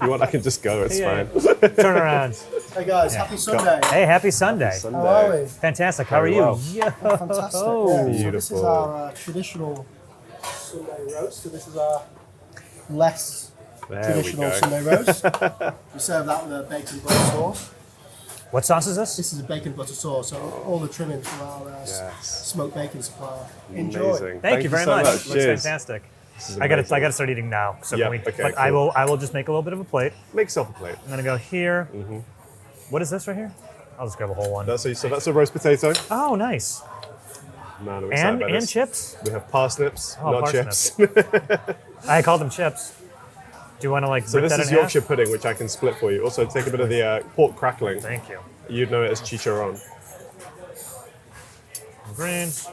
you want, I can just go. It's Yeah. fine. Turn around. Hey guys, happy Sunday. Hey, happy Sunday. How are we? Fantastic. How are Very you? well. Yo. Fantastic. Yeah. So this is Beautiful. our traditional Sunday roast. So this is our less There traditional we go. Sunday roast. We serve that with a bacon butter sauce. What sauce is this? This is a bacon butter sauce. So all the trimmings from our Yes. smoked bacon supplier. Enjoy. Amazing. Thank you very so much. much. Looks Cheers. fantastic. This is I gotta amazing. start eating now. So Yeah, can we? okay, but cool. I will just make a little bit of a plate. Make yourself a plate. I'm gonna go here. What is this right here? I'll just grab a whole one. So that's a roast potato. Oh, nice. Man, I'm excited about And this. chips. We have parsnips, Oh, not parsnips. chips. I called them chips. Do you want to like So rip this that is in half? Yorkshire pudding, which I can split for you. Also, take a bit of the pork crackling. Thank you. You'd know it as chicharron. Greens.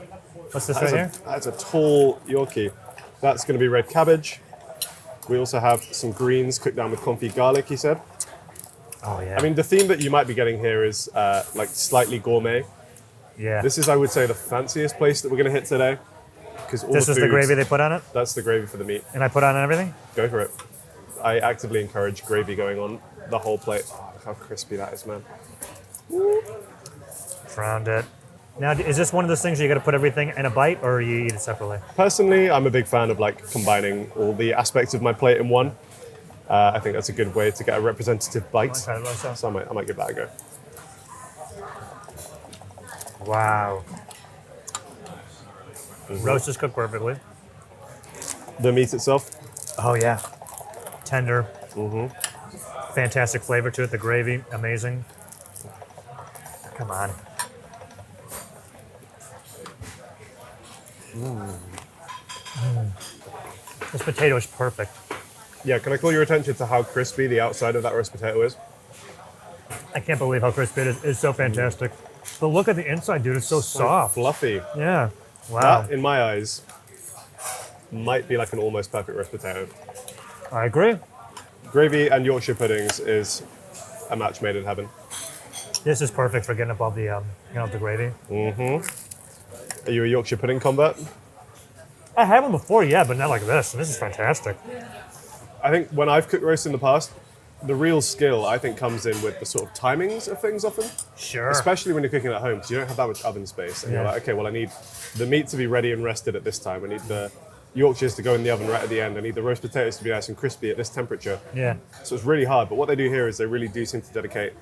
What's this right here? That's a tall Yorkie. That's going to be red cabbage. We also have some greens cooked down with confit garlic, he said. Oh yeah. I mean, the theme that you might be getting here is like slightly gourmet. yeah. This is, I would say, the fanciest place that we're going to hit today. Because all This the is the foods- gravy they put on it, That's the gravy for the meat. and I put on everything. Go for it. I actively encourage gravy going on the whole plate. Oh, look how crispy that is, man. Found it. Now, is this one of those things where you got to put everything in a bite, or you eat it separately? Personally, I'm a big fan of like combining all the aspects of my plate in one. I think that's a good way to get a representative bite. Okay, let's go. So I might give that a go. Wow. Roast is cooked perfectly. The meat itself, Oh yeah. Tender. Fantastic flavor to it. The gravy, amazing. Come on. This potato is perfect. yeah. Can I call your attention to how crispy the outside of that roast potato is? I can't believe how crispy it is. It's so fantastic. But look at the inside, dude. It's so soft. Fluffy. Yeah. Wow. That, in my eyes, might be like an almost perfect roast potato. I agree. Gravy and Yorkshire puddings is a match made in heaven. This is perfect for getting up all the the gravy. Are you a Yorkshire pudding convert? I had one before, yeah, but not like this. This is fantastic. I think when I've cooked roast in the past, the real skill I think comes in with the sort of timings of things often. Sure. Especially when you're cooking at home, because you don't have that much oven space. And you're Yeah. like, okay, well, I need the meat to be ready and rested at this time. I need the Yorkshires to go in the oven right at the end. I need the roast potatoes to be nice and crispy at this temperature. Yeah. So it's really hard. But what they do here is they really do seem to dedicate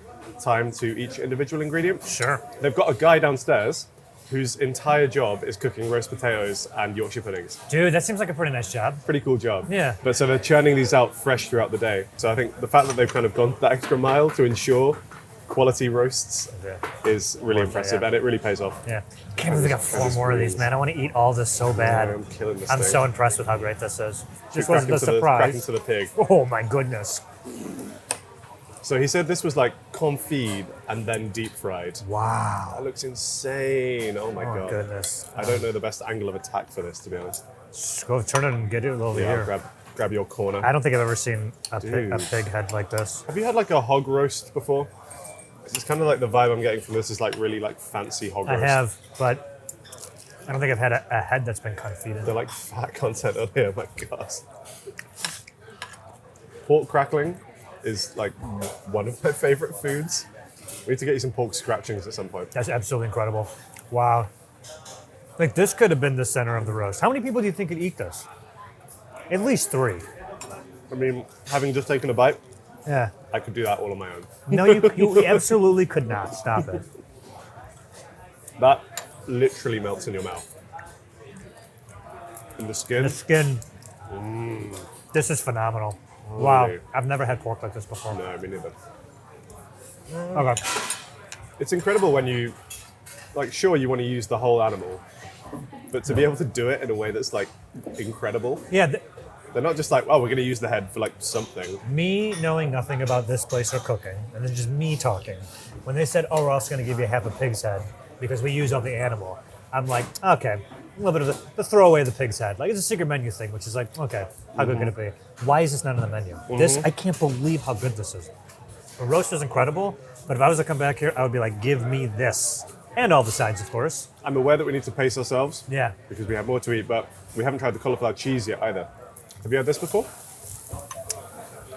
time to each individual ingredient. Sure. They've got a guy downstairs whose entire job is cooking roast potatoes and Yorkshire puddings. Dude, that seems like a pretty nice job. Pretty cool job. Yeah. But so they're churning these out fresh throughout the day. So I think the fact that they've kind of gone that extra mile to ensure quality roasts Yeah. is really impressive, yeah. and it really pays off. Yeah. Can't believe we got 4 more of these, man. I want to eat all this so bad. I'm killing this I'm thing. so impressed with how great this is. This Crack wasn't a into crack surprise. into the pig. Oh my goodness. So he said this was like confit and then deep fried. Wow. That looks insane. Oh my Oh god. goodness. I don't know the best angle of attack for this, to be honest. Just go turn it and get it over Yeah, here. grab your corner. I don't think I've ever seen a Dude. pig head like this. Have you had like a hog roast before? 'Cause it's kind of like the vibe I'm getting from this is like really like fancy hog I roast. have, but I don't think I've had a head that's been confit. They're like fat content on here, my gosh. Pork crackling is like one of my favorite foods. We need to get you some pork scratchings at some point. That's absolutely incredible. Wow. Like this could have been the center of the roast. How many people do you think could eat this? At least 3. I mean, having just taken a bite, Yeah. I could do that all on my own. No, you absolutely could not. Stop it. That literally melts in your mouth. In the skin. The skin. This is phenomenal. Wow. Holy. I've never had pork like this before. No, me neither. Okay. It's incredible when you, like, sure, you want to use the whole animal, but to be able to do it in a way that's, like, incredible. Yeah, They're not just like, oh, we're going to use the head for, like, something. me knowing nothing about this place or cooking, and then just me talking, when they said, oh, we're also going to give you half a pig's head because we use all the animal, I'm like, okay, a little bit of the throw away the pig's head. Like, it's a secret menu thing, which is like, okay, how good can it be? Why is this not on the menu? This, I can't believe how good this is. The roast is incredible, but if I was to come back here, I would be like, give me this. And all the sides, of course. I'm aware that we need to pace ourselves. Yeah. Because we have more to eat, but we haven't tried the cauliflower cheese yet either. Have you had this before?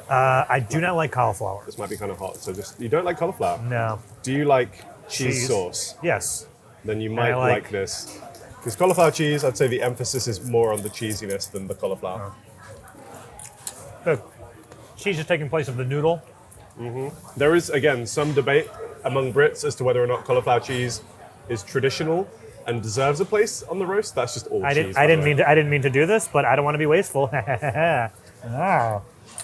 I do not like cauliflower. This might be kind of hot, so just, you don't like cauliflower? No. Do you like cheese sauce? Yes. Then you might I like this. Because cauliflower cheese, I'd say the emphasis is more on the cheesiness than the cauliflower. The cheese is taking place of the noodle. There is, again, some debate among Brits as to whether or not cauliflower cheese is traditional and deserves a place on the roast. That's just all cheese. I didn't mean to do this, but I don't want to be wasteful. Ah.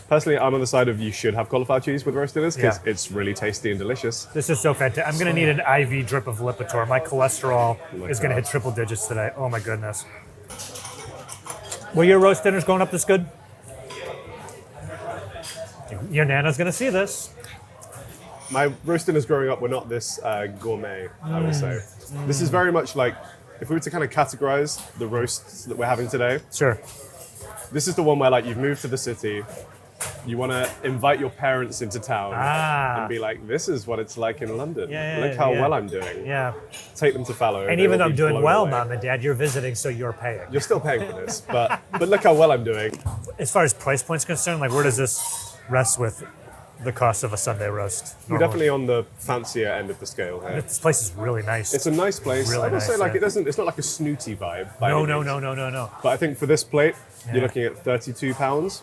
Personally, I'm on the side of you should have cauliflower cheese with roast dinners because Yeah. it's really tasty and delicious. This is so fantastic. I'm going to need an IV drip of Lipitor. My cholesterol is going to hit triple digits today. Oh my goodness. Were your roast dinners going up this good? Your Nana's going to see this. My roast dinners growing up were not this gourmet, I would say. This is very much like, if we were to kind of categorize the roasts that we're having today, Sure. this is the one where like you've moved to the city, you want to invite your parents into town and be like, this is what it's like in London. Look how well I'm doing. Yeah. Take them to Fallow. And they even will though I'm be doing blown well, away. Mom and Dad, you're visiting, so you're paying. You're still paying for this, but look how well I'm doing. As far as price point's concerned, like where does this rest with the cost of a Sunday roast? We're normally? definitely on the fancier end of the scale here. This place is really nice. It's a nice place. Really I will say, nice, like, yeah. it's not like a snooty vibe. by No. any means. No. But I think for this plate, Yeah. you're looking at £32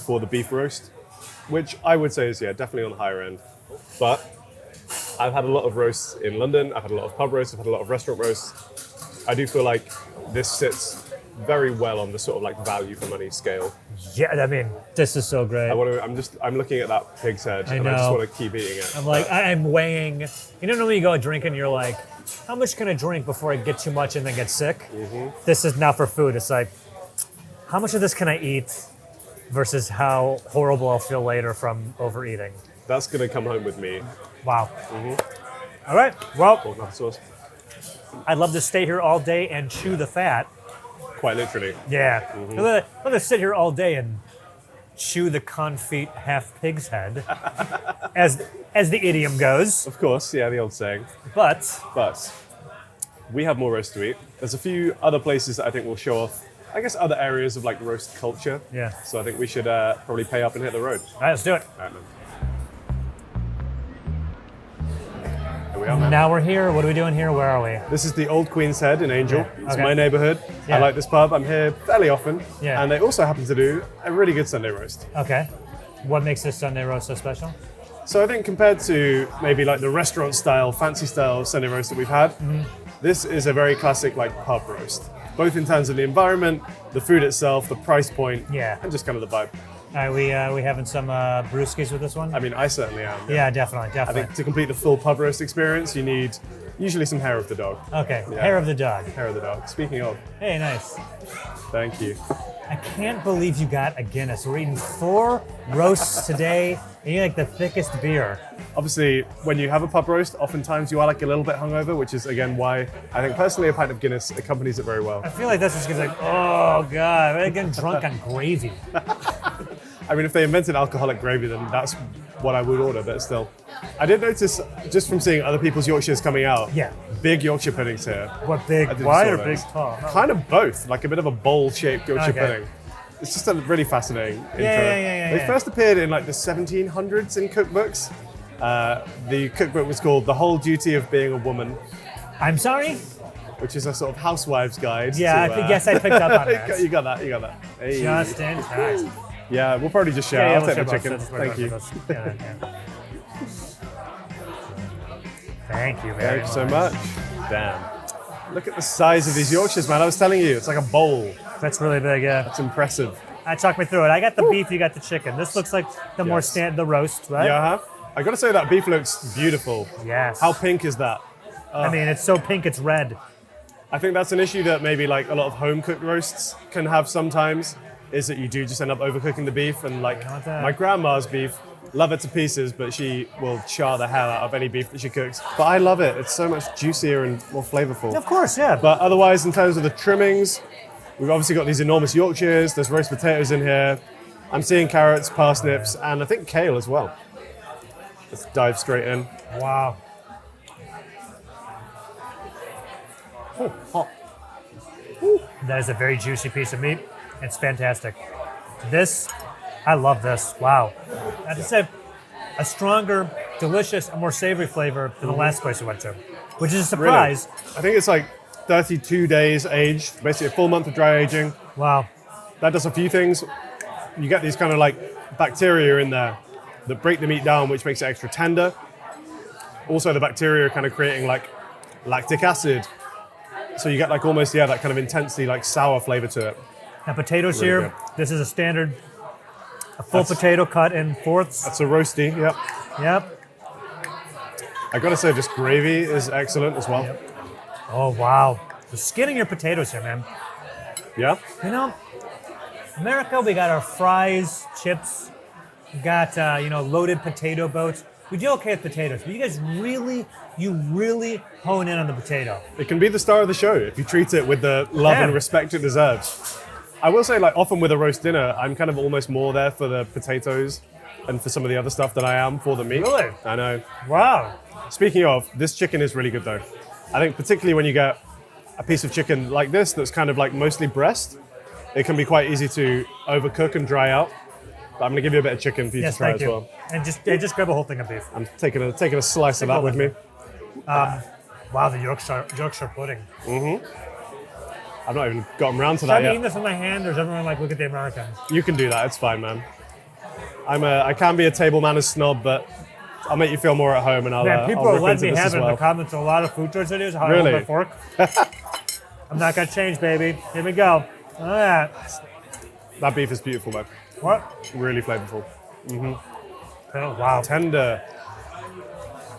for the beef roast, which I would say is, definitely on the higher end. But I've had a lot of roasts in London. I've had a lot of pub roasts. I've had a lot of restaurant roasts. I do feel like this sits very well on the sort of like value for money scale. Yeah, I mean, this is so great. I'm looking at that pig's head I and I just know. want to keep eating it. I'm like, I'm weighing. You know, when you go drinking, you're like, how much can I drink before I get too much and then get sick? This is not for food. It's like, how much of this can I eat versus how horrible I'll feel later from overeating. That's gonna come home with me. Wow. All right. Well, Oh, not sauce. I'd love to stay here all day and chew the fat. Quite literally. Yeah. I'd love to sit here all day and chew the confit half pig's head, as the idiom goes. Of course, yeah, the old saying. But But we have more roast to eat. There's a few other places that I think will show off, I guess, other areas of like roast culture. Yeah. So I think we should probably pay up and hit the road. all right, let's do it. All right, man. Here we are, man. Now we're here. What are we doing here? Where are we? This is the Old Queen's Head in Angel. Yeah, It's okay. my neighborhood. Yeah. I like this pub. I'm here fairly often. Yeah. And they also happen to do a really good Sunday roast. Okay. What makes this Sunday roast so special? So I think compared to maybe like the restaurant style, fancy style Sunday roast that we've had, this is a very classic like pub roast. Both in terms of the environment, the food itself, the price point, Yeah. and just kind of the vibe. All right, we having some brewskis with this one? I mean, I certainly am. Yeah, definitely. I think to complete the full pub roast experience, you need usually some hair of the dog. Okay, Yeah. hair of the dog. Hair of the dog. Speaking of, Hey, nice. thank you. I can't believe you got a Guinness. We're eating 4 roasts today, and you like the thickest beer. Obviously, when you have a pub roast, oftentimes you are like a little bit hungover, which is again why I think personally a pint of Guinness accompanies it very well. I feel like that's just like, oh god, we're getting drunk on gravy. I mean, if they invented alcoholic gravy, then that's what I would order, but still. I did notice, just from seeing other people's Yorkshires coming out, Yeah. big Yorkshire puddings here. What big, I didn't wide saw or those. big, tall? Kind of both, like a bit of a bowl-shaped Yorkshire Okay. pudding. It's just a really fascinating intro. Yeah, They yeah. first appeared in like the 1700s in cookbooks. The cookbook was called The Whole Duty of Being a Woman, I'm sorry? which is a sort of housewives guide. Yeah, to, I guess I picked up on that. You got that. Hey. Just in time. Yeah, we'll probably just share. Yeah, I'll we'll take the share chicken. both. Thank you. Yeah. Thank you very Thanks so much. much. Damn. Look at the size of these Yorkshires, man. I was telling you, it's like a bowl. That's really big, yeah. It's impressive. Talk me through it. I got the beef, you got the chicken. This looks like the more Yes. the roast, right? Yeah, I gotta say that beef looks beautiful. Yes. How pink is that? I mean, it's so pink, it's red. I think that's an issue that maybe like a lot of home cooked roasts can have sometimes, is that you do just end up overcooking the beef. And like want that. my grandma's beef, love it to pieces, but she will char the hell out of any beef that she cooks. But I love it. It's so much juicier and more flavorful. Of course, yeah. But otherwise, in terms of the trimmings, we've obviously got these enormous Yorkshires. There's roast potatoes in here. I'm seeing carrots, parsnips, and I think kale as well. Let's dive straight in. Wow. That is a very juicy piece of meat. It's fantastic. This, I love this. Wow. I have to say, a stronger, delicious, and more savory flavor than the last place we went to, which is a surprise. Really? I think it's like 32 days aged, basically a full month of dry aging. Wow. That does a few things. You get these kind of like bacteria in there that break the meat down, which makes it extra tender. Also, the bacteria are kind of creating like lactic acid. So you get like almost, yeah, that kind of intensely like sour flavor to it. Now potatoes Really here, good. this is a standard, a full potato cut in fourths. That's a roasty, yep. Yep. I gotta say, this gravy is excellent as well. Oh, wow. The skinning your potatoes here, man. Yeah? You know, America, we got our fries, chips, we got, loaded potato boats. We do okay with potatoes, but you really hone in on the potato. It can be the star of the show if you treat it with the love Yeah. and respect it deserves. I will say, like, often with a roast dinner, I'm kind of almost more there for the potatoes and for some of the other stuff than I am for the meat. Really? I know. Wow. Speaking of, this chicken is really good though. I think particularly when you get a piece of chicken like this that's kind of like mostly breast, it can be quite easy to overcook and dry out. But I'm gonna give you a bit of chicken for you Yes, to try thank as you. well. And just grab a whole thing of beef. I'm taking a slice of that with me. Wow, the Yorkshire pudding. I've not even gotten around to Should that I be yet. eating this with my hand, or is everyone like, look at the Americans? You can do that, it's fine, man. I can be a table manners snob, but I'll make you feel more at home and I'll, Man, people I'll are rip letting into me this have as it in well. the comments. A lot of food choice videos. How Really? I hold my fork. I'm not gonna change, baby. Here we go. All right. That beef is beautiful, man. What? Really flavorful. Oh, wow. Tender.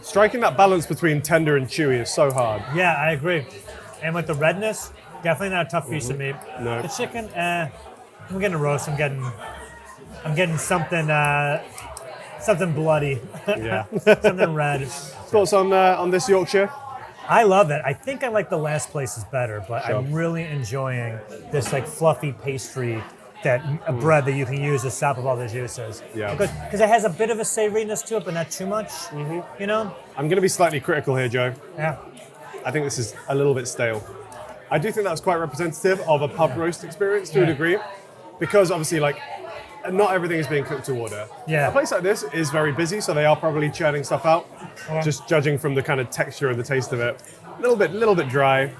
Striking that balance between tender and chewy is so hard. Yeah, I agree. And with the redness, definitely not a tough piece of meat. No. The chicken, I'm getting a roast. I'm getting something, something bloody. Yeah. Something red. Thoughts on this Yorkshire? I love it. I think I like the last places better, but Sure. I'm really enjoying this like fluffy pastry that a bread that you can use to sop up all the juices. Yeah. Because it has a bit of a savoriness to it, but not too much. You know? I'm going to be slightly critical here, Joe. Yeah. I think this is a little bit stale. I do think that's quite representative of a pub roast experience to a Yeah. degree, because obviously, like, not everything is being cooked to order. Yeah. A place like this is very busy, so they are probably churning stuff out. Just judging from the kind of texture and the taste of it, a little bit dry.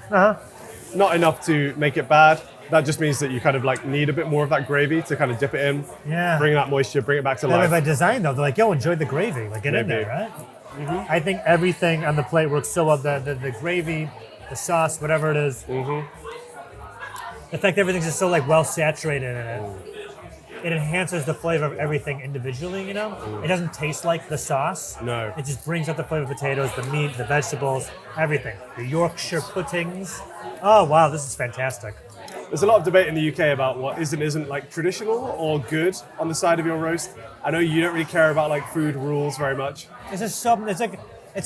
Not enough to make it bad. That just means that you kind of like need a bit more of that gravy to kind of dip it in, Yeah. bring that moisture, bring it back to And life. by design, though, they're like, yo, enjoy the gravy. Like, get in Maybe. there, right? I think everything on the plate works so well. The gravy, the sauce, whatever it is. The fact everything's just so like well saturated in it. It enhances the flavor of everything individually, you know? It doesn't taste like the sauce. No. It just brings out the flavor of potatoes, the meat, the vegetables, everything. The Yorkshire puddings. Oh, wow, this is fantastic. There's a lot of debate in the UK about what is and isn't like traditional or good on the side of your roast. I know you don't really care about like food rules very much. It's just something, it's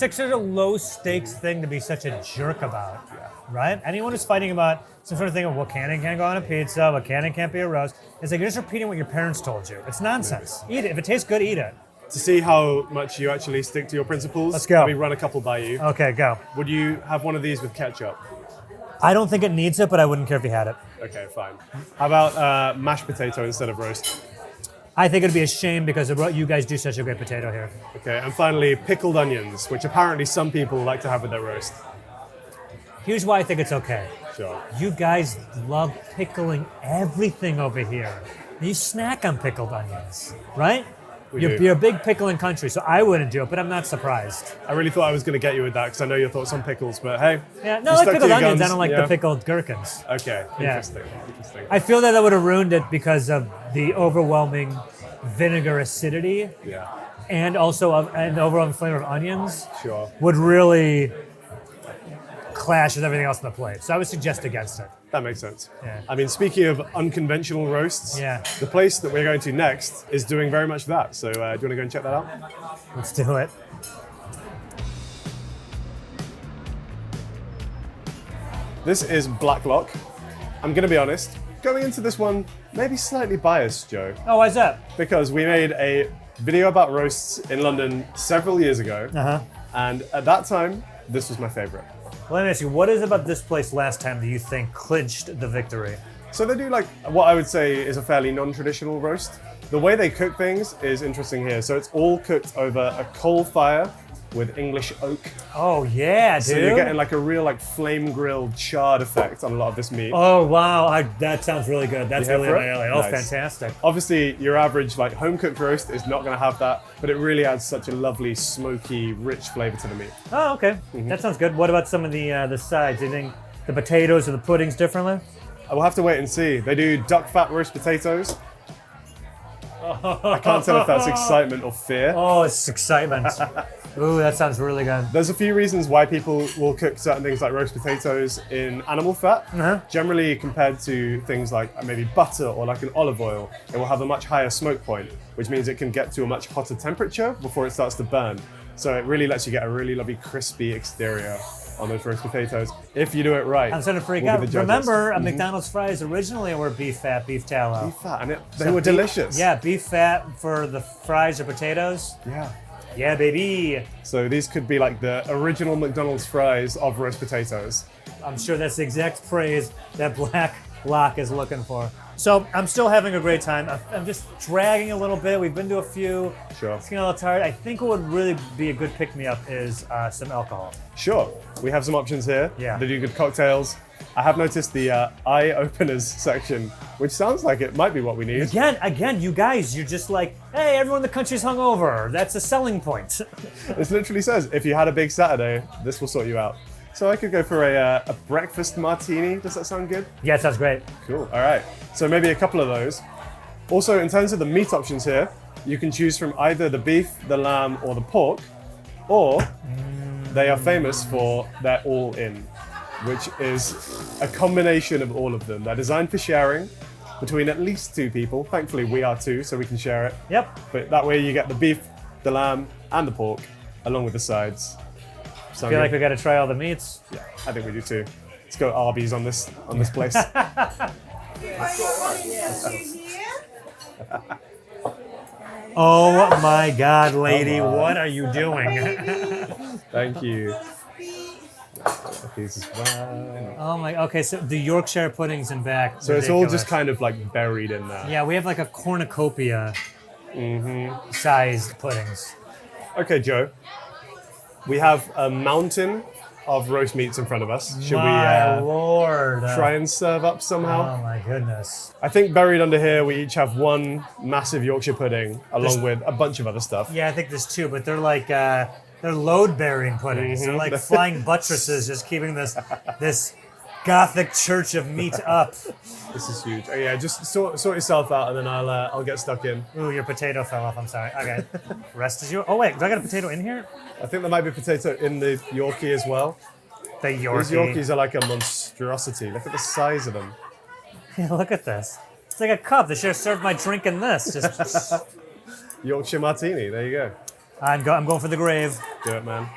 like such a low stakes thing to be such a jerk about, right? Anyone who's fighting about some sort of thing of what can and can't go on a pizza, what can and can't be a roast, it's like you're just repeating what your parents told you. It's nonsense. Eat it. If it tastes good, eat it. To see how much you actually stick to your principles, Let's go. let me run a couple by you. Okay, go. Would you have one of these with ketchup? I don't think it needs it, but I wouldn't care if you had it. Okay, fine. How about mashed potato instead of roast? I think it'd be a shame because of what you guys do such a great potato here. Okay, and finally, pickled onions, which apparently some people like to have with their roast. Here's why I think it's okay. Sure. You guys love pickling everything over here. You snack on pickled onions, right? We You're, do. you're a big pickling country, so I wouldn't do it, but I'm not surprised. I really thought I was going to get you with that because I know your thoughts on pickles, but hey. Yeah, no, you I like stuck to pickled your onions. I guns, don't like yeah. the pickled gherkins. Okay, Yeah. interesting. Interesting. I feel that would have ruined it because of the overwhelming vinegar acidity Yeah, and also of an overwhelming flavor of onions sure. would really clash with everything else on the plate. So I would suggest against it. That makes sense. Yeah. I mean, speaking of unconventional roasts, Yeah. the place that we're going to next is doing very much that. So do you want to go and check that out? Let's do it. This is Blacklock. I'm going to be honest, going into this one, maybe slightly biased, Joe, Oh, why's that? because we made a video about roasts in London several years ago, Uh-huh. and at that time, this was my favorite. Let me ask you, what is it about this place last time that you think clinched the victory? So they do like what I would say is a fairly non-traditional roast. The way they cook things is interesting here. So it's all cooked over a coal fire with English oak. Oh, yeah, dude. So you're getting like a real like flame grilled charred effect on a lot of this meat. Oh, wow. That sounds really good. That's You here really for my it? alley. Oh, Nice. fantastic. Obviously, your average like home cooked roast is not going to have that, but it really adds such a lovely, smoky, rich flavor to the meat. Oh, okay. That sounds good. What about some of the sides? Do you think the potatoes or the puddings differently? I will have to wait and see. They do duck fat roast potatoes. I can't tell if that's excitement or fear. Oh, it's excitement. Ooh, that sounds really good. There's a few reasons why people will cook certain things like roast potatoes in animal fat. Generally, compared to things like maybe butter or like an olive oil, it will have a much higher smoke point, which means it can get to a much hotter temperature before it starts to burn. So it really lets you get a really lovely crispy exterior on those roast potatoes if you do it right. I'm starting to freak We'll be out. the judges. Remember, McDonald's fries originally were beef fat, beef tallow. Beef fat, and they So were beef- delicious. Yeah, beef fat for the fries or potatoes. Yeah. Yeah, baby. So these could be like the original McDonald's fries of roast potatoes. I'm sure that's the exact phrase that Black Lock is looking for. So I'm still having a great time. I'm just dragging a little bit. We've been to a few. Sure. It's getting a little tired. I think what would really be a good pick-me-up is some alcohol. Sure, we have some options here. Yeah. They do good cocktails. I have noticed the eye openers section, which sounds like it might be what we need. Again, you guys, you're just like, hey, everyone in the country's hungover. That's a selling point. This literally says, if you had a big Saturday, this will sort you out. So I could go for a breakfast martini. Does that sound good? Yeah, it sounds great. Cool, all right. So maybe a couple of those. Also, in terms of the meat options here, you can choose from either the beef, the lamb, or the pork, or they are famous for their all-in, which is a combination of all of them. They're designed for sharing between at least two people. Thankfully, we are two, so we can share it. Yep. But that way you get the beef, the lamb, and the pork, along with the sides. I feel like we got to try all the meats. Yeah, I think we do too. Let's go Arby's on this place. Oh my God, lady, what are you doing? Thank you. These as well. Oh my, okay, so the Yorkshire puddings in back. So it's all ridiculous. just kind of like buried in there. Yeah, we have like a cornucopia sized puddings. Okay, Joe. We have a mountain of roast meats in front of us. Should My we lord. try and serve up somehow? Oh my goodness. I think buried under here, we each have one massive Yorkshire pudding along with a bunch of other stuff. Yeah, I think there's two, but they're like they're load bearing puddings. They're like flying buttresses, just keeping this Gothic church of meat up. This is huge. Oh, yeah, just sort yourself out, and then I'll get stuck in. Ooh, your potato fell off. I'm sorry. Okay, rest is yours. Oh wait, do I got a potato in here? I think there might be potato in the Yorkie as well. The These Yorkie. Yorkies are like a monstrosity. Look at the size of them. Yeah, look at this. It's like a cup. They should have served my drink in this. Just, Yorkshire martini. There you go. I'm going for the grave. Do it, man.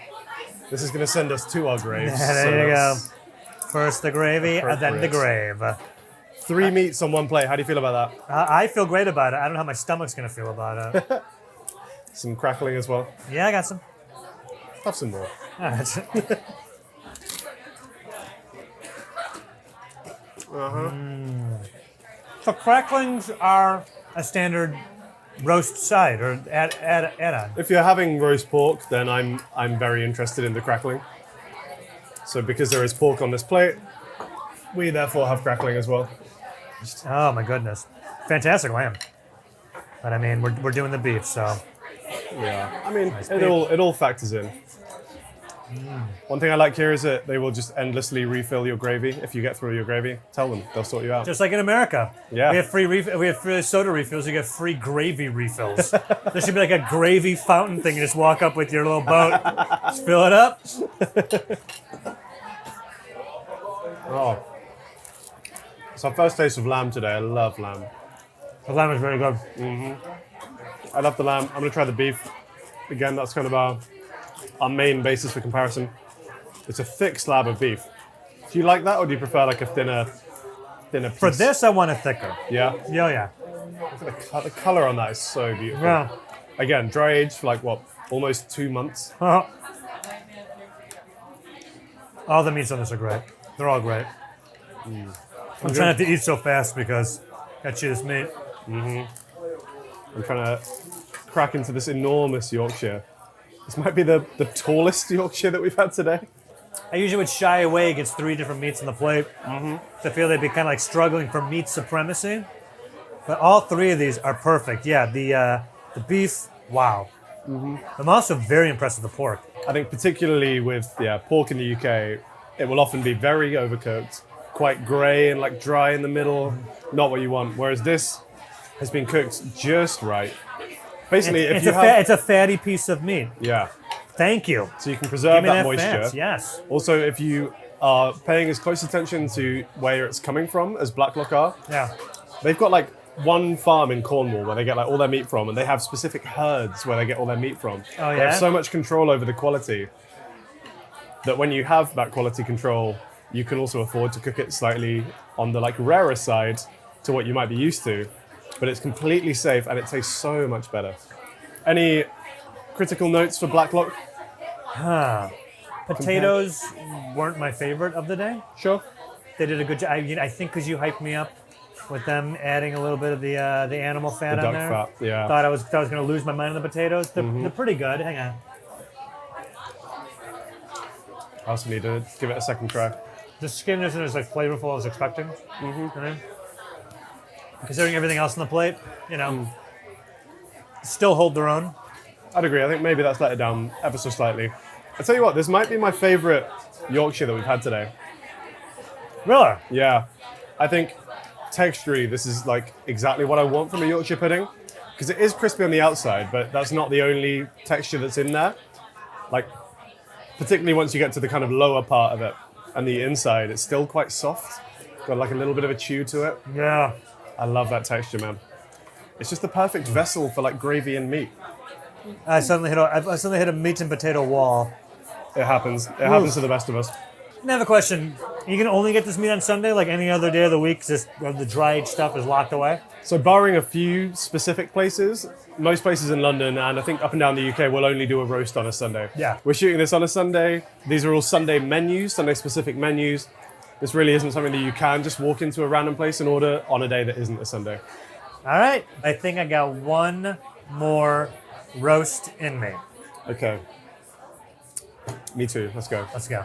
This is going to send us to our graves. Yeah, there so you go. that's First the gravy, and then the grave. 3 meats on one plate. How do you feel about that? I feel great about it. I don't know how my stomach's gonna feel about it. Some crackling as well. Yeah, I got some. Have some more. All right. So cracklings are a standard roast side or add-on. If you're having roast pork, then I'm very interested in the crackling. So because there is pork on this plate, we therefore have crackling as well. Oh my goodness. Fantastic lamb. But I mean, we're doing the beef, so. Yeah, I mean, it all factors in. One thing I like here is that they will just endlessly refill your gravy. If you get through your gravy, tell them, they'll sort you out. Just like in America. Yeah. We have free soda refills, you get free gravy refills. There should be like a gravy fountain thing. You just walk up with your little boat, just fill it up. Oh. It's our first taste of lamb today. I love lamb. The lamb is very good. I love the lamb. I'm going to try the beef. Again, that's kind of our main basis for comparison. It's a thick slab of beef. Do you like that, or do you prefer like a thinner piece? For this, I want it thicker. Yeah? Yeah. Look at the color on that is so beautiful. Yeah. Again, dry aged for like, what, almost 2 months? All the meats on this are great. They're all great. I'm trying not to eat so fast because I got you this meat. I'm trying to crack into this enormous Yorkshire. This might be the tallest Yorkshire that we've had today. I usually would shy away against 3 different meats on the plate. I feel they'd be kind of like struggling for meat supremacy. But all 3 of these are perfect. Yeah, the beef, wow. I'm also very impressed with the pork. I think particularly with pork in the UK, it will often be very overcooked, quite grey and like dry in the middle, not what you want. Whereas this has been cooked just right. Basically, It's a fatty piece of meat. Yeah. Thank you. So you can preserve that moisture. Fat, yes. Also, if you are paying as close attention to where it's coming from as Blacklock are, Yeah. they've got like one farm in Cornwall where they get like all their meat from, and they have specific herds where they get all their meat from. Oh, They yeah? have so much control over the quality that when you have that quality control, you can also afford to cook it slightly on the like rarer side to what you might be used to. But it's completely safe and it tastes so much better. Any critical notes for Blacklock? Potatoes weren't my favorite of the day. Sure. They did a good job. I think because you hyped me up with them adding a little bit of the animal fat The on duck there. fat, yeah. Thought I was going to lose my mind on the potatoes. They're pretty good. Hang on. I also need to give it a second try. The skin isn't as like flavorful as I was expecting. Considering everything else on the plate, still hold their own. I'd agree. I think maybe that's let it down ever so slightly. I tell you what, this might be my favorite Yorkshire that we've had today. Really? Yeah. I think texturally, this is like exactly what I want from a Yorkshire pudding. Because it is crispy on the outside, but that's not the only texture that's in there. Like, particularly once you get to the kind of lower part of it and the inside, it's still quite soft. Got like a little bit of a chew to it. Yeah. I love that texture, man. It's just the perfect vessel for like gravy and meat. I suddenly hit a meat and potato wall. It happens. It happens to the best of us. I have a question. You can only get this meat on Sunday, like any other day of the week, just the dried stuff is locked away? So barring a few specific places, most places in London and I think up and down the UK will only do a roast on a Sunday. Yeah. We're shooting this on a Sunday. These are all Sunday menus, Sunday specific menus. This really isn't something that you can just walk into a random place and order on a day that isn't a Sunday. All right. I think I got one more roast in me. Okay. Me too. Let's go. Let's go.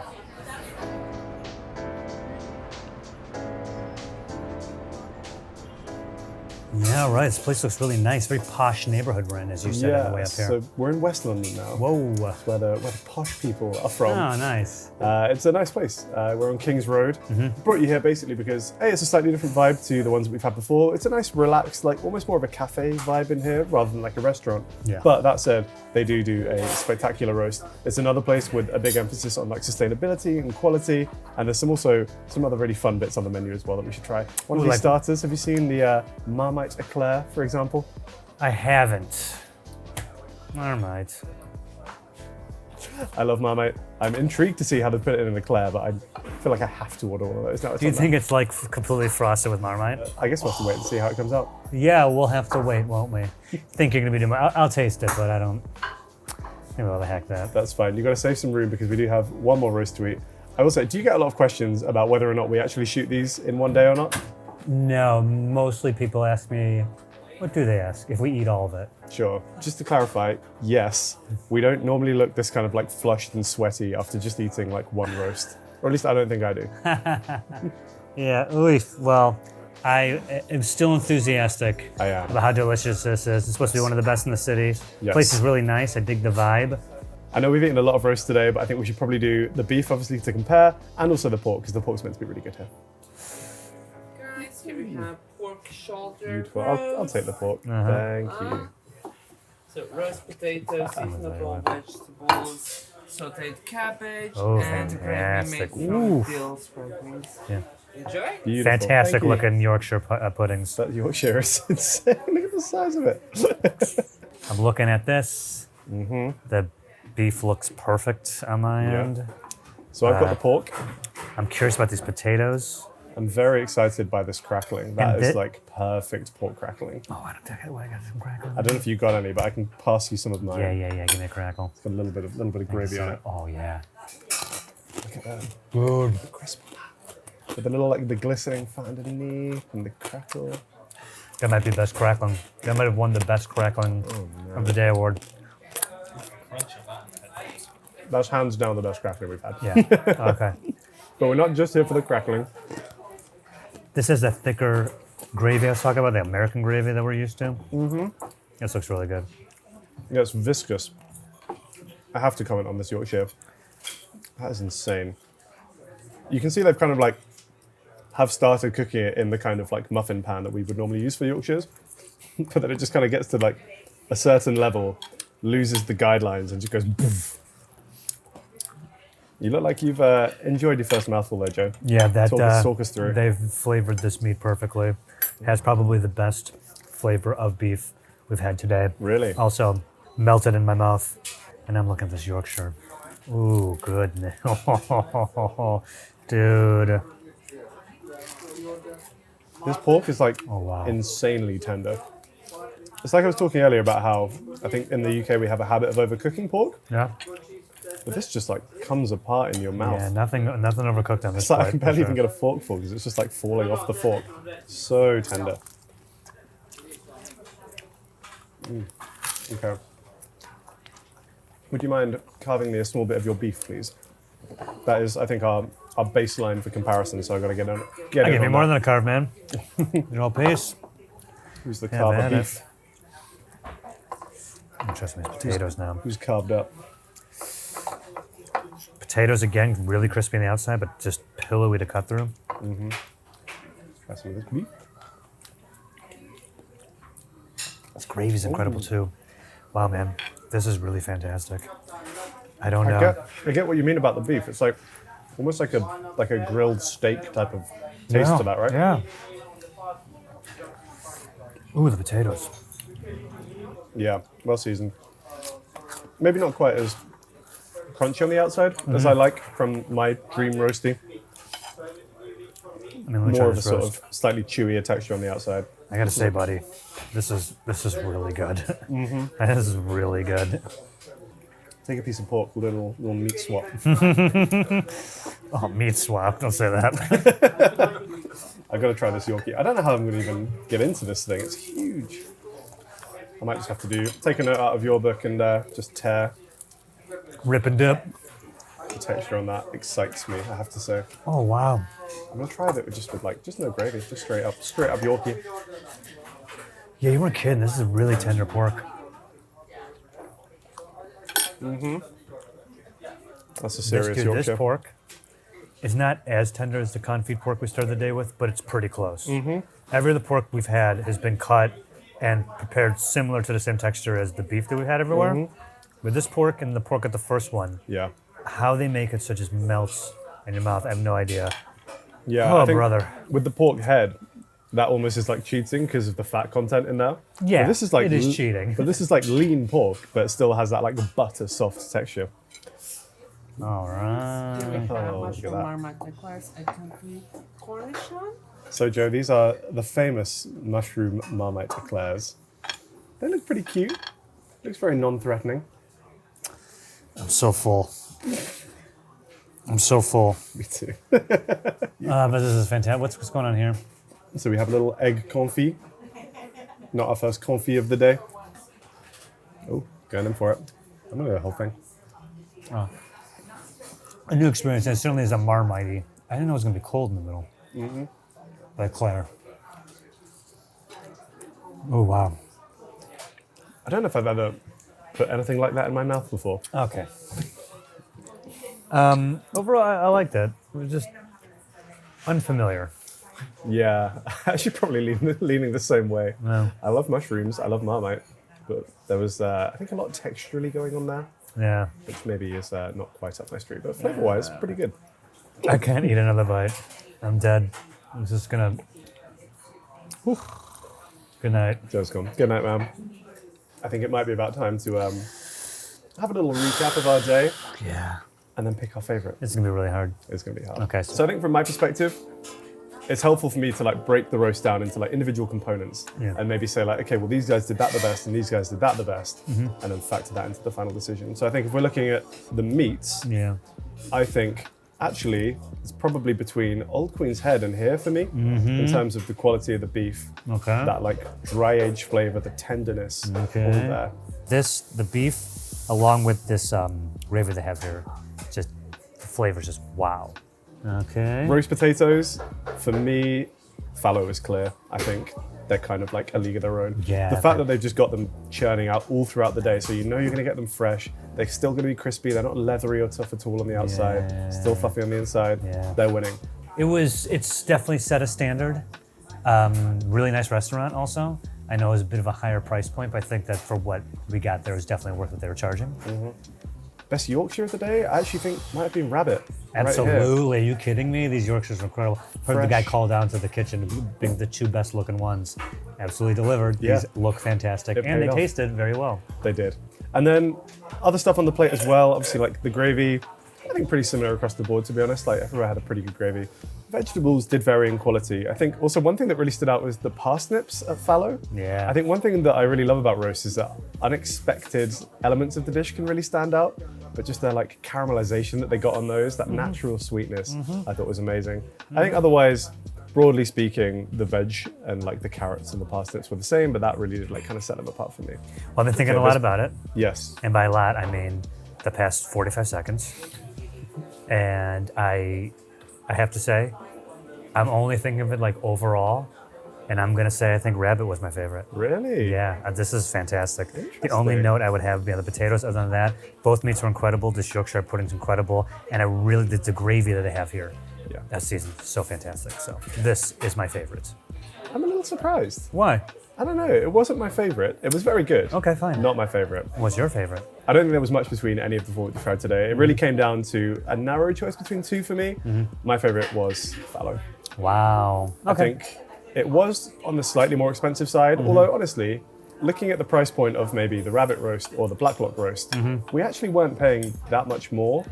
Yeah, right. This place looks really nice. Very posh neighborhood we're in, as you said on the way up here. So we're in West London now. Whoa. That's where the posh people are from. Oh, nice. It's a nice place. We're on King's Road. Brought you here basically because A, it's a slightly different vibe to the ones that we've had before. It's a nice, relaxed, like almost more of a cafe vibe in here rather than like a restaurant. Yeah. But that said, they do a spectacular roast. It's another place with a big emphasis on like sustainability and quality. And there's also some other really fun bits on the menu as well that we should try. One of these starters, have you seen the Marmite eclair, for example? I haven't. Marmite. I love Marmite. I'm intrigued to see how they put it in an eclair, but I feel like I have to order one of those now. Do you think it's like completely frosted with Marmite? I guess we'll have to wait and see how it comes out. Yeah, we'll have to wait, won't we? Think you're gonna be doing. I'll taste it, but I don't. Maybe I'll hack that. That's fine. You've got to save some room because we do have one more roast to eat. I will say, do you get a lot of questions about whether or not we actually shoot these in one day or not? No, mostly people ask me, what do they ask? If we eat all of it. Sure. Just to clarify, yes, we don't normally look this kind of like flushed and sweaty after just eating like one roast. Or at least I don't think I do. Yeah, oof. Well, I am still enthusiastic I am. about how delicious this is. It's supposed to be one of the best in the city. Yes. Place is really nice. I dig the vibe. I know we've eaten a lot of roast today, but I think we should probably do the beef, obviously, to compare, and also the pork, because the pork's meant to be really good here. Guys, here we have pork shoulder. Beautiful. I'll take the pork. Thank you. So roast potatoes, seasonable vegetables, sauteed cabbage, Oh, and gravy made fantastic. from dill sprinkles. Yeah. Enjoy. Beautiful. Fantastic Thank you. looking Yorkshire puddings. That Yorkshire is insane. Look at the size of it. I'm looking at this. The beef looks perfect on my Yeah. end. So I've got the pork. I'm curious about these potatoes. I'm very excited by this crackling. That And is bit- like perfect pork crackling. Oh, I don't think I got some crackle. I don't know if you got any, but I can pass you some of mine. Yeah. Give me a crackle. It's got a little bit of gravy on it. Oh yeah. Look at that. Good. The crisp on that. With the little the glistening fat underneath and the crackle. That might be best crackling. That might have won the best crackling of the day award. That's hands down the best crackling we've had. Yeah. Okay. But we're not just here for the crackling. This is the thicker gravy I was talking about, the American gravy that we're used to. This looks really good. Yeah, it's viscous. I have to comment on this Yorkshire. That is insane. You can see they've kind of have started cooking it in the kind of muffin pan that we would normally use for Yorkshires, but then it just kind of gets to a certain level, loses the guidelines, and just goes. Poof. You look like you've enjoyed your first mouthful there, Joe. Yeah, that Talk us through. they've flavored this meat perfectly. Has probably the best flavor of beef we've had today. Really? Also melted in my mouth, and I'm looking at this Yorkshire. Ooh, goodness, dude. This pork is Oh, wow. insanely tender. It's like I was talking earlier about how I think in the UK we have a habit of overcooking pork, Yeah, but this just comes apart in your mouth. yeah. Nothing overcooked on this. It's like I part, can for barely sure. even get a forkful because it's just falling off the fork. So tender. Okay. Would you mind carving me a small bit of your beef, please? That is, I think, our baseline for comparison. So I've got to get on. I give you more than a carve, man. You know, peace. Who's the Yeah, carver man, beef? I'm trusting these potatoes now. Who's carved up? Potatoes again, really crispy on the outside, but just pillowy to cut through. Try some of this beef. This gravy's incredible too. Wow, man, this is really fantastic. I don't know. I get what you mean about the beef. It's almost like a grilled steak type of taste to that, right? Yeah. Ooh, the potatoes. Yeah, well seasoned. Maybe not quite as crunchy on the outside as I like from my dream roasty. I mean, let me try More of a this sort roast. of slightly chewier texture on the outside. I gotta say, buddy, this is really good. This is really good. Take a piece of pork, little meat swap. Oh, meat swap! Don't say that. I've got to try this Yorkie. I don't know how I'm going to even get into this thing. It's huge. I might just have to take a note out of your book and just tear. Rip and dip. The texture on that excites me, I have to say. Oh wow. I'm going to try that with just no gravy, just straight up Yorkie. Yeah, you weren't kidding. This is really tender pork. That's a serious This Yorkshire. pork is not as tender as the confit pork we started the day with, but it's pretty close. Every other pork we've had has been cut and prepared similar to the same texture as the beef that we've had everywhere. With this pork and the pork at the first one, Yeah. how they make it so it just melts in your mouth, I have no idea. Yeah. Oh, I think brother. With the pork head, that almost is like cheating because of the fat content in there. Yeah, But this is it is cheating. But this is lean pork, but it still has that butter soft texture. All right. Here we have Oh, look at mushroom that. marmite eclairs and complete cornichon. So Joe, these are the famous mushroom marmite eclairs. They look pretty cute. Looks very non-threatening. I'm so full. I'm so full. Me too. But this is fantastic. What's going on here? So we have a little egg confit. Not our first confit of the day. Oh, going in for it. I'm gonna do the whole thing. A new experience. And it certainly is a marmite. I didn't know it was going to be cold in the middle. By Claire. Oh, wow. I don't know if I've ever put anything like that in my mouth before. Okay. Overall, I like that. It was just unfamiliar. Yeah, I should probably leaning the same way. No. I love mushrooms, I love Marmite, but there was, I think, a lot texturally going on there, Yeah. which maybe is not quite up my street, but flavor-wise, pretty good. I can't eat another bite. I'm dead. I'm just gonna. Whew. Good night. Joe's gone. Good night, ma'am. I think it might be about time to have a little recap of our day Yeah. and then pick our favorite. It's gonna be really hard. It's going to be hard. Okay. So I think from my perspective, it's helpful for me to like break the roast down into like individual components Yeah. and maybe say like, okay, well these guys did that the best and these guys did that the best, and then factor that into the final decision. So I think if we're looking at the meats, Yeah. I think actually it's probably between Old Queen's Head and here for me in terms of the quality of the beef, Okay. that like dry aged flavor, the tenderness, all Okay. there. The beef, along with this gravy they have here, just the flavor's just wow. Okay. Roast potatoes, for me, fallow is clear. I think they're kind of like a league of their own. Yeah, The fact that they've just got them churning out all throughout the day, so you know you're going to get them fresh. They're still going to be crispy. They're not leathery or tough at all on the outside. Yeah. Still fluffy on the inside. Yeah. They're winning. It's definitely set a standard. Really nice restaurant also. I know it was a bit of a higher price point, but I think that for what we got there was definitely worth what they were charging. Best Yorkshire of the day, I actually think might have been rabbit. right here. Absolutely. Are you kidding me? These Yorkshires are incredible. Heard the guy Fresh. call down to the kitchen to bring the two best looking ones. Absolutely delivered. Yeah. These look fantastic. It And paid they off. tasted very well. They did. And then other stuff on the plate as well. Obviously, like the gravy, I think pretty similar across the board, to be honest. Like everywhere had a pretty good gravy. Vegetables did vary in quality. I think also one thing that really stood out was the parsnips at fallow. Yeah. I think one thing that I really love about roast is that unexpected elements of the dish can really stand out, but just their like caramelization that they got on those, that natural sweetness, I thought was amazing. I think otherwise, broadly speaking, the veg and like the carrots and the parsnips were the same, but that really did like kind of set them apart for me. Well, I've been thinking a lot about it. Yes. And by a lot, I mean the past 45 seconds. And I have to say, I'm only thinking of it like overall. And I'm gonna say I think rabbit was my favorite. Really? Yeah, this is fantastic. The only note I would have would be on the potatoes. Other than that, both meats were incredible. This Yorkshire pudding's incredible, and I really the gravy that they have here. Yeah. That season's so fantastic. So this is my favorite. I'm a little surprised. Why? I don't know. It wasn't my favorite. It was very good. Okay, fine. Not my favorite. What's your favorite? I don't think there was much between any of the four we tried today. It really came down to a narrow choice between two for me. My favorite was fallow. Wow. I think it was on the slightly more expensive side, although honestly, looking at the price point of maybe the rabbit roast or the blacklock roast, we actually weren't paying that much more.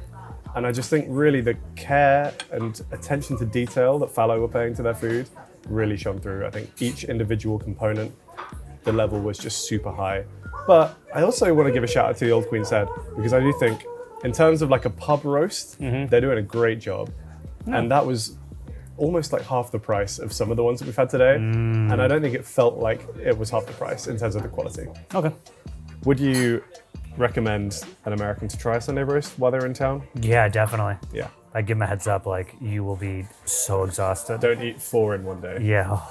And I just think really the care and attention to detail that fallow were paying to their food really shone through. I think each individual component, the level was just super high. But I also want to give a shout out to the Old Queen's Head, because I do think in terms of like a pub roast, they're doing a great job. And that was almost like half the price of some of the ones that we've had today. And I don't think it felt like it was half the price in terms of the quality. Okay. Would you recommend an American to try a Sunday roast while they're in town? Yeah, definitely. Yeah. I give them a heads up, like you will be so exhausted. Don't eat 4 in one day. Yeah.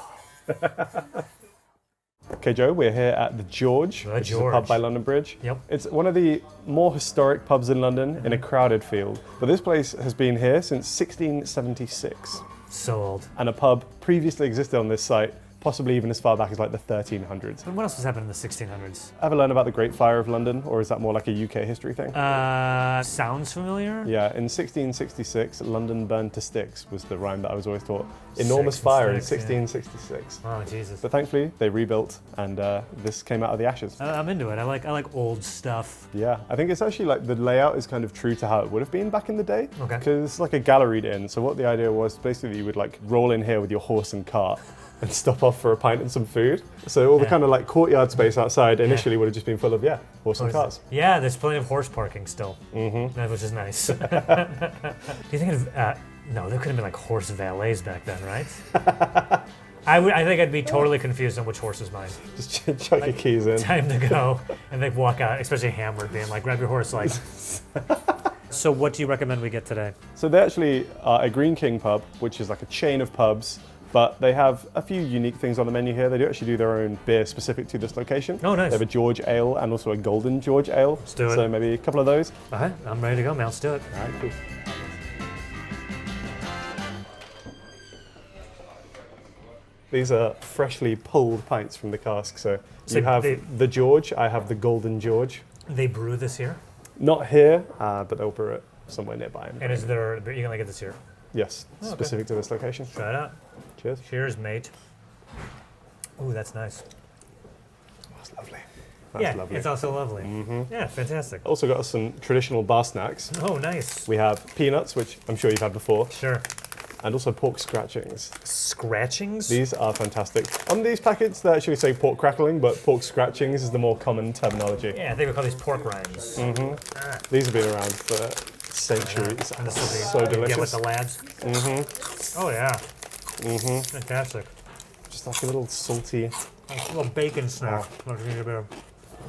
Okay, Joe, we're here at the George, which is a pub by London Bridge. Yep. It's one of the more historic pubs in London in a crowded field. But this place has been here since 1676. So old. And a pub previously existed on this site, possibly even as far back as like the 1300s. And what else has happened in the 1600s? Ever learn about the Great Fire of London, or is that more like a UK history thing? Sounds familiar? Yeah, in 1666, London burned to sticks was the rhyme that I was always taught. Enormous fire in 1666. Oh, Jesus. But thankfully, they rebuilt, and this came out of the ashes. I'm into it. I like old stuff. Yeah, I think it's actually like the layout is kind of true to how it would have been back in the day. Okay. Because it's like a galleried inn. So what the idea was, basically you would like roll in here with your horse and cart and stop off for a pint and some food. So all the kind of like courtyard space outside initially would have just been full of, horse and carts. Yeah, there's plenty of horse parking still, which is nice. Do you think no, there could have been like horse valets back then, right? I think I'd be totally confused on which horse is mine. Just chuck your keys in. Time to go, and they walk out, especially hammered, being like, grab your horse, like. So what do you recommend we get today? So they actually are a Green King pub, which is like a chain of pubs But they have a few unique things on the menu here. They do actually do their own beer specific to this location. Oh, nice. They have a George Ale and also a Golden George Ale. Let's do it. So maybe a couple of those. All right, I'm ready to go, man. Let's do it. All right, cool. These are freshly pulled pints from the cask. So So you have they- the George, I have the Golden George. They brew this here? Not here, but they'll brew it somewhere nearby. And is there, you're going to get this here? Yes, Oh, okay. specific to this location. Try it out. Cheers. Cheers, mate. Ooh, that's nice. That's lovely. That's lovely. It's also lovely. Yeah, fantastic. Also got us some traditional bar snacks. Oh, nice. We have peanuts, which I'm sure you've had before, Sure. and also pork scratchings. Scratchings? These are fantastic. On these packets, they actually say pork crackling, but pork scratchings is the more common terminology. Yeah, I think we call these pork rinds. These have been around for centuries. And this will be So delicious. Yeah, with the lads. Oh yeah. Fantastic. Just like a little salty. Like a little bacon snack.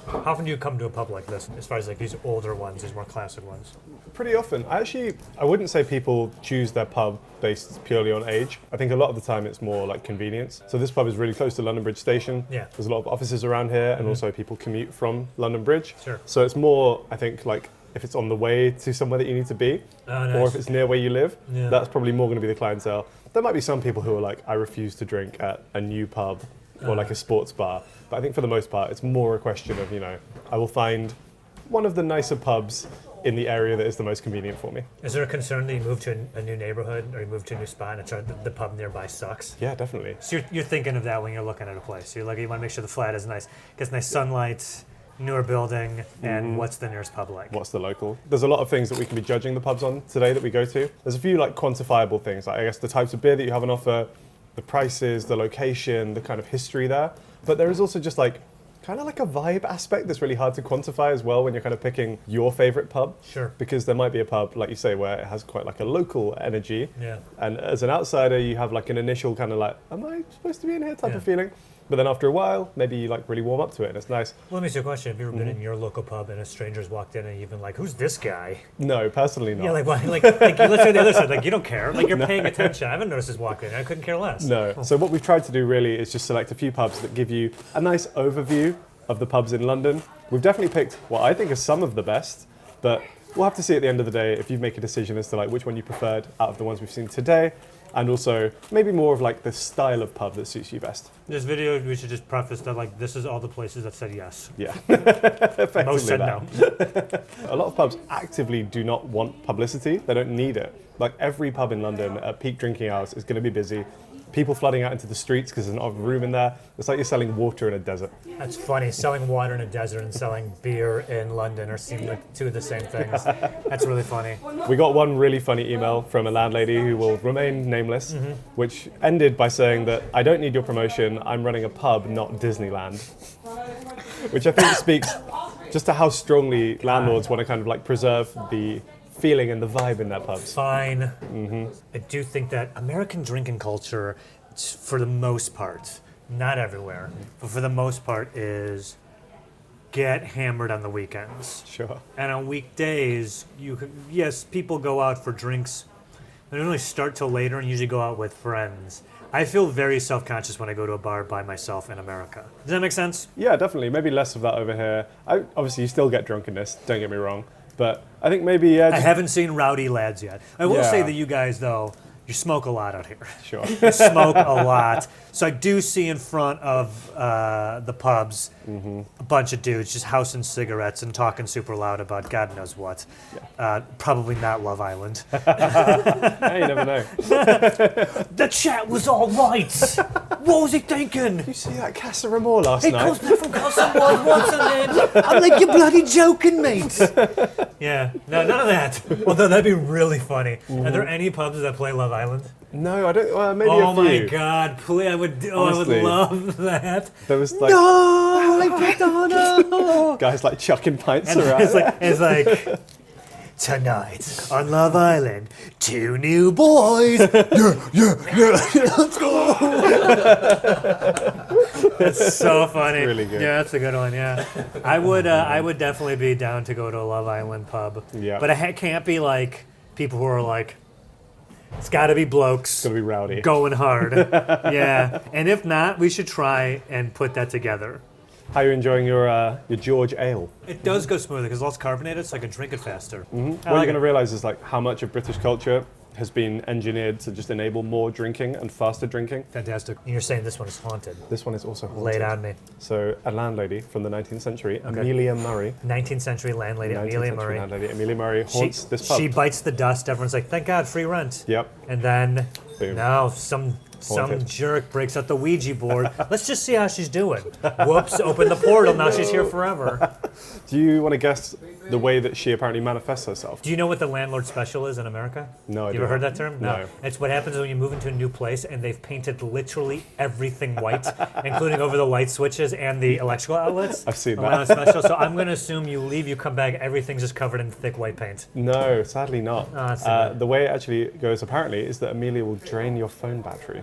How often do you come to a pub like this? As far as like these older ones, these more classic ones. Pretty often. I wouldn't say people choose their pub based purely on age. I think a lot of the time it's more like convenience. So this pub is really close to London Bridge Station. Yeah. There's a lot of offices around here, and also people commute from London Bridge. Sure. So it's more, I think, like if it's on the way to somewhere that you need to be, Oh, nice. or if it's near where you live, Yeah. that's probably more going to be the clientele. There might be some people who are like, I refuse to drink at a new pub or like a sports bar. But I think for the most part, it's more a question of, I will find one of the nicer pubs in the area that is the most convenient for me. Is there a concern that you move to a new neighborhood or you move to a new spot and the pub nearby sucks? Yeah, definitely. So you're thinking of that when you're looking at a place. You want to make sure the flat is nice, gets nice sunlight, newer building, and what's the nearest pub like? What's the local? There's a lot of things that we can be judging the pubs on today that we go to. There's a few like quantifiable things, like I guess the types of beer that you have on offer, the prices, the location, the kind of history there. But there is also just like kind of like a vibe aspect that's really hard to quantify as well when you're kind of picking your favorite pub. Sure. Because there might be a pub, like you say, where it has quite like a local energy. Yeah. And as an outsider, you have like an initial kind of like, am I supposed to be in here type of feeling? But then after a while, maybe you like really warm up to it and it's nice. Well, let me ask you a question. Have you ever been in your local pub and a stranger's walked in and you've been like, who's this guy? No, personally not. Yeah, like, why, like let's say the other side, like you don't care. Like you're paying attention. I haven't noticed this walk in. I couldn't care less. No. So what we've tried to do really is just select a few pubs that give you a nice overview of the pubs in London. We've definitely picked what I think are some of the best, but we'll have to see at the end of the day if you make a decision as to like which one you preferred out of the ones we've seen today, and also maybe more of like the style of pub that suits you best. This video, we should just preface that like this is all the places that said yes. Yeah. Effectively Most said that. no. A lot of pubs actively do not want publicity. They don't need it. Like every pub in London at peak drinking hours is going to be busy. People flooding out into the streets because there's not enough room in there. It's like you're selling water in a desert. That's funny. Selling water in a desert and selling beer in London are seem like two of the same things. That's really funny. We got one really funny email from a landlady who will remain nameless, which ended by saying that I don't need your promotion. I'm running a pub, not Disneyland. Which I think speaks just to how strongly landlords want to kind of like preserve the feeling and the vibe in their pubs. Fine. I do think that American drinking culture, for the most part, not everywhere, but for the most part, is get hammered on the weekends. Sure. And on weekdays, yes, people go out for drinks. They don't really start till later and usually go out with friends. I feel very self-conscious when I go to a bar by myself in America. Does that make sense? Yeah, definitely. Maybe less of that over here. Obviously, you still get drunkenness, don't get me wrong. But I think maybe... I haven't seen rowdy lads yet. I will say Yeah. that you guys, though, you smoke a lot out here. Sure. You smoke a lot. So I do see in front of the pubs a bunch of dudes just housing cigarettes and talking super loud about God knows what. Probably not Love Island. Hey, you never know. The chat was all right. What was he thinking? You see that Casa Amor last He night? calls me from Casa Amor, what's her name? I'm like, you're bloody joking, mate. Yeah, no, none of that. Although that'd be really funny. Are there any pubs that play Love Island? No, I don't. Well, maybe Oh a few. my God! Please, I would Honestly. love that. There was like No, McDonald. guys like chucking pints around. It's like tonight on Love Island, 2 new boys. Let's go. That's so funny. That's really good. Yeah, that's a good one. Yeah, I would definitely be down to go to a Love Island pub. Yeah. But it can't be like people who are like It's got to be blokes. It's gonna be rowdy. Going hard. Yeah. And if not, we should try and put that together. How are you enjoying your George Ale? It does go smoother because it's less carbonated, so I can drink it faster. What you're going to realize is like how much of British culture has been engineered to just enable more drinking and faster drinking. Fantastic. And you're saying this one is haunted. This one is also haunted. Lay it on me. So a landlady from the 19th century, Amelia Murray. 19th century landlady Amelia Murray. Landlady Amelia Murray haunts this pub. She bites the dust. Everyone's like, thank God, free rent. Yep. And then Boom. now some Haunted. jerk breaks out the Ouija board. Let's just see how she's doing. Whoops, open the portal. Now she's here forever. Do you want to guess the way that she apparently manifests herself? Do you know what the landlord special is in America? No, I You ever don't. heard that term? No. It's what happens when you move into a new place and they've painted literally everything white, including over the light switches and the electrical outlets. I've seen The that. landlord special. So I'm going to assume you leave, you come back, everything's just covered in thick white paint. No, sadly not. that's too bad. The way it actually goes apparently is that Amelia will drain your phone battery.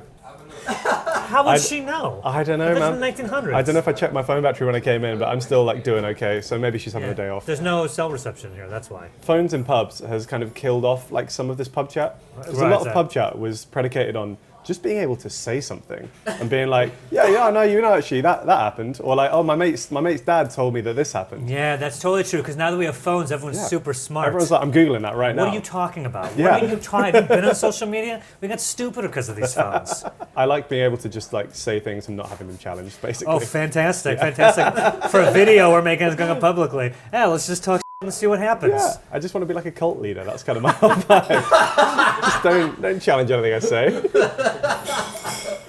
How would she know? I don't know, That's man. in the 1900s. I don't know if I checked my phone battery when I came in, but I'm still like doing okay. So maybe she's having a day off. There's no cell reception here, that's why. Phones in pubs has kind of killed off like some of this pub chat. Because a Right, lot of so- pub chat was predicated on just being able to say something and being like, yeah, no, you know, actually that happened, or like, oh, my mate's dad told me that this happened. Yeah, that's totally true, because now that we have phones, everyone's Yeah. super smart. Everyone's like, I'm googling that right now. What are you talking about? Yeah. What are you trying? Have you been on social media? We got stupider because of these phones. I like being able to just like say things and not having them challenged, basically. Oh, fantastic, fantastic. For a video we're making it's going up publicly. Yeah, let's just talk and see what happens. Yeah, I just want to be like a cult leader. That's kind of my whole vibe. Just don't challenge anything I say.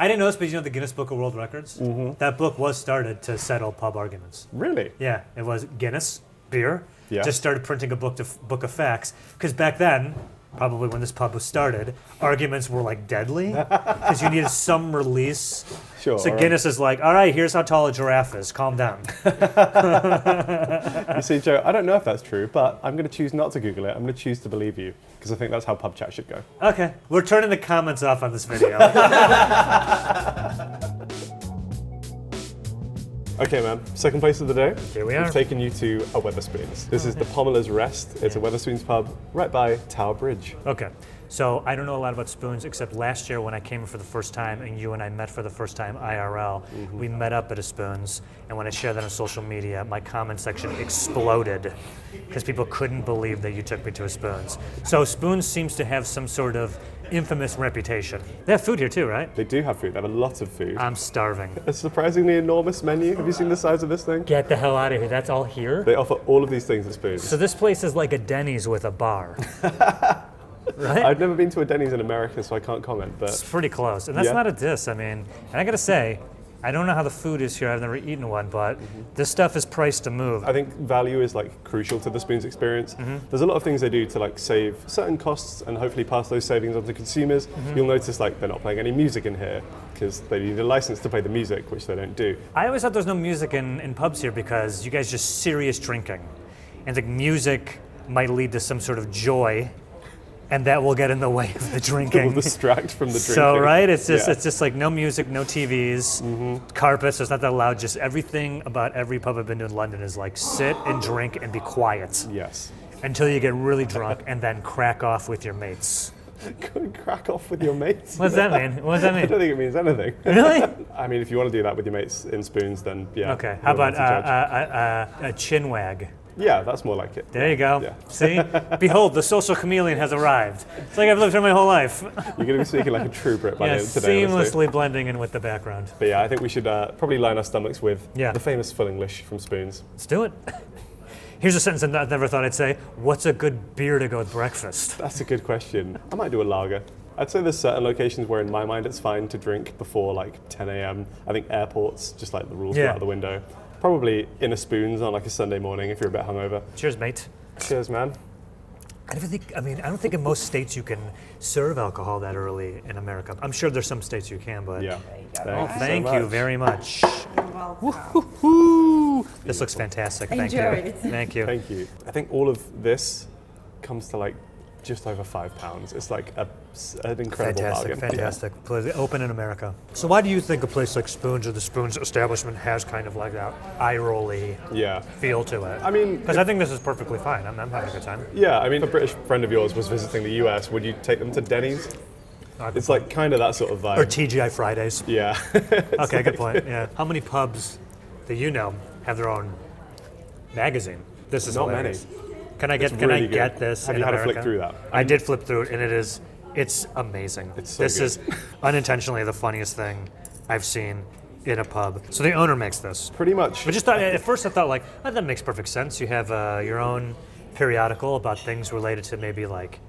I didn't know this, but you know the Guinness Book of World Records? Mm-hmm. That book was started to settle pub arguments. Really? Yeah, it was Guinness, beer, Yeah. just started printing a book of facts. Because back then, probably when this pub was started, arguments were like deadly because you needed some release. Sure. So all right. Guinness is like, all right, here's how tall a giraffe is. Calm down. You see, Joe, I don't know if that's true, but I'm going to choose not to Google it. I'm going to choose to believe you because I think that's how pub chat should go. Okay, we're turning the comments off on this video. Okay, man. Second place of the day. Here we are. We've taken you to a Wetherspoons. This is the Pomeler's Rest. It's a Wetherspoons pub right by Tower Bridge. Okay, so I don't know a lot about spoons except last year when I came for the first time and you and I met for the first time IRL. We met up at a Spoons, and when I shared that on social media, my comment section exploded because people couldn't believe that you took me to a Spoons. So Spoons seems to have some sort of infamous reputation. They have food here too, right? They do have food. They have a lot of food. I'm starving. A surprisingly enormous menu. Have you seen the size of this thing? Get the hell out of here. That's all here? They offer all of these things at Spoons. So this place is like a Denny's with a bar. Right? I've never been to a Denny's in America, so I can't comment. It's But pretty close. And that's Yeah. not a diss. I mean, and I gotta say, I don't know how the food is here. I've never eaten one, but this stuff is priced to move. I think value is like crucial to the Spoons experience. There's a lot of things they do to like save certain costs and hopefully pass those savings on to consumers. You'll notice like they're not playing any music in here because they need a license to play the music, which they don't do. I always thought there's no music in pubs here because you guys just serious drinking. And the music might lead to some sort of joy, and that will get in the way of the It drinking. will distract from the drinking. So right, it's Yeah. just like no music, no TVs, carpets. So it's not that loud. Just everything about every pub I've been to in London is like sit and drink and be quiet Yes. until you get really drunk and then crack off with your mates. Crack off with your mates. What does that mean? What does that I mean? don't think it means anything. Really? I mean, if you want to do that with your mates in Spoons, then yeah. Okay. How you're the about one to judge. a chin wag? Yeah, that's more like it. There you go. Yeah. See? Behold, the social chameleon has arrived. It's like I've lived here my whole life. You're going to be speaking like a true Brit by Yeah, the end of today. honestly. seamlessly blending in with the background. But yeah, I think we should probably line our stomachs with Yeah. the famous full English from Spoons. Let's do it. Here's a sentence I never thought I'd say. What's a good beer to go with breakfast? That's a good question. I might do a lager. I'd say there's certain locations where in my mind it's fine to drink before like 10 a.m. I think airports, just like the rules go Yeah. out the window. Probably in a Spoons on like a Sunday morning if you're a bit hungover. Cheers, mate. Cheers, man. I don't think in most states you can serve alcohol that early in America. I'm sure there's some states you can, but Yeah. Oh, Thanks so thank you much. very much. This looks fantastic. Thank Enjoy you. it. Thank you. Thank you. I think all of this comes to like just over £5. It's like an incredible bargain. Fantastic. Please, open in America. So why do you think a place like Spoons or the Spoons establishment has kind of like that eye-rolly feel to it? I mean, because I think this is perfectly fine. I'm having a good time. Yeah, I mean, if a British friend of yours was visiting the US, would you take them to Denny's? It's like kind of that sort of vibe. Or TGI Fridays. Yeah. Okay, good point. Yeah. How many pubs that you know have their own magazine? This is not hilarious. many. Can I get this? Have in you had America? a flick through that? I did flip through it, and it's amazing. It's so this good. is unintentionally the funniest thing I've seen in a pub. So the owner makes this. Pretty much. But just thought, at first I thought like, oh, that makes perfect sense. You have your own periodical about things related to maybe like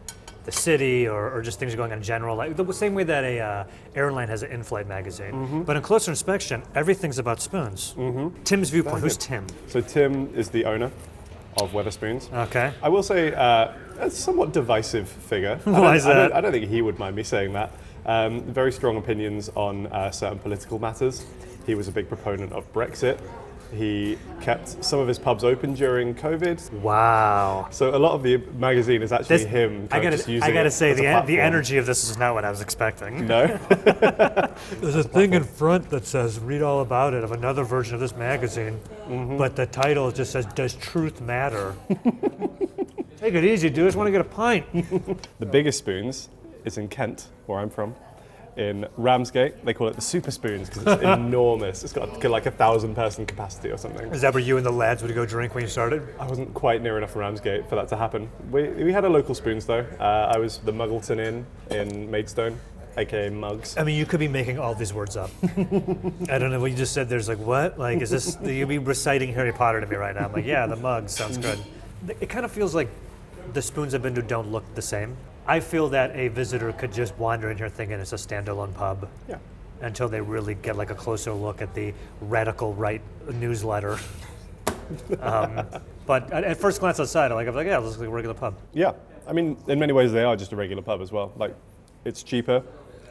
the city or just things going on in general, like the same way that a airline has an in-flight magazine. But on closer inspection, everything's about spoons. Tim's Viewpoint. Who's Tim? So Tim is the owner of Wetherspoons. Okay. I will say a somewhat divisive figure. Why is that? I don't think he would mind me saying that. Very strong opinions on certain political matters. He was a big proponent of Brexit. He kept some of his pubs open during COVID. Wow. So a lot of the magazine is actually him just using I gotta it say, as a the platform. energy of this is not what I was expecting. No? There's a thing in front that says, read all about it, of another version of this magazine. But the title just says, Does Truth Matter? Take it easy, dude. I just want to get a pint. The biggest spoons is in Kent, where I'm from. In Ramsgate, they call it the Super Spoons because it's enormous. It's got like 1,000-person capacity or something. Is that where you and the lads would go drink when you started? I wasn't quite near enough Ramsgate for that to happen. We had a local Spoons though. I was the Muggleton Inn in Maidstone, aka Mugs. I mean, you could be making all these words up. I don't know what you just said. There's like, what? Like, is this, you'll be reciting Harry Potter to me right now. I'm like, yeah, the Mugs sounds good. It kind of feels like the Spoons I've been to don't look the same. I feel that a visitor could just wander in here thinking it's a standalone pub. Yeah. Until they really get like a closer look at the radical right newsletter. But at first glance outside, I'm like, yeah, it looks like a regular pub. Yeah, I mean, in many ways they are just a regular pub as well. Like, it's cheaper,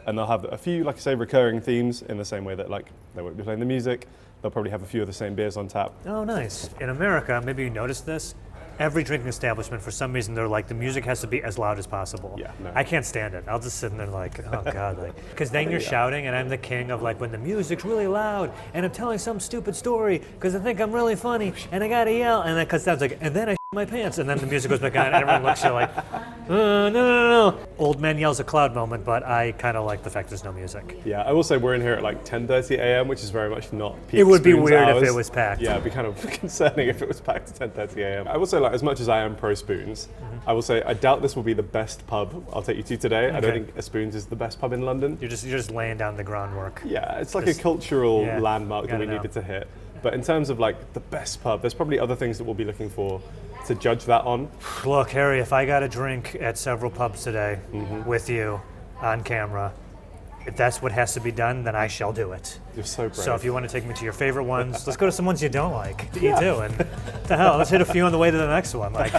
and they'll have a few, like I say, recurring themes in the same way that like they won't be playing the music. They'll probably have a few of the same beers on tap. Oh, nice. In America, maybe you noticed this. Every drinking establishment, for some reason, they're like, the music has to be as loud as possible. Yeah, no. I can't stand it. I'll just sit in there like, oh God. Because then you're shouting, and I'm the king of like, when the music's really loud, and I'm telling some stupid story, because I think I'm really funny, and I gotta yell, and then cuts down, it's like, and then I my pants, and then the music goes back on, and everyone looks at you like, no. Old man yells a cloud moment, but I kind of like the fact there's no music. Yeah, I will say we're in here at like 10:30 a.m., which is very much not peak It would be Spoons weird hours. if it was packed. Yeah, it'd be kind of concerning if it was packed at 10:30 a.m. I will say, like, as much as I am pro Spoons, I will say I doubt this will be the best pub I'll take you to today. I don't think a Spoons is the best pub in London. You're just laying down the groundwork. Yeah, it's like a cultural landmark that we know. needed to hit. But in terms of like the best pub, there's probably other things that we'll be looking for to judge that on. Look, Harry, if I got a drink at several pubs today with you on camera, if that's what has to be done, then I shall do it. You're so brave. So if you want to take me to your favorite ones, let's go to some ones you don't like that you do. And what the hell, let's hit a few on the way to the next one. Like.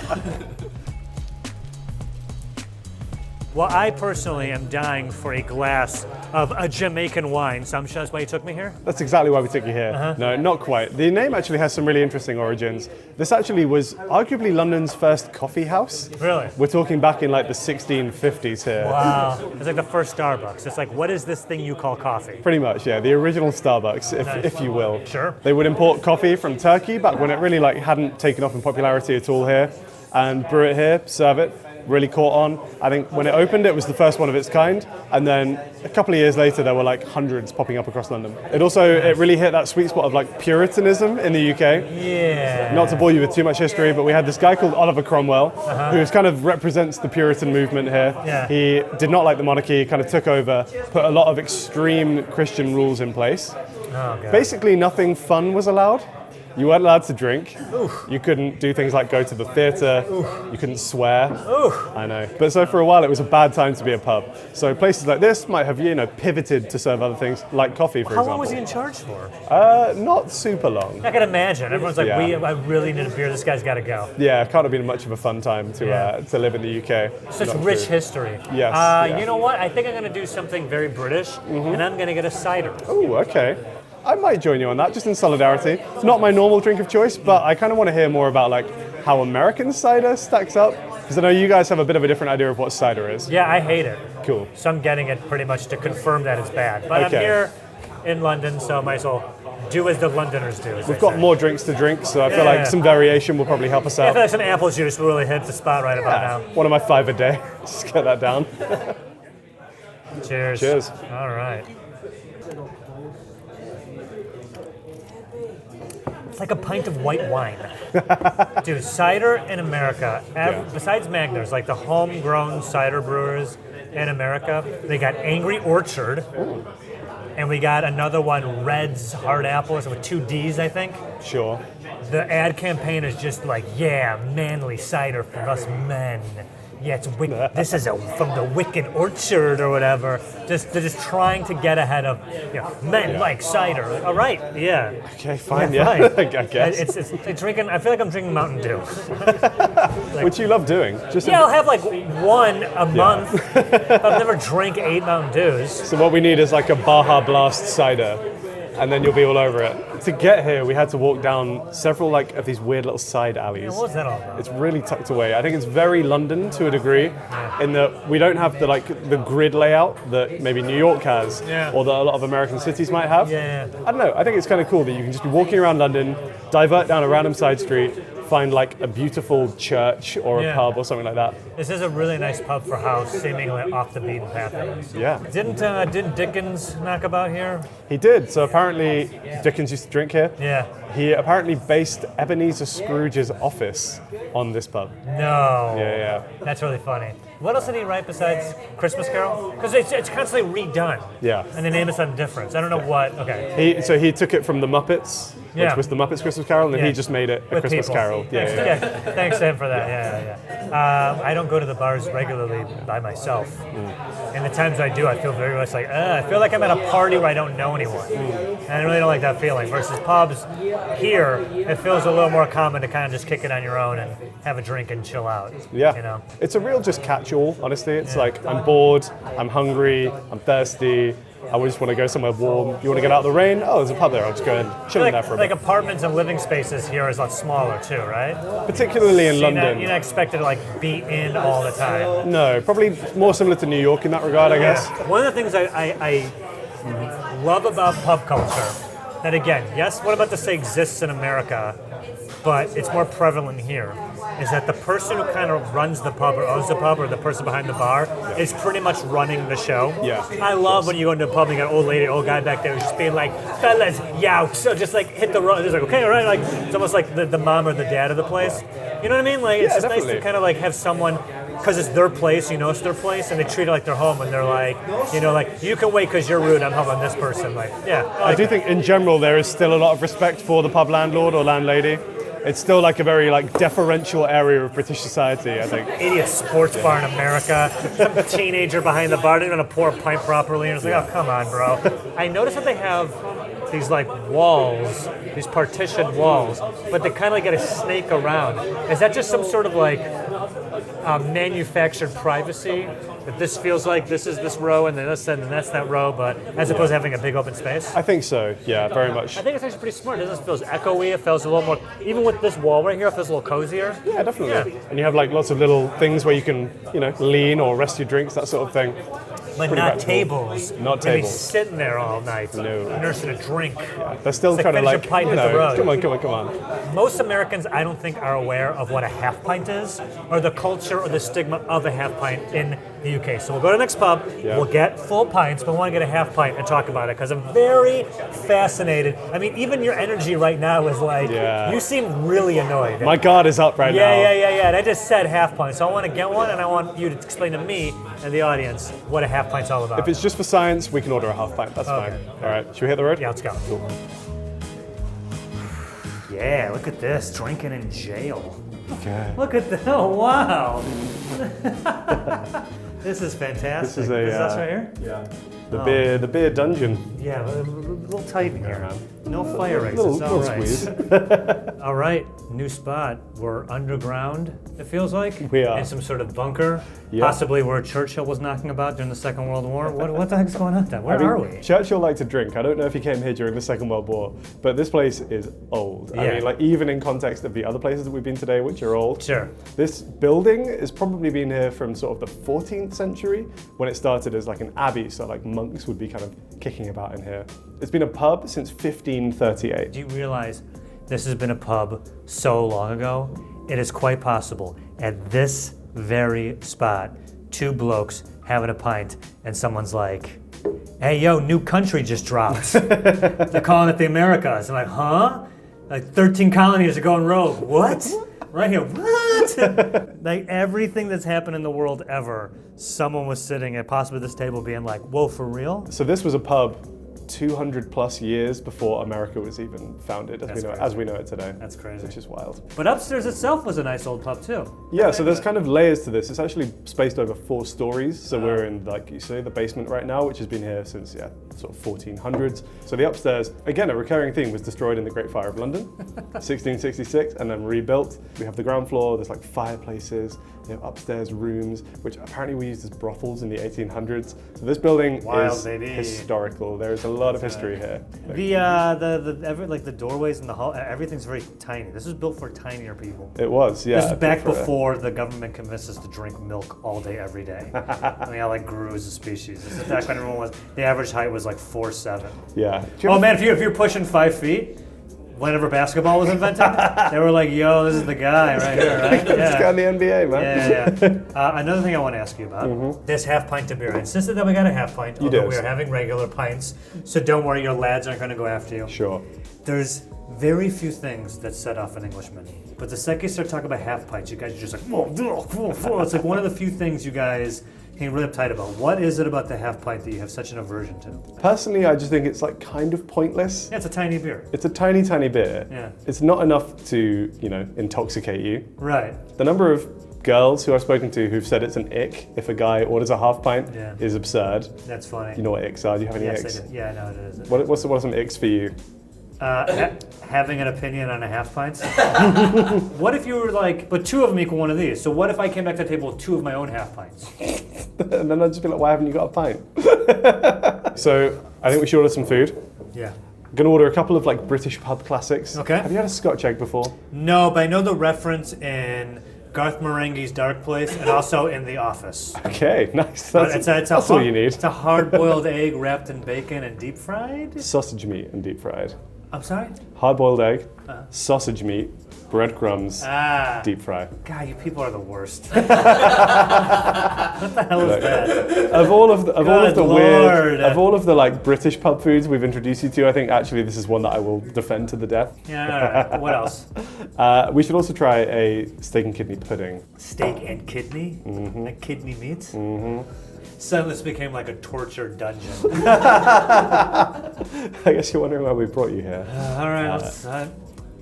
Well, I personally am dying for a glass of a Jamaican wine. So I'm sure that's why you took me here? That's exactly why we took you here. No, not quite. The name actually has some really interesting origins. This actually was arguably London's first coffee house. Really? We're talking back in like the 1650s here. Wow. It's like the first Starbucks. It's like, what is this thing you call coffee? Pretty much, yeah. The original Starbucks, if you will. Sure. They would import coffee from Turkey back when it really like hadn't taken off in popularity at all here, and brew it here, serve it. Really caught on. I think when it opened, it was the first one of its kind, and then a couple of years later, there were like hundreds popping up across London. It really hit that sweet spot of like Puritanism in the UK. Yeah. Not to bore you with too much history, but we had this guy called Oliver Cromwell, who kind of represents the Puritan movement here. Yeah. He did not like the monarchy, kind of took over, put a lot of extreme Christian rules in place. Oh, God. Basically, nothing fun was allowed. You weren't allowed to drink. Oof. You couldn't do things like go to the theatre. You couldn't swear. Oof. I know. But so for a while, it was a bad time to be a pub. So places like this might have, pivoted to serve other things, like coffee, for example. How long was he in charge for? Not super long. I can imagine. Everyone's like, Yeah. I really need a beer. This guy's got to go. Yeah, it can't have been much of a fun time to live in the UK. Such Not rich true. history. Yes, yeah. You know what? I think I'm going to do something very British, and I'm going to get a cider. Oh, okay. I might join you on that, just in solidarity. It's not my normal drink of choice, but I kind of want to hear more about like how American cider stacks up Because I know you guys have a bit of a different idea of what cider is. Yeah, I hate it. Cool. So I'm getting it pretty much to confirm that it's bad. But Okay. I'm here in London, so I might as well do as the Londoners do. We've got more drinks to drink, so I feel Yeah. like some variation will probably help us I out. feel like some apple juice really hits the spot right about now. One of my 5 a day. Just get that down. Cheers. Cheers. All right. It's like a pint of white wine. Dude, cider in America, besides Magners, like the homegrown cider brewers in America, they got Angry Orchard, and we got another one, Red's Hard Apples, with 2 D's, I think. Sure. The ad campaign is just like, yeah, manly cider for us men. Yeah, this is from the Wicked Orchard or whatever. They're just trying to get ahead of, men like cider. Like, all right, yeah. Okay, fine, Yeah, yeah. fine. I guess. It's drinking. I feel like I'm drinking Mountain Dew. Which you love doing. Just Yeah, I'll have like one a month. I've never drank 8 Mountain Dews. So what we need is like a Baja Blast cider, and then you'll be all over it. To get here, we had to walk down several of these weird little side alleys. Yeah, what was that all about? It's really tucked away. I think it's very London to a degree, in that we don't have the grid layout that maybe New York has, or that a lot of American cities might have. Yeah. I don't know. I think it's kind of cool that you can just be walking around London, divert down a random side street, find like a beautiful church or a pub or something like that. This is a really nice pub for how seemingly off the beaten path it is. Yeah. Didn't Dickens knock about here? He did. So apparently Dickens used to drink here. Yeah. He apparently based Ebenezer Scrooge's office on this pub. No. Yeah. That's really funny. What else did he write besides Christmas Carol? Because it's constantly redone. Yeah. And they name it something different. I don't know what. Okay. He took it from the Muppets, which was the Muppets Christmas Carol, and then he just made it a With Christmas people. Carol. Yeah. Thanks to him for that. Yeah. I don't go to the bars regularly by myself. And the times I do, I feel very much like, I feel like I'm at a party where I don't know anyone. And I really don't like that feeling. Versus pubs, here, it feels a little more common to kind of just kick it on your own and have a drink and chill out. Yeah. You know? It's a real just catch-all, honestly. It's like, I'm bored, I'm hungry, I'm thirsty, I just want to go somewhere warm. You want to get out of the rain? Oh, there's a pub there. I'll just go and chill in there for a bit. Like apartments and living spaces here is a lot smaller too, right? Particularly in London. You're not expected to like be in all the time. No, probably more similar to New York in that regard, I guess. One of the things I love about pub culture, that again, yes, what I'm about to say exists in America, but it's more prevalent here, is that the person who kind of runs the pub or owns the pub or the person behind the bar is pretty much running the show. Yeah. I love when you go into a pub and you got an old lady, old guy back there who's just being like, fellas, yow, so just like hit the road. It's like, okay, all right, like it's almost like the mom or the dad of the place. You know what I mean? Like it's just nice to kind of like have someone, because it's their place, it's their place, and they treat it like their home, and they're like, like, you can wait because you're rude, I'm helping this person. Like, yeah. I do think in general there is still a lot of respect for the pub landlord or landlady. It's still like a very deferential area of British society, I think. Idiot sports bar in America. Some teenager behind the bar didn't know how to pour a pint properly, and it's like, oh, come on, bro. I noticed that they have these walls, these partitioned walls, but they kind of got a snake around. Is that just some sort of manufactured privacy? That this feels like this is this row and then this and then that's that row, but as opposed to having a big open space? I think so, yeah, very much. I think it's actually pretty smart. It doesn't feel echoey, it feels a little more, even with this wall right here, it feels a little cozier. Yeah, definitely. Yeah. And you have lots of little things where you can, lean or rest your drinks, that sort of thing. But not tables. Not Maybe tables. sitting there all night, No. nursing a drink. Yeah, they're still It's kind of finish a pint, hit the road. come on. Most Americans, I don't think, are aware of what a half pint is, or the culture or the stigma of a half pint in the UK. So we'll go to the next pub, we'll get full pints, but we want to get a half pint and talk about it, because I'm very fascinated. I mean, even your energy right now is like, you seem really annoyed. My guard is up right now. Yeah. And I just said half pint, so I want to get one, and I want you to explain to me and the audience what a half pint's all about. If it's just for science, we can order a half pint. That's fine. All right, should we hit the road? Yeah, let's go. Cool. Yeah, look at this, drinking in jail. Okay. Look at that, oh wow. This is fantastic. This is us right here? Yeah. The beer dungeon. Yeah, a little tight in here. No fire exits. Little All right. squeeze. All right. New spot. We're underground, it feels like. We are. In some sort of bunker. Yep. Possibly where Churchill was knocking about during the Second World War. What the heck's going on then? Where are we? Churchill liked to drink. I don't know if he came here during the Second World War, but this place is old. I Yeah. mean, like even in context of the other places that we've been today, which are old. Sure. This building has probably been here from sort of the 14th century when it started as like an abbey, so like monks would be kind of kicking about in here. It's been a pub since 1538. Do you realize this has been a pub so long ago? It is quite possible at this very spot, two blokes having a pint and someone's like, hey, yo, new country just dropped. They're calling it the Americas. I'm like, huh? Like 13 colonies are going rogue. What? Right here, what? Like everything that's happened in the world ever, someone was sitting at possibly this table being like, whoa, for real? So this was a pub 200 plus years before America was even founded as we know it today. That's crazy. Which is wild. But upstairs itself was a nice old pub too. Yeah, so there's kind of layers to this. It's actually spaced over 4 stories. So we're in, like you say, the basement right now, which has been here since, sort of 1400s. So the upstairs, again, a recurring theme, was destroyed in the Great Fire of London, 1666, and then rebuilt. We have the ground floor, there's like fireplaces, upstairs rooms, which apparently were used as brothels in the 1800s. So this building is historical. There is a lot of history here. The doorways in the hall, everything's very tiny. This was built for tinier people. It was, yeah. This is back before the government convinced us to drink milk all day, every day. I mean, I like grew as a species. This is back when everyone was, the average height was like 4'7". Yeah. Oh man, if you're pushing 5 feet, whenever basketball was invented, they were like, yo, this is the guy right here, right? This guy in the NBA, man. Yeah. Another thing I want to ask you about, this half pint of beer. I insisted that we got a half pint, although we are having regular pints, so don't worry, your lads aren't going to go after you. Sure. There's very few things that set off an Englishman. But the second you start talking about half pints, you guys are just like, whoa. It's like one of the few things you guys can really uptight about. What is it about the half pint that you have such an aversion to? Personally, I just think it's like kind of pointless. Yeah, it's a tiny beer. It's a tiny, tiny beer. Yeah. It's not enough to, intoxicate you. Right. The number of girls who I've spoken to who've said it's an ick if a guy orders a half pint is absurd. That's funny. You know what icks are? Do you have any icks? Yes, I do. Yeah, I know it is. What are some icks for you? Having an opinion on a half pint. What if you were like, but 2 of them equal one of these? So what if I came back to the table with 2 of my own half pints? And then I'd just be like, why haven't you got a pint? So I think we should order some food. Yeah. I'm gonna order a couple of like British pub classics. Okay. Have you had a Scotch egg before? No, but I know the reference in Garth Marenghi's Dark Place and also in The Office. Okay, nice. That's all you need. It's a hard-boiled egg wrapped in bacon and deep fried? Sausage meat and deep fried. I'm sorry? Hard-boiled egg, sausage meat, breadcrumbs, deep fry. God, you people are the worst. What the hell is that? Of all of the like British pub foods we've introduced you to, I think actually this is one that I will defend to the death. Yeah, all right. What else? We should also try a steak and kidney pudding. Steak and kidney? Like kidney meat? Suddenly this became like a torture dungeon. I guess you're wondering why we brought you here. All right, let's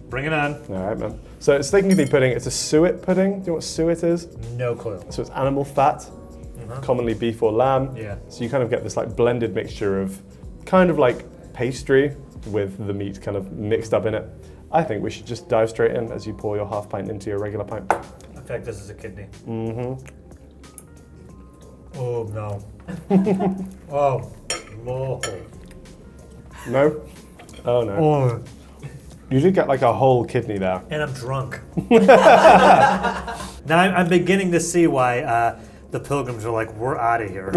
bring it on. All right, man. So it's steak and kidney pudding. It's a suet pudding. Do you know what suet is? No clue. So it's animal fat, commonly beef or lamb. Yeah. So you kind of get this like blended mixture of kind of like pastry with the meat kind of mixed up in it. I think we should just dive straight in as you pour your half pint into your regular pint. In fact, this is a kidney. Oh, no. Oh, no. No? Oh, no. Oh. You did get like a whole kidney there. And I'm drunk. Now I'm beginning to see why the pilgrims are like, we're out of here.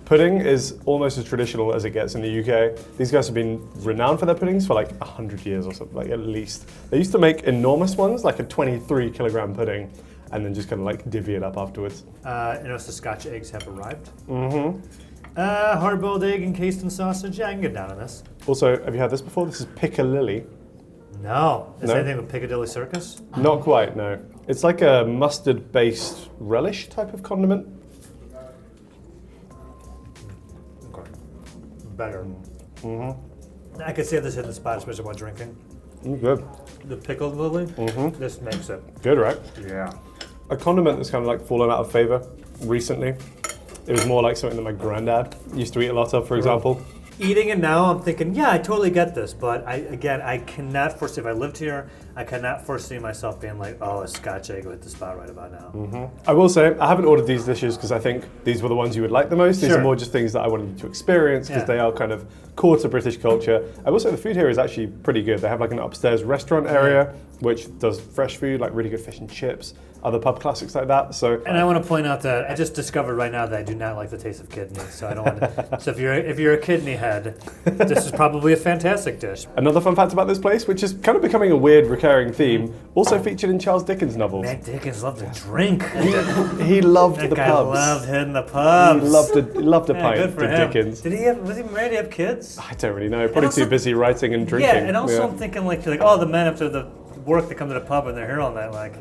Pudding is almost as traditional as it gets in the UK. These guys have been renowned for their puddings for like 100 years or something, like at least. They used to make enormous ones, like a 23 kilogram pudding, and then just kind of like divvy it up afterwards. Notice the Scotch eggs have arrived. Hard-boiled egg encased in sausage. Yeah, I can get down on this. Also, have you had this before? This is Piccalilli. No. Is anything with Piccadilly Circus? Not quite, no. It's like a mustard-based relish type of condiment. Okay. Better. I could say this hit the spot, especially while drinking. Good. The pickled lily, this makes it. Good, right? Yeah. A condiment that's kind of like fallen out of favor recently. It was more like something that my granddad used to eat a lot of, for example. eating it now, I'm thinking, yeah, I totally get this. But I cannot foresee, if I lived here, I cannot foresee myself being like, oh, a Scotch egg will hit the spot right about now. I will say, I haven't ordered these dishes because I think these were the ones you would like the most. These Sure. are more just things that I wanted you to experience because Yeah. they are kind of core to British culture. I will say the food here is actually pretty good. They have like an upstairs restaurant area which does fresh food, like really good fish and chips, other pub classics like that. So, And I want to point out that I just discovered right now that I do not like the taste of kidney, so I don't want to. So if you're a kidney head, this is probably a fantastic dish. another fun fact about this place, which is kind of becoming a weird recurring theme, also featured in Charles Dickens novels. Matt Dickens loved to drink. He loved That the guy pubs. loved hitting the pubs. He loved a Yeah, pint, good for did him. Dickens. Was he married to have kids? I don't really know. Probably also- too busy writing and drinking. Yeah, and also I'm thinking like, oh, the men after the work they come to the pub and they're here all night. Like,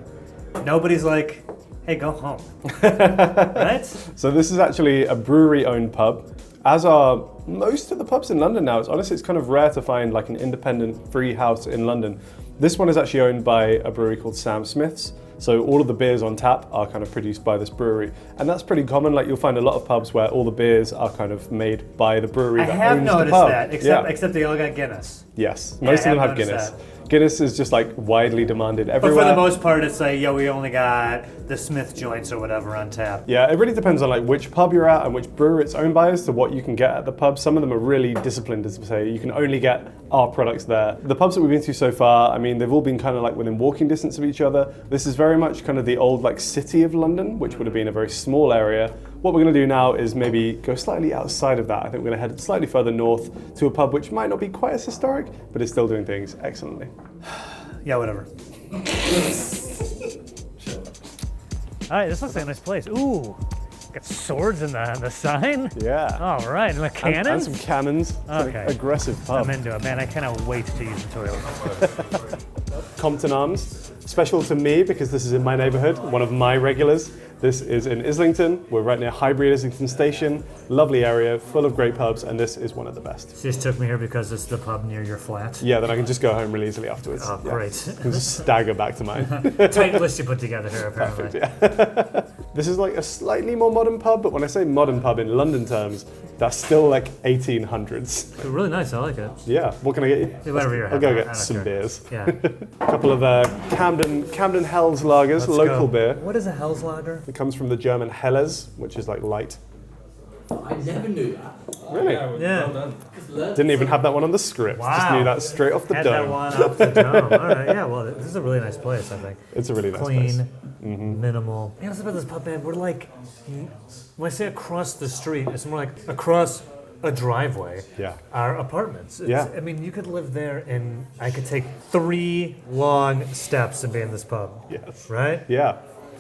nobody's like, hey, go home, right? So this is actually a brewery-owned pub, as are most of the pubs in London now. It's kind of rare to find like an independent free house in London. This one is actually owned by a brewery called Sam Smith's. So all of the beers on tap are kind of produced by this brewery. And that's pretty common. Like you'll find a lot of pubs where all the beers are kind of made by the brewery I that have owns noticed the pub. that, except they all got Guinness. Yes, Yeah, most I of them have have noticed Guinness. Guinness is just like widely demanded But everywhere. for the most part, it's like, yo, we only got the Smith joints or whatever on tap. Yeah, it really depends on like which pub you're at and which brewery it's owned by as to what you can get at the pub. Some of them are really disciplined as to say you can only get our products there. The pubs that we've been to so far, I mean, they've all been kind of like within walking distance of each other. This is very much kind of the old like city of London, which would have been a very small area. What we're going to do now is maybe go slightly outside of that. I think we're going to head slightly further north to a pub which might not be quite as historic, but is still doing things excellently. Yeah, whatever. All right, this looks like a nice place. Ooh, got swords in the sign. Yeah. All right, and the And cannons. some cannons. Okay. Aggressive pub. I'm into it, man. I cannot wait to use the toilet. Compton Arms, special to me because this is in my neighborhood, one of my regulars. This is in Islington. We're right near Highbury Islington Station. Lovely area, full of great pubs, and this is one of the best. So you just took me here because it's the pub near your flat. Yeah, then I can just go home really easily afterwards. Oh, Yeah. great. I can just stagger back to mine. Tight list you put together here, apparently. This is like a slightly more modern pub, but when I say modern pub in London terms, that's still like 1800s. They're really nice. I like it. Yeah, what can I get you? Yeah, whatever you're I'll go having, I get don't some care. beers. Yeah. A couple of Camden Hell's lagers, Let's local go. beer. What is a Hell's Lager? It comes from the German Helles, which is like light. I never knew that. Really? Yeah. Didn't even have that one on the script. Just Wow. knew that straight off the Had dome. that one off the dome. All right. Yeah. Well, this is a really nice place. I think. It's a really nice place. Clean, minimal. Man, what's about this pub, man? We're like, when I say across the street, it's more like across a driveway. Yeah. Our apartments. Yeah. I mean, you could live there, and I could take 3 long steps and be in this pub. Yes. Right? Yeah.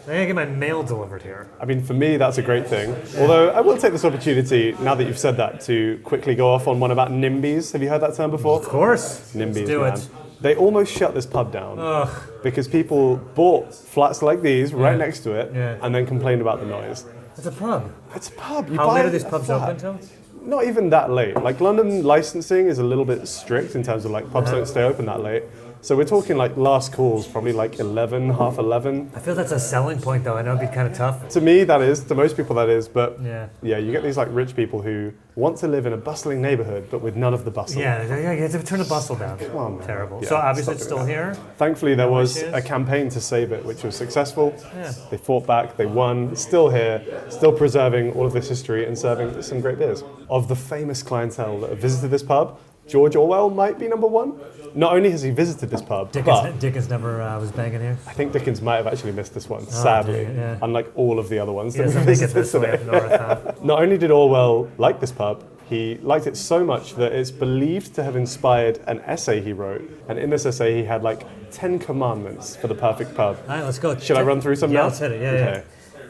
I gotta get my mail delivered here. I mean, for me, that's a great thing. Although I will take this opportunity, now that you've said that, to quickly go off on one about NIMBYs. Have you heard that term before? Of course. NIMBYs, Let's do man. it. They almost shut this pub down because people bought flats like these right next to it Yeah. and then complained about the noise. It's a pub. It's a pub. You How buy late are a these pubs flat. open till? Not even that late. Like London licensing is a little bit strict in terms of like pubs don't stay open that late. So we're talking like last calls, probably like 11, half 11. I feel that's a selling point, though. I know it'd be kind of tough. To me, that is. To most people, that is. But Yeah. you get these like rich people who want to live in a bustling neighborhood, but with none of the bustle. Yeah, you have to turn the bustle down. Come on, man. Terrible. Yeah, So obviously it's stop still doing here. Thankfully, there was issues? a campaign to save it, which was successful. Yeah. They fought back, they won, it's still here, still preserving all of this history and serving some great beers. Of the famous clientele that have visited this pub, George Orwell might be number one. Not only has he visited this pub, but Dickens never was banging here. I think Dickens might have actually missed this one, sadly, dear, yeah. unlike all of the other ones He that we doesn't make it visited this way today. up north, huh? Not only did Orwell like this pub, he liked it so much that it's believed to have inspired an essay he wrote. And in this essay, he had like 10 commandments for the perfect pub. All right, let's go. Should I run through some Yeah, now? let's hit it. Yeah, Okay.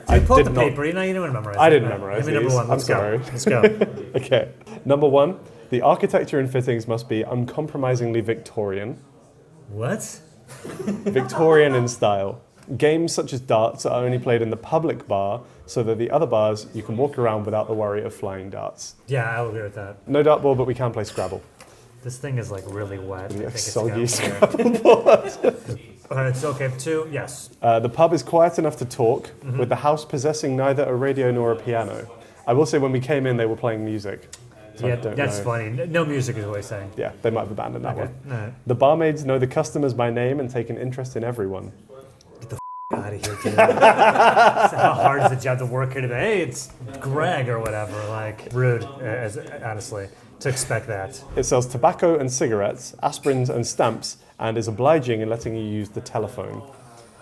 yeah. I Pull did the not. paper. You know, you didn't memorize it. I didn't All right, memorize Give me number these. one. Let's I'm go. sorry. Let's go. Okay. Number one, the architecture and fittings must be uncompromisingly Victorian. What? Victorian in style. Games such as darts are only played in the public bar, so that the other bars you can walk around without the worry of flying darts. Yeah, I'll agree with that. No dartboard, but we can play Scrabble. This thing is like really wet. I think it's Soggy got weird. Scrabble board. All right, so okay, 2, yes. The pub is quiet enough to talk, Mm-hmm. with the house possessing neither a radio nor a piano. I will say when we came in, they were playing music. So I Yeah, don't that's know. funny. No music is what he's saying. Yeah, they might have abandoned that one. All right. The barmaids know the customers by name and take an interest in everyone. Out of here, dude. How hard is the job to work here today? Hey, it's Greg or whatever. Like, rude, honestly, to expect that. It sells tobacco and cigarettes, aspirins and stamps, and is obliging in letting you use the telephone.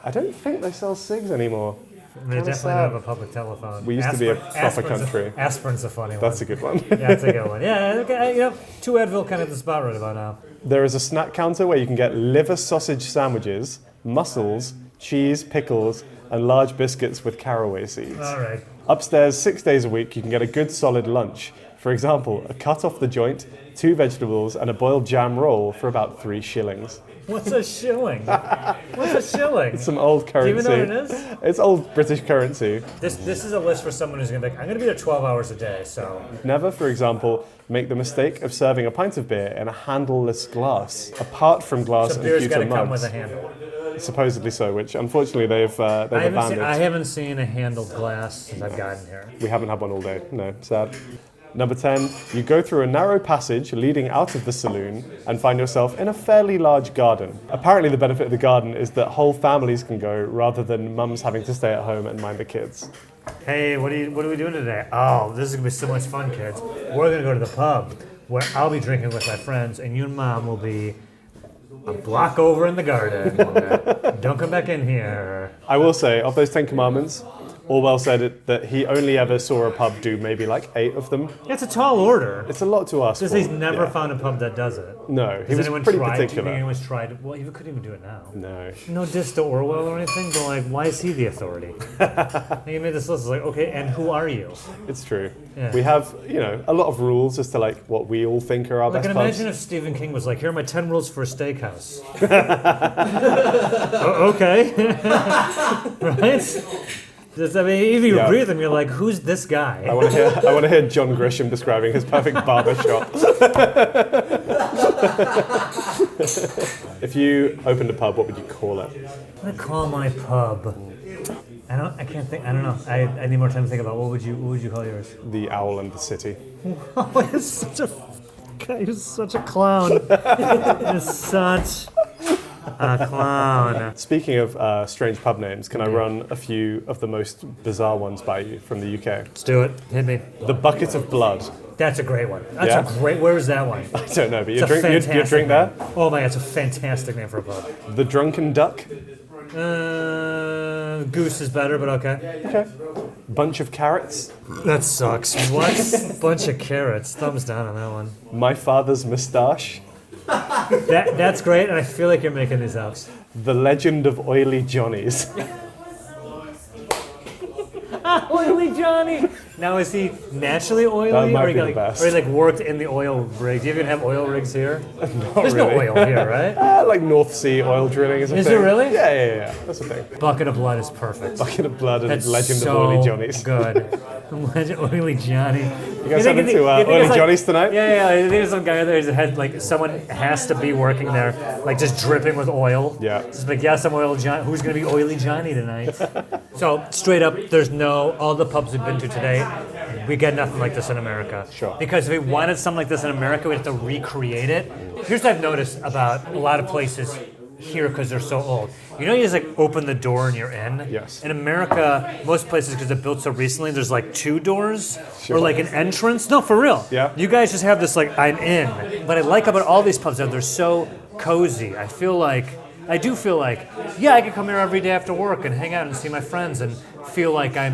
I don't think they sell cigs anymore. I mean, they Kinda definitely sad. don't have a public telephone. We used to be a proper country. Aspirin's a funny one. That's a good one. Yeah, that's a good one. Yeah, okay, yep. 2 Advil kind of the spot right about now. There is a snack counter where you can get liver sausage sandwiches, mussels, cheese, pickles, and large biscuits with caraway seeds. All right. Upstairs, 6 days a week, you can get a good solid lunch. For example, a cut off the joint, 2 vegetables, and a boiled jam roll for about 3 shillings. What's a shilling? What's a shilling? It's some old currency. Do you even know what it is? It's old British currency. This is a list for someone who's going to be like, I'm going to be there 12 hours a day, so... Never, for example, make the mistake of serving a pint of beer in a handleless glass, apart from glass So and beer's got pewter to come with mugs. a handle. Supposedly so, which unfortunately they've abandoned. I haven't seen a handled glass since I've gotten here. We haven't had one all day. No, sad. Number 10, you go through a narrow passage leading out of the saloon and find yourself in a fairly large garden. Apparently the benefit of the garden is that whole families can go rather than mums having to stay at home and mind the kids. Hey, what are we doing today? Oh, this is going to be so much fun, kids. We're going to go to the pub where I'll be drinking with my friends and you and Mom will be a block over in the garden. Don't come back in here. I will say, of those 10 commandments, Orwell said that he only ever saw a pub do maybe like 8 of them. It's a tall order. It's a lot to ask Just for. he's never Yeah. found a pub that does it. No, he Has was anyone pretty tried? particular. Anyone's tried? Well, you couldn't even do it now. No. No diss to Orwell or anything, but like, why is he the authority? He made this list. It's like, okay, and who are you? It's true. Yeah. We have, a lot of rules as to like what we all think are our Like, best and pubs. imagine if Stephen King was like, here are my 10 rules for a steakhouse. Okay. Right? Just, I mean, if you Yeah. read them, you're like, who's this guy? I want to hear John Grisham describing his perfect barber shop. If you opened a pub, what would you call it? I'm gonna call my pub. I can't think. I don't know. I need more time to think about what would you call yours? The Owl and the City. Oh, you're such a guy. You're such a clown. You're such a clown. Speaking of strange pub names, can I run a few of the most bizarre ones by you from the UK? Let's do it. Hit me. The Bucket of Blood. That's a great one. That's Yeah? a great. Where is that one? I don't know, but It's you a drink fantastic there? name. Oh my God, it's a fantastic name for a pub. The Drunken Duck. Goose is better, but okay. Okay. Bunch of Carrots. That sucks. What? Bunch of carrots. Thumbs down on that one. My Father's Moustache. That's great, and I feel like you're making these up. The Legend of Oily Johnnies. Oily Johnny. Now is he naturally oily, That might or he be the like, best. or he like worked in the oil rig? Do you even have oil rigs here? There's really. no oil here, right? Like North Sea oil drilling is a Is thing. there really? Yeah. That's a thing. Bucket of Blood is perfect. Bucket of Blood and That's Legend so of Oily Johnnies. good. Legend Oily Johnny. You guys heading to Oily Johnnies tonight? Yeah. I think there's some guy there who's had like someone has to be working there, like just dripping with oil. Yeah. Just like, yeah, some oil John. Who's gonna be Oily Johnny tonight? So straight up, there's all the pubs we've been to today, we get nothing like this in America. Sure. Because if we wanted something like this in America, we'd have to recreate it. Here's what I've noticed about a lot of places here because they're so old. You just like open the door and you're in? Yes. In America, most places, because they're built so recently, there's like 2 doors Sure. or like an entrance. No, for real. Yeah. You guys just have this like, I'm in. What I like about all these pubs is they're so cozy. I do feel like, yeah, I could come here every day after work and hang out and see my friends and feel like I'm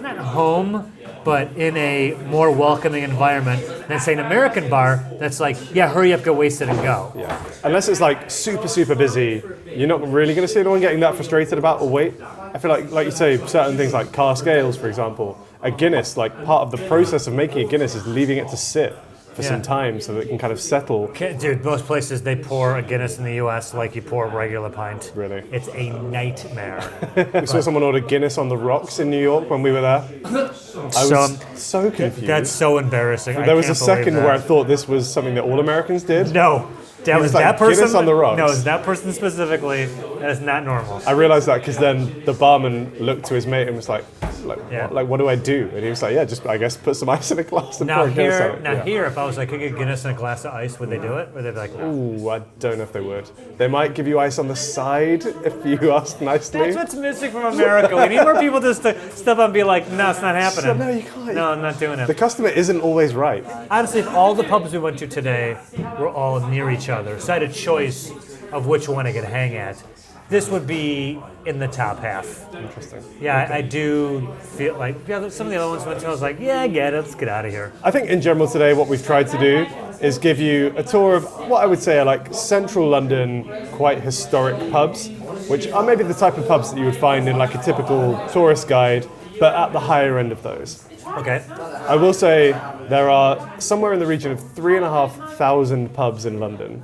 not home, but in a more welcoming environment than, say, an American bar that's like, yeah, hurry up, go wasted and go. Yeah. Unless it's like super, super busy, you're not really going to see anyone getting that frustrated about the wait. I feel like you say, certain things like car scales, for example, a Guinness, like part of the process of making a Guinness is leaving it to sit for some time so that it can kind of settle. Dude, most places they pour a Guinness in the U.S. like you pour a regular pint. Really? It's a nightmare. We saw someone order Guinness on the rocks in New York when we were there. I was so confused. That's so embarrassing. There was a second that. where I thought this was something that all Americans did. No. That was like, that person. Guinness on the rocks. No, it's that person specifically. That is not normal. I realized that because then the barman looked to his mate and was like, what do I do? And he was like, yeah, just I guess put some ice in a glass and pour a Guinness on it. Here, if I was like, could I get Guinness in a glass of ice, would they do it? Or they'd be like, no. Ooh, I don't know if they would. They might give you ice on the side if you ask nicely. That's what's missing from America. We need more people just to step up and be like, no, it's not happening. So, no, you can't. No, I'm not doing it. The customer isn't always right. Honestly, if all the pubs we went to today were all near each other, so I had a choice of which one I could hang at, this would be in the top half. Interesting. Yeah, I do feel like some of the other ones we went to, I was like, yeah, I get it, let's get out of here. I think in general today what we've tried to do is give you a tour of what I would say are like central London, quite historic pubs, which are maybe the type of pubs that you would find in like a typical tourist guide, but at the higher end of those. Okay. I will say there are somewhere in the region of 3,500 pubs in London.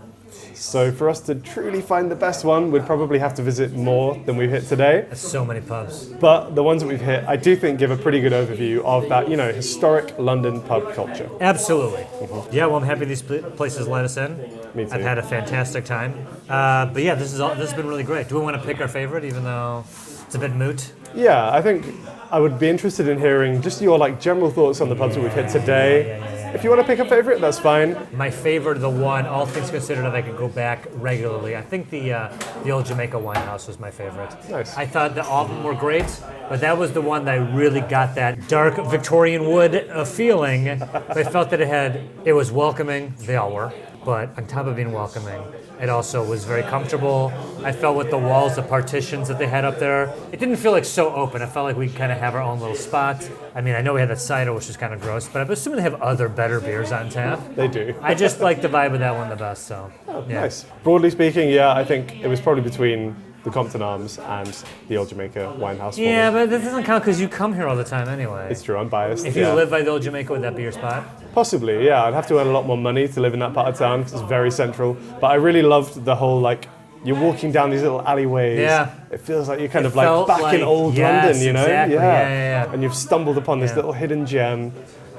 So for us to truly find the best one, we'd probably have to visit more than we've hit today. There's so many pubs. But the ones that we've hit, I do think give a pretty good overview of that, historic London pub culture. Absolutely. Yeah, well, I'm happy these places let us in. Me too. I've had a fantastic time. But yeah, this has been really great. Do we want to pick our favorite, even though it's a bit moot? Yeah, I think I would be interested in hearing just your general thoughts on the pubs that we've hit today. If you want to pick a favorite, that's fine. My favorite, the one, all things considered, that I could go back regularly. I think the old Jamaica Wine House was my favorite. Nice. I thought that all of them were great, but that was the one that I really got that dark Victorian wood feeling. I felt that it was welcoming. They all were. But on top of being welcoming, it also was very comfortable. I felt with the walls, the partitions that they had up there, it didn't feel like so open. I felt like we kind of have our own little spot. I mean, I know we had that cider, which is kind of gross, but I'm assuming they have other better beers on tap. They do. I just like the vibe of that one the best, so. Yeah. Nice. Broadly speaking, yeah, I think it was probably between the Compton Arms and the Old Jamaica Wine House. Yeah, but that doesn't count because you come here all the time anyway. It's true, I'm biased. If you live by the Old Jamaica, would that be your spot? Possibly, yeah. I'd have to earn a lot more money to live in that part of town because it's very central. But I really loved the whole, you're walking down these little alleyways. Yeah. It feels like you're kind of back in old London, you know? Exactly. Yeah. And you've stumbled upon this little hidden gem.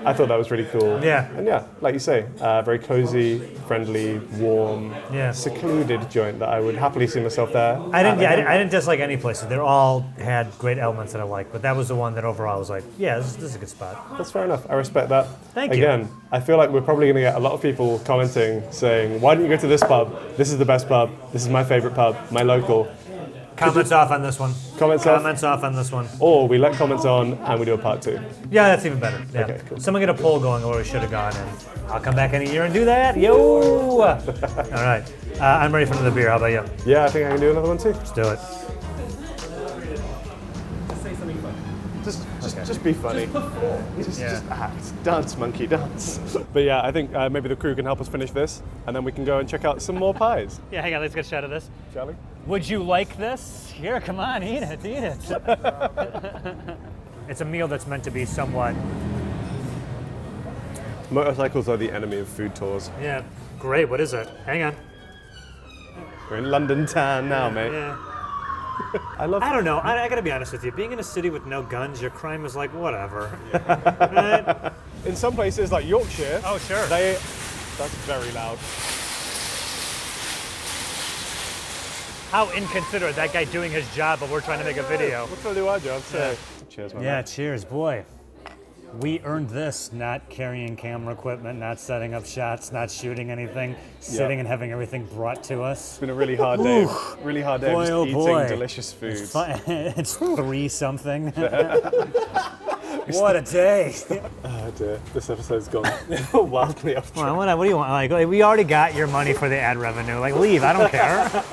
I thought that was really cool. Yeah. And yeah, like you say, very cozy, friendly, warm, secluded joint that I would happily see myself there. I didn't dislike any places. They all had great elements that I liked, but that was the one that overall I was like, yeah, this is a good spot. That's fair enough. I respect that. Thank you. Again, I feel like we're probably going to get a lot of people commenting saying, why don't you go to this pub? This is the best pub. This is my favorite pub, my local. Comments off on this one. Comments off on this one. Or we let comments on and we do a part 2. Yeah, that's even better. Yeah. Okay, cool. Someone get a poll going where we should have gone, and I'll come back in a year and do that. Yo! All right. I'm ready for another beer. How about you? Yeah, I think I can do another one too. Let's do it. Just be funny. Just act. Dance, monkey, dance. But yeah, I think maybe the crew can help us finish this, and then we can go and check out some more pies. Yeah, hang on. Let's get a shot of this. Shall we? Would you like this? Here, come on, eat it. It's a meal that's meant to be somewhat... Motorcycles are the enemy of food tours. Yeah, great. What is it? Hang on. We're in London town now, mate. Yeah. I don't know. I gotta be honest with you. Being in a city with no guns, your crime is like whatever. Right? In some places like Yorkshire, oh sure, that's very loud. How inconsiderate, that guy doing his job, but we're trying to make a video. We're trying to do our job, so cheers, man. Yeah, cheers, boy. We earned this, not carrying camera equipment, not setting up shots, not shooting anything, sitting and having everything brought to us. It's been a really hard day. Really hard day boy, of just eating boy. delicious food. It's 3-something. What a day. Oh dear, this episode's gone wildly off track. What do you want? We already got your money for the ad revenue. Leave, I don't care.